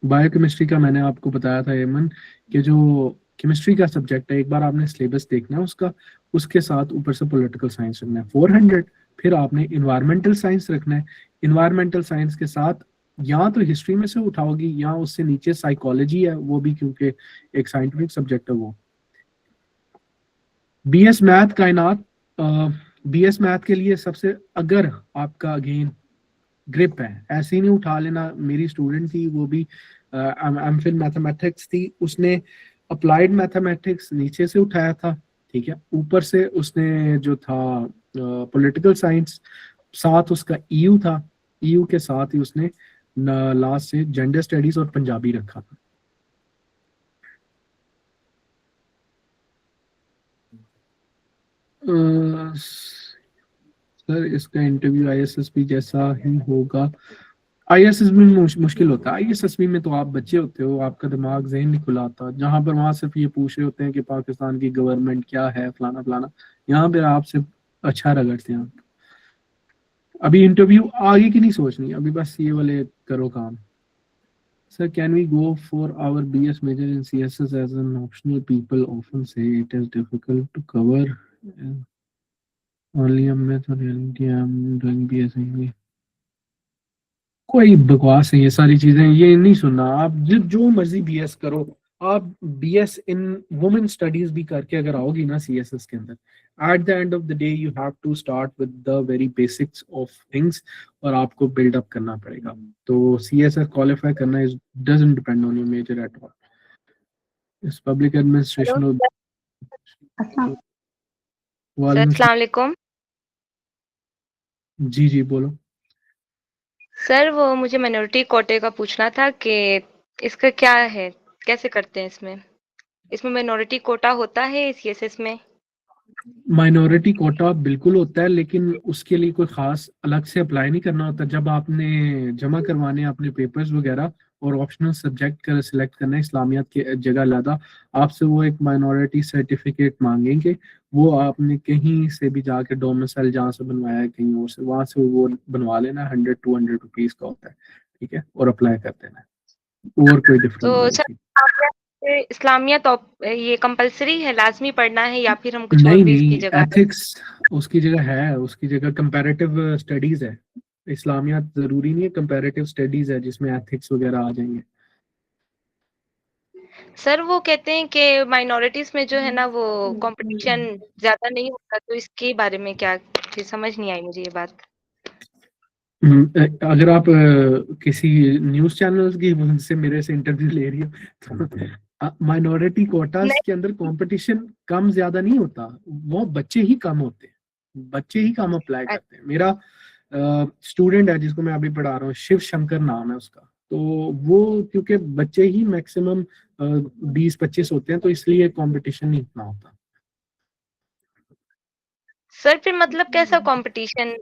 बायोकेमिस्ट्री का मैंने आपको बताया था एमन कि जो केमिस्ट्री का सब्जेक्ट है एक बार आपने सिलेबस देखना है उसका, उसके साथ ऊपर से पॉलिटिकल साइंस रखना है 400, फिर आपने इन्वायरमेंटल साइंस रखना है। इन्वायरमेंटल साइंस के साथ या तो हिस्ट्री में से उठाओगी या उससे नीचे साइकोलॉजी है वो भी, क्योंकि एक साइंटिफिक सब्जेक्ट है वो। बीएस मैथ कायनात, बीएस मैथ के लिए सबसे, अगर आपका अगेन ग्रिप है, ऐसे ही नहीं उठा लेना। मेरी स्टूडेंट थी वो भी एमफिल मैथमेटिक्स थी, उसने अप्लाइड मैथमेटिक्स नीचे से उठाया था, ठीक है, ऊपर से उसने जो था पॉलिटिकल साइंस, साथ उसका ईयू था, ईयू के साथ ही उसने लास्ट से जेंडर स्टडीज और पंजाबी रखा था। सर इसका इंटरव्यू आईएसएसबी जैसा ही होगा। आईएसएसबी में मुश्किल होता है, आईएसएसबी में तो आप बच्चे होते हो, आपका दिमाग जहन नहीं खुला आता, जहाँ पर वहाँ सिर्फ ये पूछ रहे होते हैं कि पाकिस्तान की गवर्नमेंट क्या है फलाना फलाना, यहाँ पे आपसे अच्छा रगड़ते हैं आप। अभी इंटरव्यू आगे की नहीं सोचनी, अभी बस ये वाले करो काम। Sir, can we go for our BS major in CSS as an optional? People often say it is difficult to cover. Only a math or reality I am doing BS English. कोई बकवास है ये सारी चीजें, ये नहीं सुनना आप। जो मर्जी बीएस करो, आप बीएस इन वुमेन स्टडीज भी करके अगर आओगी ना सीएसएस के अंदर, at the end of the day you have to start with the very basics of things, और आपको बिल्ड अप करना पड़ेगा। तो सीएसएस क्वालिफाई करना is doesn't depend on your major at all. इस पब्लिक एडमिनिस्ट्रेशन। अस्सलाम सर अस्सलाम वालेकुम। जी जी बोलो। सर वो मुझे माइनॉरिटी कोटे का पूछना था कि इसका क्या है, कैसे करते हैं इसमें? इसमें माइनॉरिटी कोटा होता है सीएसएस में? माइनॉरिटी कोटा बिल्कुल होता है, लेकिन उसके लिए कोई खास अलग से अप्लाई नहीं करना होता। जब आपने जमा करवाने अपने पेपर्स वगैरह और ऑप्शनल सब्जेक्ट का सिलेक्ट करना है इस्लामियात की जगह अलादा, आपसे वो एक माइनॉरिटी सर्टिफिकेट मांगेंगे। वो आपने कहीं से भी जाके डोमिसाइल जहाँ से बनवाया है कहीं और से, वहां से वो बनवा लेना, 100-200 रुपीज का होता है, ठीक है, और अप्लाई कर देना है, और कोई डिफरेंस तो नहीं। सर इस्लामियत ये कंपलसरी है, लाजमी पढ़ना है, या फिर हम कुछ और नहीं भी इसकी नहीं, जगह? एथिक्स उसकी जगह है, उसकी जगह कंपैरेटिव स्टडीज है। इस्लामियात जरूरी नहीं है, कंपैरेटिव स्टडीज है जिसमें एथिक्स वगैरह आ जाएंगे। सर वो कहते हैं कि माइनॉरिटीज में जो है ना वो कंपटीशन ज्यादा नहीं होता, तो इसके बारे में क्या, फिर समझ नहीं आई मुझे ये बात। अगर आप किसी न्यूज चैनल की से मेरे से इंटरव्यू ले रही हो तो माइनॉरिटी कोटास के अंदर कंपटीशन कम ज्यादा नहीं होता, वो बच्चे ही कम होते हैं, बच्चे ही कम अप्लाई करते हैं। मेरा स्टूडेंट है जिसको मैं अभी पढ़ा रहा हूँ, शिव शंकर नाम है उसका, तो वो क्योंकि बच्चे ही मैक्सिमम 20-25 होते हैं तो इसलिए कंपटीशन नहीं इतना होता। सर फिर मतलब कैसा कंपटीशन?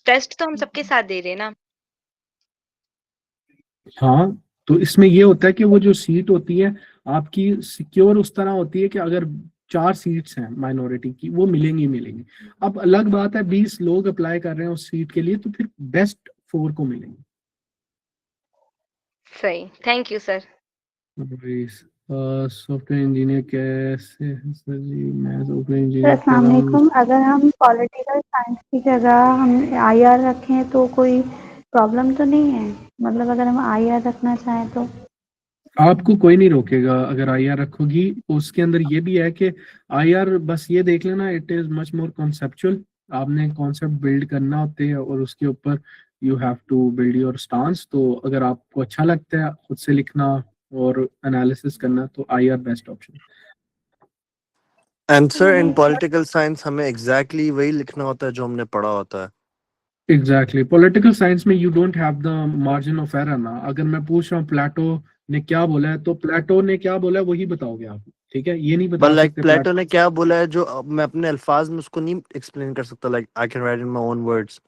टेस्ट तो हम सबके साथ दे रहे हैं ना? हाँ, तो इसमें ये होता है कि वो जो सीट होती है आपकी सिक्योर उस तरह होती है कि अगर 4 सीट्स हैं माइनॉरिटी की, वो मिलेंगी मिलेंगी। अब अलग बात है 20 लोग अप्लाई कर रहे हैं उस सीट के लिए, तो फिर बेस्ट 4 को मिलेंगे। सही, thank you sir. Software engineer कैसे है सर जी? मैं सॉफ्टवेयर सर इंजीनियर अस्सलाम वालेकुम। अगर हम पॉलिटिकल साइंस की जगह हम आईआर रखें तो कोई प्रॉब्लम तो नहीं है? मतलब अगर हम आईआर रखना चाहें तो? आपको कोई नहीं रोकेगा अगर आईआर रखोगी। उसके अंदर ये भी है कि आईआर बस ये देख लेना, it is much more conceptual. आपने कॉन्सेप्ट बिल्ड करना होते हैं और उसके ऊपर you have to build your stance. तो अगर आपको अच्छा लगता है खुद से लिखना और एनालिसिस करना तो IR best option. And sir in political science हमें एग्जैक्टली वही लिखना होता है जो हमने पढ़ा होता है. एग्जैक्टली पॉलिटिकल साइंस में you don't have the margin of error ना. अगर मैं पूछ रहा हूँ प्लेटो ने क्या बोला है तो प्लेटो ने क्या बोला है वही बताओगे आप. ठीक है, ये नहीं बट बता लाइक सकते प्लेटो ने क्या बोला है जो मैं अपने अल्फाज में उसको नहीं एक्सप्लेन कर सकता. Like I can write in my own words.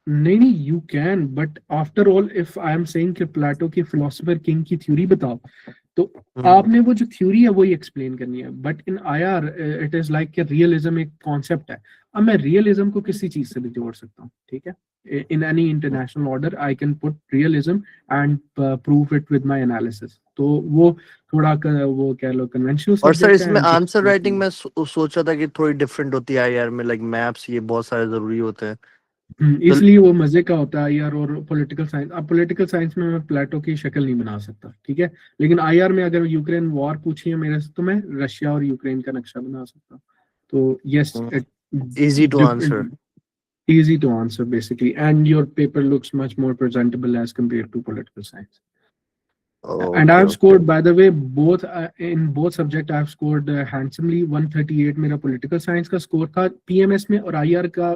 नहीं, you can, but after all if I am saying कि प्लेटो की फिलोसोफर किंग की थ्योरी बताओ तो आपने वो जो थ्योरी है वही एक्सप्लेन करनी है. But in IR it is like कि रियलिज्म एक कॉन्सेप्ट है. अब मैं रियलिज्म को किसी चीज से भी जोड़ सकता हूँ. ठीक है, in any international order I can put realism and prove it with my analysis. तो वो थोड़ा वो कह लो कन्वेंशनल. और सर इसमें आंसर राइटिंग में सोचा था कि थोड़ी डिफरेंट होती है आईआर में. लाइक मैप्स ये बहुत सारे जरूरी होते हैं. इसलिए वो मजे का होता है आईआर और पॉलिटिकल साइंस. अब पॉलिटिकल साइंस में मैं प्लेटो की शक्ल नहीं बना सकता. ठीक है, लेकिन आईआर में अगर यूक्रेन वॉर पूछी है मेरे से तो मैं रशिया और यूक्रेन का नक्शा बना सकता. तो yes, easy to answer. easy to answer basically, and your paper looks much more presentable as compared to political science. And I have scored, by the way, both in both subject I have scored handsomely. 138 मेरा political science का score था. PMS में और IR का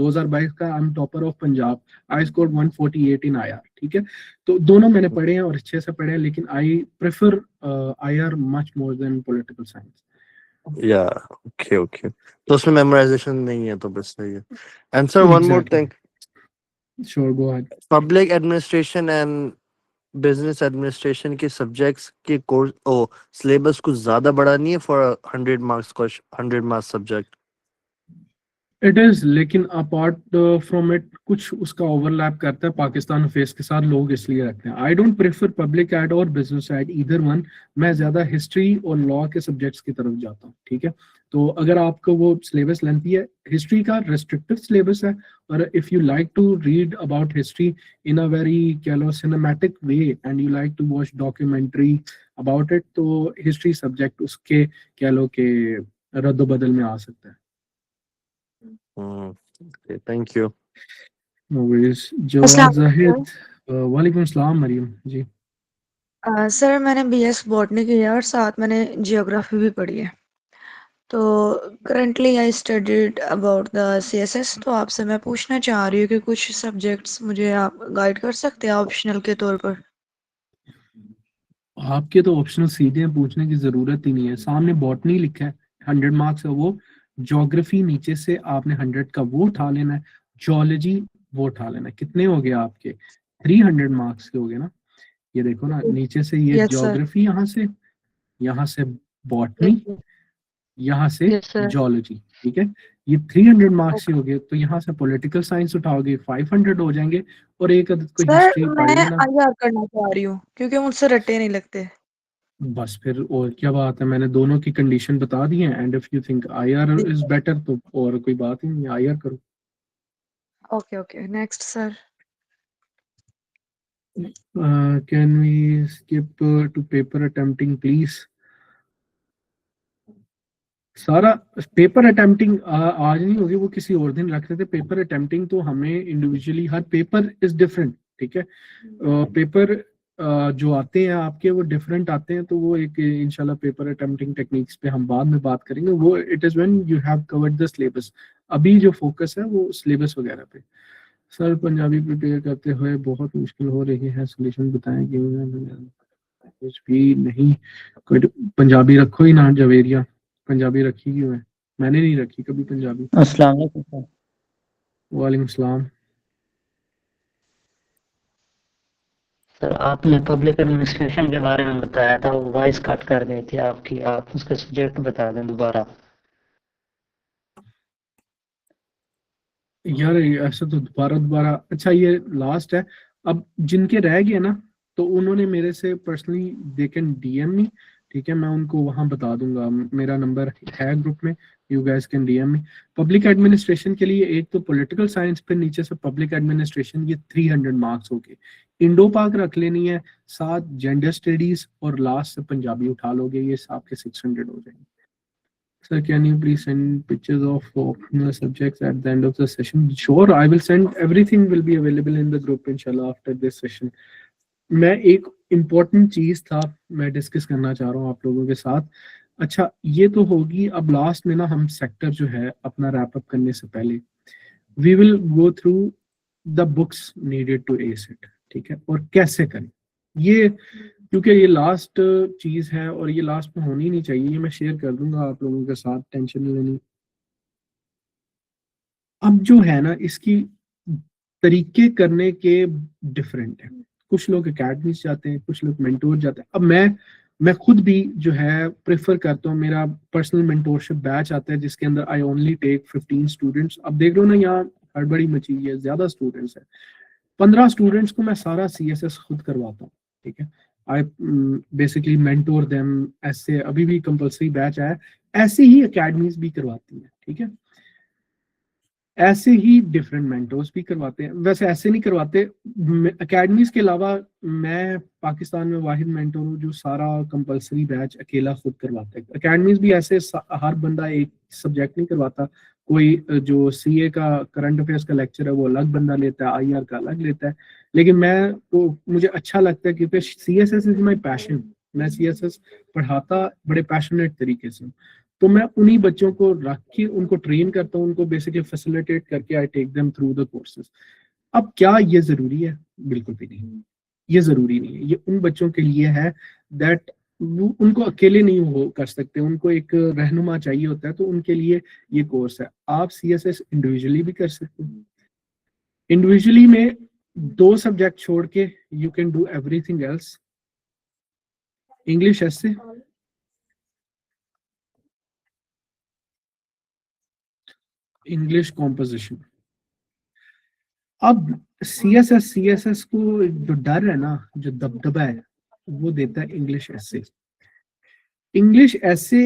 2022 का I'm topper of Punjab. I scored 148 in IR. ठीक है, तो दोनों मैंने पढ़े हैं और अच्छे से पढ़े हैं, लेकिन I prefer IR much more than political science. Yeah, okay. तो उसमें memorization नहीं है तो बस सही है. And sir, one more thing. Sure, go ahead. Public administration and business administration के सब्जेक्ट्स के कोर्स सिलेबस कुछ ज्यादा बड़ा नहीं है for 100 marks subject. It is, लेकिन अपार्ट फ्रॉम इट कुछ उसका ओवरलैप करता है पाकिस्तान अफेयर्स के साथ. लोग इसलिए रखते हैं. I don't prefer public ed और बिजनेस एड, ईदर वन. मैं ज्यादा हिस्ट्री और लॉ के सब्जेक्ट्स की तरफ जाता हूँ. ठीक है, तो अगर आपको वो सिलेबस लेंथी है, हिस्ट्री का रिस्ट्रिक्टिव सिलेबस है, और if you like to read about history in a very कह लो cinematic way and you like to watch documentary about it, तो हिस्ट्री सब्जेक्ट उसके कह लो के रद्द-बदल में आ सकता है. Okay, thank you. No worries. Jawad Zahid. वालेकुम सलाम मरियम जी. सर मैंने बीएस बॉटनी की है और साथ मैंने जियोग्राफी भी पढ़ी है. तो currently I studied about the CSS. तो आपसे मैं पूछना चाह रही हूँ कि कुछ सब्जेक्ट्स मुझे आप गाइड कर सकते हैं ऑप्शनल के तौर पर. आपके तो ऑप्शनल सीधे हैं, पूछने की जरूरत ही नहीं है. सामने बॉटनी लिखा है 100 मार्क्स का, वो ज्योग्राफी नीचे से आपने 100 का वो उठा लेना है, जियोलॉजी वो उठा लेना है. कितने हो गए आपके? 300 मार्क्स के हो गए ना. ये देखो ना, नीचे से ये ज्योग्राफी, यहाँ से बॉटनी, यहाँ से जियोलॉजी. ठीक है, ये 300 मार्क्स ही हो गए. तो यहाँ से पॉलिटिकल साइंस उठाओगे 500 हो जाएंगे, और एक अदद को हिस्ट्री पढ़ लेना. मैं आईआर करना चाह रही हूँ क्योंकि मुझसे रट्टे नहीं लगते. बस फिर और क्या बात है, मैंने दोनों की कंडीशन बता दी है. And if you think IR is better तो और कोई बात ही नहीं, आईआर करो. Okay next sir. Can we skip to paper attempting please. सारा पेपर अटेम्प्टिंग आज नहीं होगी, वो किसी और दिन रख रहे थे. पेपर अटेम्प्टिंग तो हमें individually, her paper is different. ठीक है, पेपर जो आते हैं आपके वो डिफरेंट आते हैं. तो वो एक इंशाल्लाह पेपर अटेम्प्टिंग टेक्निक्स पे हम बाद में बात करेंगे. वो it is when you have covered the syllabus. अभी जो फोकस है वो सिलेबस वगैरह पे. सर पंजाबी प्रिपेयर करते हुए बहुत मुश्किल हो रही है, सोल्यूशन बताएं. कि कुछ भी नहीं, कोई पंजाबी रखो ही ना. जवेरिया पंजाबी रखी क्यों है? मैंने नहीं रखी कभी पंजाबी. अस्सलाम वालेकुम. वालेकुम सलाम. सर आपने पब्लिक एडमिनिस्ट्रेशन के बारे में बताया था, वो वॉइस कट कर गई थी आपकी. आप उसका सब्जेक्ट बता दें दोबारा. यार ऐसा तो दोबारा. अच्छा ये लास्ट है. अब जिनके रह गए ना तो उन्होंने मेरे से personally they can DM me. ठीक है, मैं उनको वहां बता दूंगा, मेरा नंबर है ग्रुप में. You guys can DM me. Public administration के लिए एक तो पॉलिटिकल साइंस पे नीचे से पब्लिक एडमिनिस्ट्रेशन, ये 300 मार्क्स हो गए. इंडो पाक रख लेनी है, साथ जेंडर स्टडीज और लास्ट से पंजाबी उठा लोगे, ये आपके 600 हो जाएंगे. Sir, can you please send pictures of optional subjects at the end of the session? Sure, I will send. Everything will be available in the group, inshallah, after this session. मैं एक important चीज था मैं discuss करना चाह रहा हूँ आप लोगों के साथ. अच्छा, ये तो होगी। अब लास्ट में ना हम सेक्टर जो है अपना रैप अप करने से पहले we will go through the books needed to ace it, ठीक है, और कैसे करें ये, क्योंकि ये लास्ट चीज है और ये लास्ट में होनी नहीं चाहिए। ये मैं शेयर कर दूंगा आप लोगों के साथ, टेंशन नहीं लेनी। अब जो है ना, इसकी तरीके करने के डिफरेंट है। कुछ लोग एकेडमी जाते हैं, कुछ लोग मेंटोर जाते हैं। अब मैं खुद भी जो है प्रेफर करता हूँ, मेरा पर्सनल मेंटोरशिप बैच आता है जिसके अंदर आई ओनली टेक 15 स्टूडेंट्स। अब देख लो ना, यहाँ हड़बड़ी मची है, ज्यादा स्टूडेंट्स है। 15 स्टूडेंट्स को मैं सारा CSS खुद करवाता हूँ, ठीक है। I basically mentor them. ऐसे अभी भी कंपलसरी बैच आया, ऐसे ही एकेडमीज भी करवाती है, ठीक है। ऐसे ही डिफरेंट मेंटोर्स भी करवाते हैं। वैसे ऐसे नहीं करवाते, एकेडमीज के अलावा मैं पाकिस्तान में वाहिद मेंटोर हूँ जो सारा कंपलसरी बैच अकेला खुद करवाता है। एकेडमीज भी ऐसे हर बंदा एक सब्जेक्ट नहीं करवाता। कोई जो CA का करंट अफेयर्स का लेक्चर है वो अलग बंदा लेता है, IR का अलग लेता है। लेकिन मैं तो मुझे अच्छा लगता है क्योंकि CSS इज माई पैशन। मैं CSS पढ़ाता बड़े पैशनेट तरीके से, तो मैं उन्हीं बच्चों को रख के उनको ट्रेन करता हूँ, उनको बेसिकली फैसिलिटेट करके I take them through the courses. अब क्या ये जरूरी है? बिल्कुल भी नहीं, ये जरूरी नहीं है। ये उन बच्चों के लिए है दैट उनको अकेले नहीं हो कर सकते, उनको एक रहनुमा चाहिए होता है, तो उनके लिए ये कोर्स है। आप CSS इंडिविजुअली भी कर सकते हैं। इंडिविजुअली में 2 सब्जेक्ट छोड़ के you can do everything else. English ऐसे, इंग्लिश कॉम्पोजिशन। अब CSS को जो डर है ना, जो दबदबा है, वो देता है इंग्लिश ऐसे। इंग्लिश ऐसे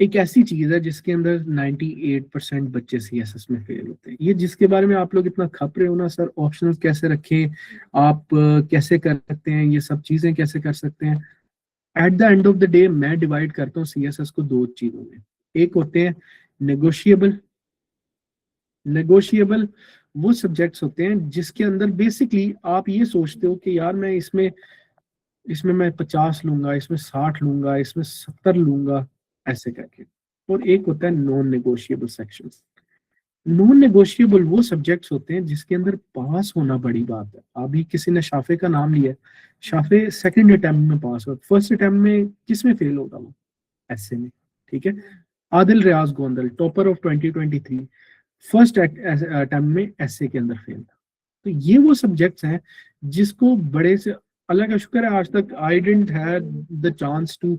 एक ऐसी चीज है जिसके अंदर 98% बच्चे CSS में फेल होते हैं। ये जिसके बारे में आप लोग इतना खप रहे हो ना, सर ऑप्शनल कैसे रखें, आप कैसे कर सकते हैं, ये सब चीजें कैसे कर सकते हैं। Eight the end of the day मैं डिवाइड करता हूँ CSS को 2 चीजों में। एक होते हैं नेगोशिएबल। नेगोशिएबल वो सब्जेक्ट्स होते हैं जिसके अंदर बेसिकली आप ये सोचते हो कि यार मैं इसमें मैं 50 लूंगा, इसमें 60 लूंगा, इसमें 70 लूंगा, ऐसे करके। और एक होता है non negotiable sections. Non negotiable वो सब्जेक्ट्स होते हैं जिसके अंदर पास होना बड़ी बात है। अभी किसी ने शाफे का नाम लिया, शाफे सेकंड अटेम्प्ट में पास हुआ, फर्स्ट अटेम्प्ट में किस में फेल होगा वो? ऐसे में, ठीक है। Adil Riaz Gondal topper of 2023 first attempt में ऐसे के अंदर फेल था। तो ये वो सब्जेक्ट्स हैं जिसको बड़े से, अल्लाह का शुक्र है आज तक I didn't have the chance to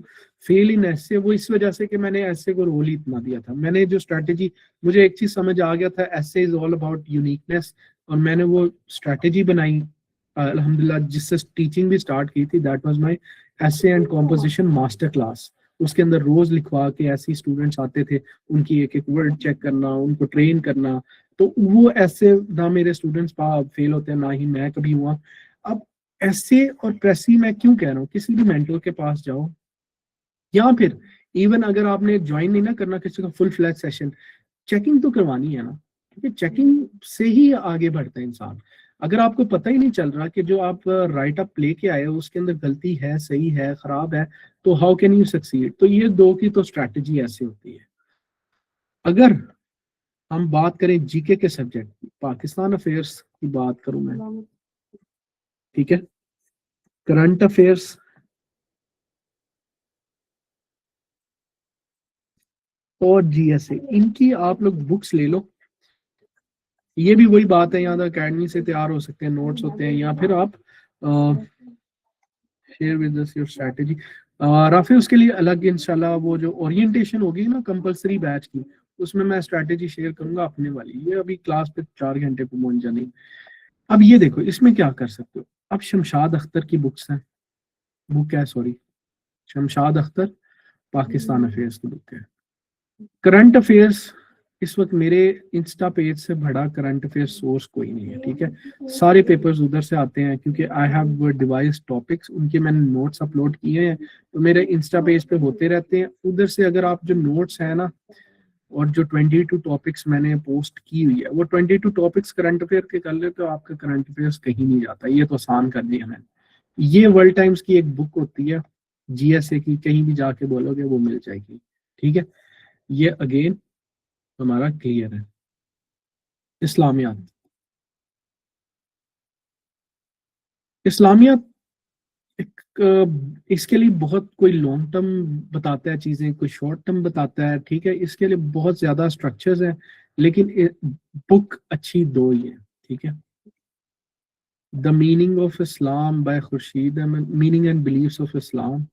fail in essay. वो इस वजह से कि मैंने ऐसे को रोल ही इतना दिया था। मैंने जो स्ट्रैटेजी, मुझे एक चीज समझ आ गया था, ऐसे इज ऑल अबाउट यूनिकनेस, और मैंने वो स्ट्रैटेजी बनाई अल्हम्दुलिल्लाह, जिससे टीचिंग भी स्टार्ट की थी। That was my essay and composition master class. उसके अंदर रोज लिखवा के ऐसे स्टूडेंट्स आते थे, उनकी एक एक वर्ड चेक करना, उनको ट्रेन करना। तो वो ऐसे ना मेरे स्टूडेंट्स फेल होते हैं, ना ही मैं कभी हुआ। अब ऐसे और प्रेसी मैं क्यों कह रहा हूँ, किसी भी मेंटर के पास जाओ, या फिर इवन अगर आपने ज्वाइन नहीं ना करना किसी का फुल फ्लैश सेशन, चेकिंग तो करवानी है ना, क्योंकि चेकिंग से ही आगे बढ़ता है इंसान। अगर आपको पता ही नहीं चल रहा कि जो आप राइट अप लेके आए हो उसके अंदर गलती है, सही है, खराब है, तो हाउ कैन यू सक्सीड? तो ये 2 की तो स्ट्रैटेजी ऐसे होती है। अगर हम बात करें जीके के सब्जेक्ट की, पाकिस्तान अफेयर्स की बात करूं मैं, ठीक है, करंट अफेयर्स और GSA, इनकी आप लोग बुक्स ले लो। ये भी वही बात है, यहाँ अकेडमी से तैयार हो सकते हैं, नोट्स होते हैं, या फिर आप share with us your strategy. Rafi उसके लिए अलग इंशाल्लाह वो जो ओरिएंटेशन होगी ना कंपलसरी बैच की, उसमें मैं स्ट्रैटेजी शेयर करूंगा अपने वाली। ये अभी क्लास पे 4 घंटे पे पहुंच जानी। अब ये देखो इसमें क्या कर सकते हो। अब शमशाद अख्तर की बुक्स हैं, बुक है, सॉरी, शमशाद अख्तर पाकिस्तान अफेयर्स की बुक है। करंट अफेयर्स इस वक्त मेरे इंस्टा पेज से बड़ा करंट अफेयर सोर्स कोई नहीं है, ठीक है। सारे पेपर्स उधर से आते हैं क्योंकि आई हैव डिवाइस टॉपिक्स, उनके मैंने नोट्स अपलोड किए हैं, तो मेरे इंस्टा पेज पे होते रहते हैं। उधर से अगर आप जो नोट्स है ना, और जो 22 टॉपिक्स मैंने पोस्ट की हुई है, वो 22 टॉपिक्स करंट अफेयर के कर ले तो आपका करंट अफेयर्स कहीं नहीं जाता। ये तो आसान कर दिया मैंने। ये वर्ल्ड टाइम्स की एक बुक होती है, GSA की कहीं भी जाके बोलोगे वो मिल जाएगी, ठीक है। ये अगेन हमारा क्लियर है। इस्लामियात, इस्लामियात इसके लिए बहुत कोई लॉन्ग टर्म बताता है चीजें, कोई शॉर्ट टर्म बताता है, ठीक है। इसके लिए बहुत ज्यादा स्ट्रक्चर्स हैं, लेकिन बुक अच्छी दो ही है, ठीक है। The meaning of Islam by Khurshid Ahmad, meaning and beliefs of Islam,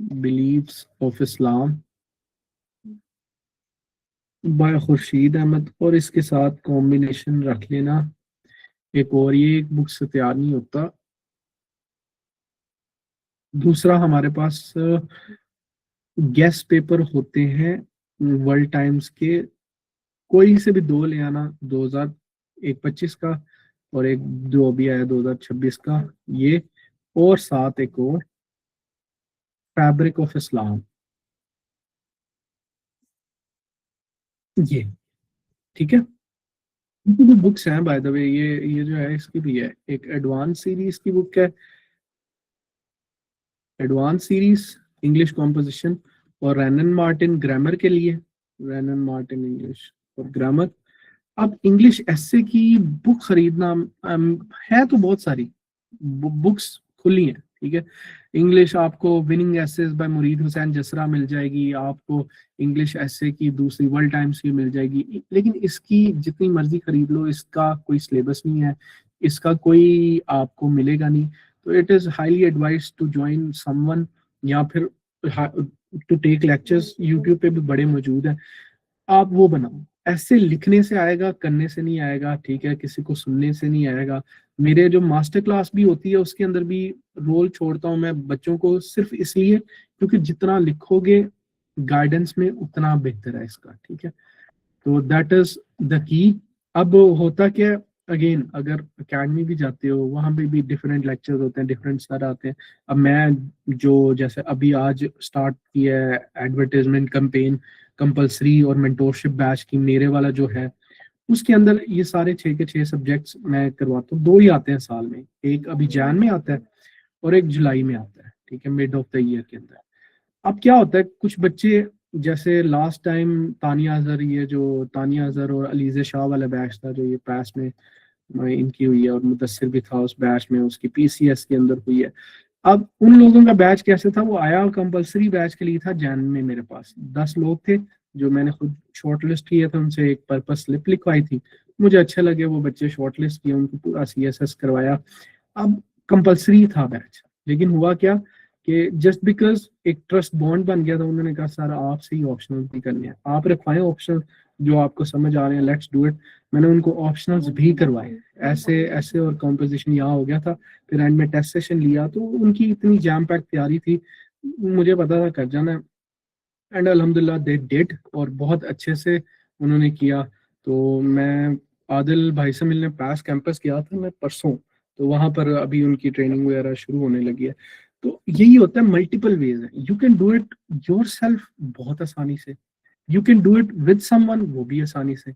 beliefs of Islam by Khurshid Ahmad, और इसके साथ कॉम्बिनेशन रख लेना एक और, ये एक बुक से तैयार नहीं होता। दूसरा हमारे पास गेस्ट पेपर होते हैं वर्ल्ड टाइम्स के, कोई से भी दो ले आना, 2025 का और एक जो अभी आया 2026 का, ये और साथ एक और फैब्रिक ऑफ इस्लाम, ये ठीक है। जो बुक्स हैं बाय द वे, ये जो है इसकी भी है, एक एडवांस सीरीज की बुक है, एडवांस सीरीज इंग्लिश कॉम्पोजिशन, और रैनन मार्टिन ग्रामर के लिए, रैनन मार्टिन इंग्लिश और ग्रामर। अब इंग्लिश एस्से की बुक खरीदना है तो बहुत सारी बुक्स खुली हैं, ठीक है। इंग्लिश आपको विनिंग एसेस बाय मुरीद हुसैन जसरा मिल जाएगी, आपको इंग्लिश एस्से की दूसरी वर्ल्ड टाइम्स की मिल जाएगी, लेकिन इसकी जितनी मर्जी खरीद लो, इसका कोई सिलेबस नहीं है, इसका कोई आपको मिलेगा नहीं। तो it is highly advise to join someone, या फिर टू टेक लेक्चर्स, यूट्यूब पे भी बड़े मौजूद हैं, आप वो बनाओ। ऐसे लिखने से आएगा, करने से नहीं आएगा, ठीक है, किसी को सुनने से नहीं आएगा। मेरे जो मास्टर क्लास भी होती है उसके अंदर भी रोल छोड़ता हूँ मैं बच्चों को, सिर्फ इसलिए क्योंकि जितना लिखोगे गाइडेंस में उतना बेहतर है इसका, ठीक है। तो दैट इज द की। अब होता क्या, अगेन अगर अकेडमी भी जाते हो वहां पे भी डिफरेंट लेक्चर्स होते हैं, डिफरेंट सर आते हैं। अब मैं जो जैसे अभी आज स्टार्ट किया है एडवर्टाइजमेंट कैंपेन कंपलसरी और मेंटोरशिप बैच की, मेरे वाला जो है उसके अंदर ये सारे 6 के 6 सब्जेक्ट्स मैं करवाता हूँ। 2 ही आते हैं साल में, एक अभी जैन में आता है और एक जुलाई में आता है, ठीक है, मिड ऑफ द ईयर के अंदर। अब क्या होता है, कुछ बच्चे जैसे लास्ट टाइम तानिया अजहर, ये जो तानिया अजहर और अलीज़े शाह वाला बैच था जो ये पास में इनकी हुई है, और मुदस्सिर भी था उस बैच में, उसकी PCS के अंदर हुई है। अब उन लोगों का बैच कैसे था, वो आया कंपलसरी बैच के लिए था जैन में, मेरे पास 10 लोग थे जो मैंने खुद शॉर्ट लिस्ट किए थे, उनसे एक पर्पस स्लिप लिखवाई थी, मुझे अच्छे लगे वो बच्चे, शॉर्ट लिस्ट किए, उनको पूरा CSS करवाया। अब कंपलसरी था बैच, लेकिन हुआ क्या कि जस्ट बिकॉज एक ट्रस्ट बॉन्ड बन गया था, उन्होंने कहा सर आपसे ही ऑप्शनल भी करने हैं, आप रखवाएं ऑप्शनल जो आपको समझ आ रहे हैं, लेट्स डू इट। मैंने उनको ऑप्शनल्स भी करवाए, ऐसे और कॉम्पोजिशन यहाँ हो गया था। फिर एंड में टेस्ट सेशन लिया तो उनकी इतनी जैम पैक तैयारी थी, मुझे पता था कर जाना है, एंड अल्हम्दुलिल्लाह दे डिड, और बहुत अच्छे से उन्होंने किया। तो मैं आदिल भाई से मिलने पास कैंपस गया था मैं परसों, तो वहां पर अभी उनकी ट्रेनिंग वगैरह शुरू होने लगी है। तो यही होता है, मल्टीपल वेज है, you can do it yourself बहुत आसानी से, you can do it with someone वो भी आसानी से।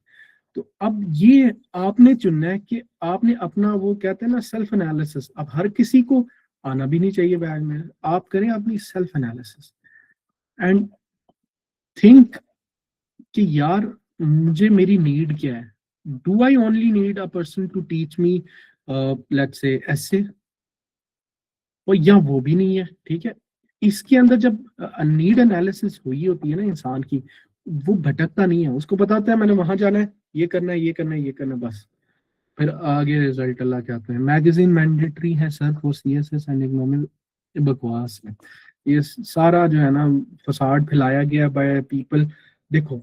तो अब ये आपने चुनना है कि आपने अपना, वो कहते हैं ना सेल्फ एनालिसिस, अब हर किसी को आना भी नहीं चाहिए बैग में, आप करें अपनी सेल्फ एनालिसिस एंड थिंक कि यार मुझे मेरी नीड क्या है, do I only need a person to teach me let's say essay, और या वो भी नहीं है, ठीक है। इसके अंदर जब नीड एनालिसिस हुई होती है ना इंसान की, वो भटकता नहीं है, उसको पता होता है मैंने वहां जाना है, ये करना है, ये करना है, ये करना है, बस फिर आगे रिजल्ट अल्लाह कहते हैं। मैगजीन मैंडेटरी है sir for CSS and economic, बकवास है ये सारा जो है ना, फसाड फैलाया गया बाय पीपल। देखो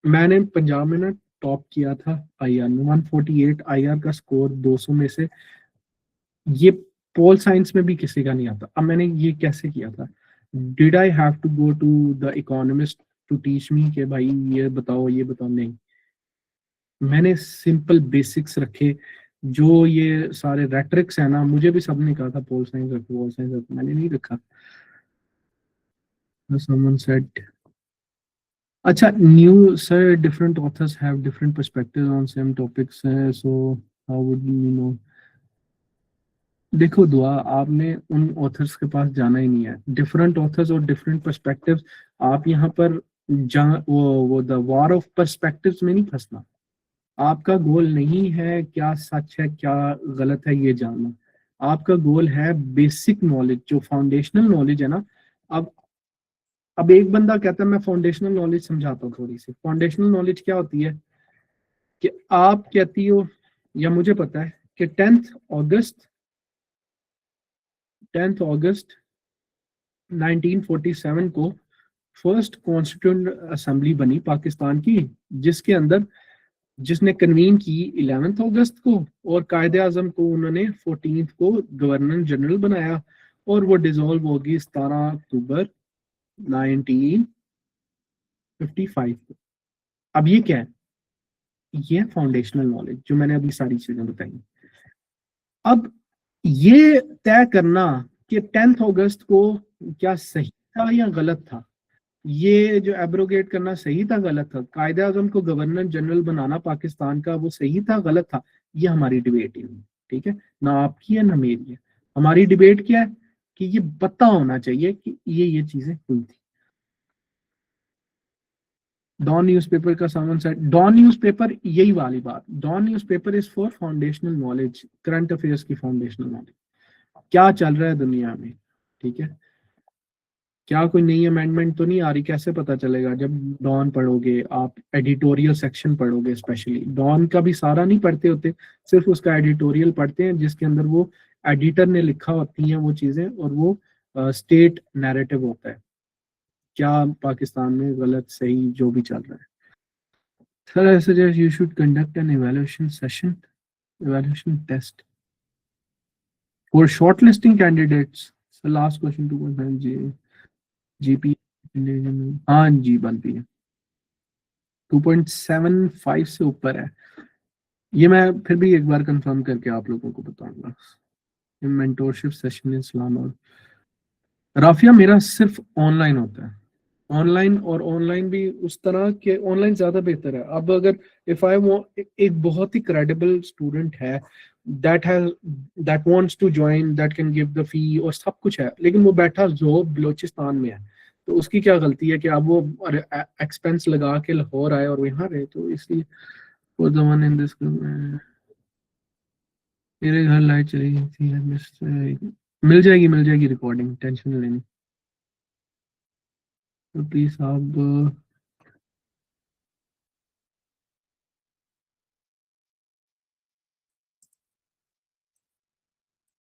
मैंने पंजाब में ना टॉप किया था IR में, 148 IR का स्कोर 200 में से, ये पोल साइंस में भी किसी का नहीं आता। अब मैंने ये कैसे किया था, did I have to go to the economist to teach me कि भाई ये बताओ ये बताओ, नहीं, मैंने सिंपल बेसिक्स रखे। जो ये सारे रेट्रिक्स है ना, मुझे भी सबने कहा था पोल साइंस रखो, पोल साइंस रखो, मैंने नहीं रखा। someone said अच्छा new sir different authors have different perspectives on same topics, so how would you know? देखो दुआ, आपने उन ऑथर्स के पास जाना ही नहीं है, डिफरेंट ऑथर्स और डिफरेंट पर्सपेक्टिव्स। आप यहाँ पर वो द वॉर ऑफ पर्सपेक्टिव्स में नहीं फंसना। आपका गोल नहीं है क्या सच है क्या गलत है ये जानना, आपका गोल है बेसिक नॉलेज, जो फाउंडेशनल नॉलेज है ना। अब एक बंदा कहता है मैं फाउंडेशनल नॉलेज समझाता हूँ थोड़ी सी। फाउंडेशनल नॉलेज क्या होती है कि आप कहती हो, या मुझे पता है कि 10th अगस्त 1947 को फर्स्ट कॉन्स्टिट्यूंट असेंबली बनी पाकिस्तान की, जिसके अंदर जिसने कन्वीन की 11th अगस्त को, और कायदे आजम को उन्होंने 14th को गवर्नर जनरल बनाया, और वो डिसॉल्व होगी 17 अक्टूबर 1955 को। अब ये क्या है? ये फाउंडेशनल नॉलेज जो मैंने अभी सारी चीजें बताई। अब ये तय करना कि 10th अगस्त को क्या सही था या गलत था, ये जो एब्रोगेट करना सही था गलत था, कायदे आजम को गवर्नर जनरल बनाना पाकिस्तान का वो सही था गलत था, ये हमारी डिबेट ही नहीं। ठीक है, ना आपकी है ना मेरी है। हमारी डिबेट क्या है कि ये पता होना चाहिए कि ये चीजें हुई थी। डॉन न्यूज़पेपर का सामान सेट, डॉन न्यूज़पेपर यही वाली बात, Dawn newspaper is for foundational knowledge, current affairs की फाउंडेशनल नॉलेज, क्या चल रहा है दुनिया में। ठीक है, क्या कोई नई अमेंडमेंट तो नहीं आ रही, कैसे पता चलेगा? जब डॉन पढ़ोगे, आप एडिटोरियल सेक्शन पढ़ोगे। स्पेशली डॉन का भी सारा नहीं पढ़ते होते, सिर्फ उसका एडिटोरियल पढ़ते हैं, जिसके अंदर वो एडिटर ने लिखा होती हैं वो चीजें, और वो स्टेट नैरेटिव होता है क्या पाकिस्तान में गलत सही जो भी चल रहा है। Sir I suggest you should conduct an evaluation session, evaluation test for shortlisting candidates. Sir last question 2.5 GP. हाँ जी बनती है, 2.75 से ऊपर है। ये मैं फिर भी एक बार कंफर्म करके आप लोगों को बताऊंगा। मेंटोरशिप सेशन इस्लाम और राफिया मेरा सिर्फ ऑनलाइन होता है, ऑनलाइन, और ऑनलाइन भी उस तरह के ऑनलाइन ज्यादा बेहतर है। अब अगर इफ आई एक बहुत ही क्रेडिबल स्टूडेंट है that wants to join, that can give the fee और सब कुछ है, लेकिन वो बैठा ज़ोब बलोचिस्तान में है, तो उसकी क्या गलती है कि अब वो एक्सपेंस लगा के लाहौर आए और यहाँ रहे? तो इसलिए वो वन इन दिस मेरे घर लाइट चली गई थी। मिल जाएगी रिकॉर्डिंग, टेंशन नहीं लेनी। तो प्लीज आप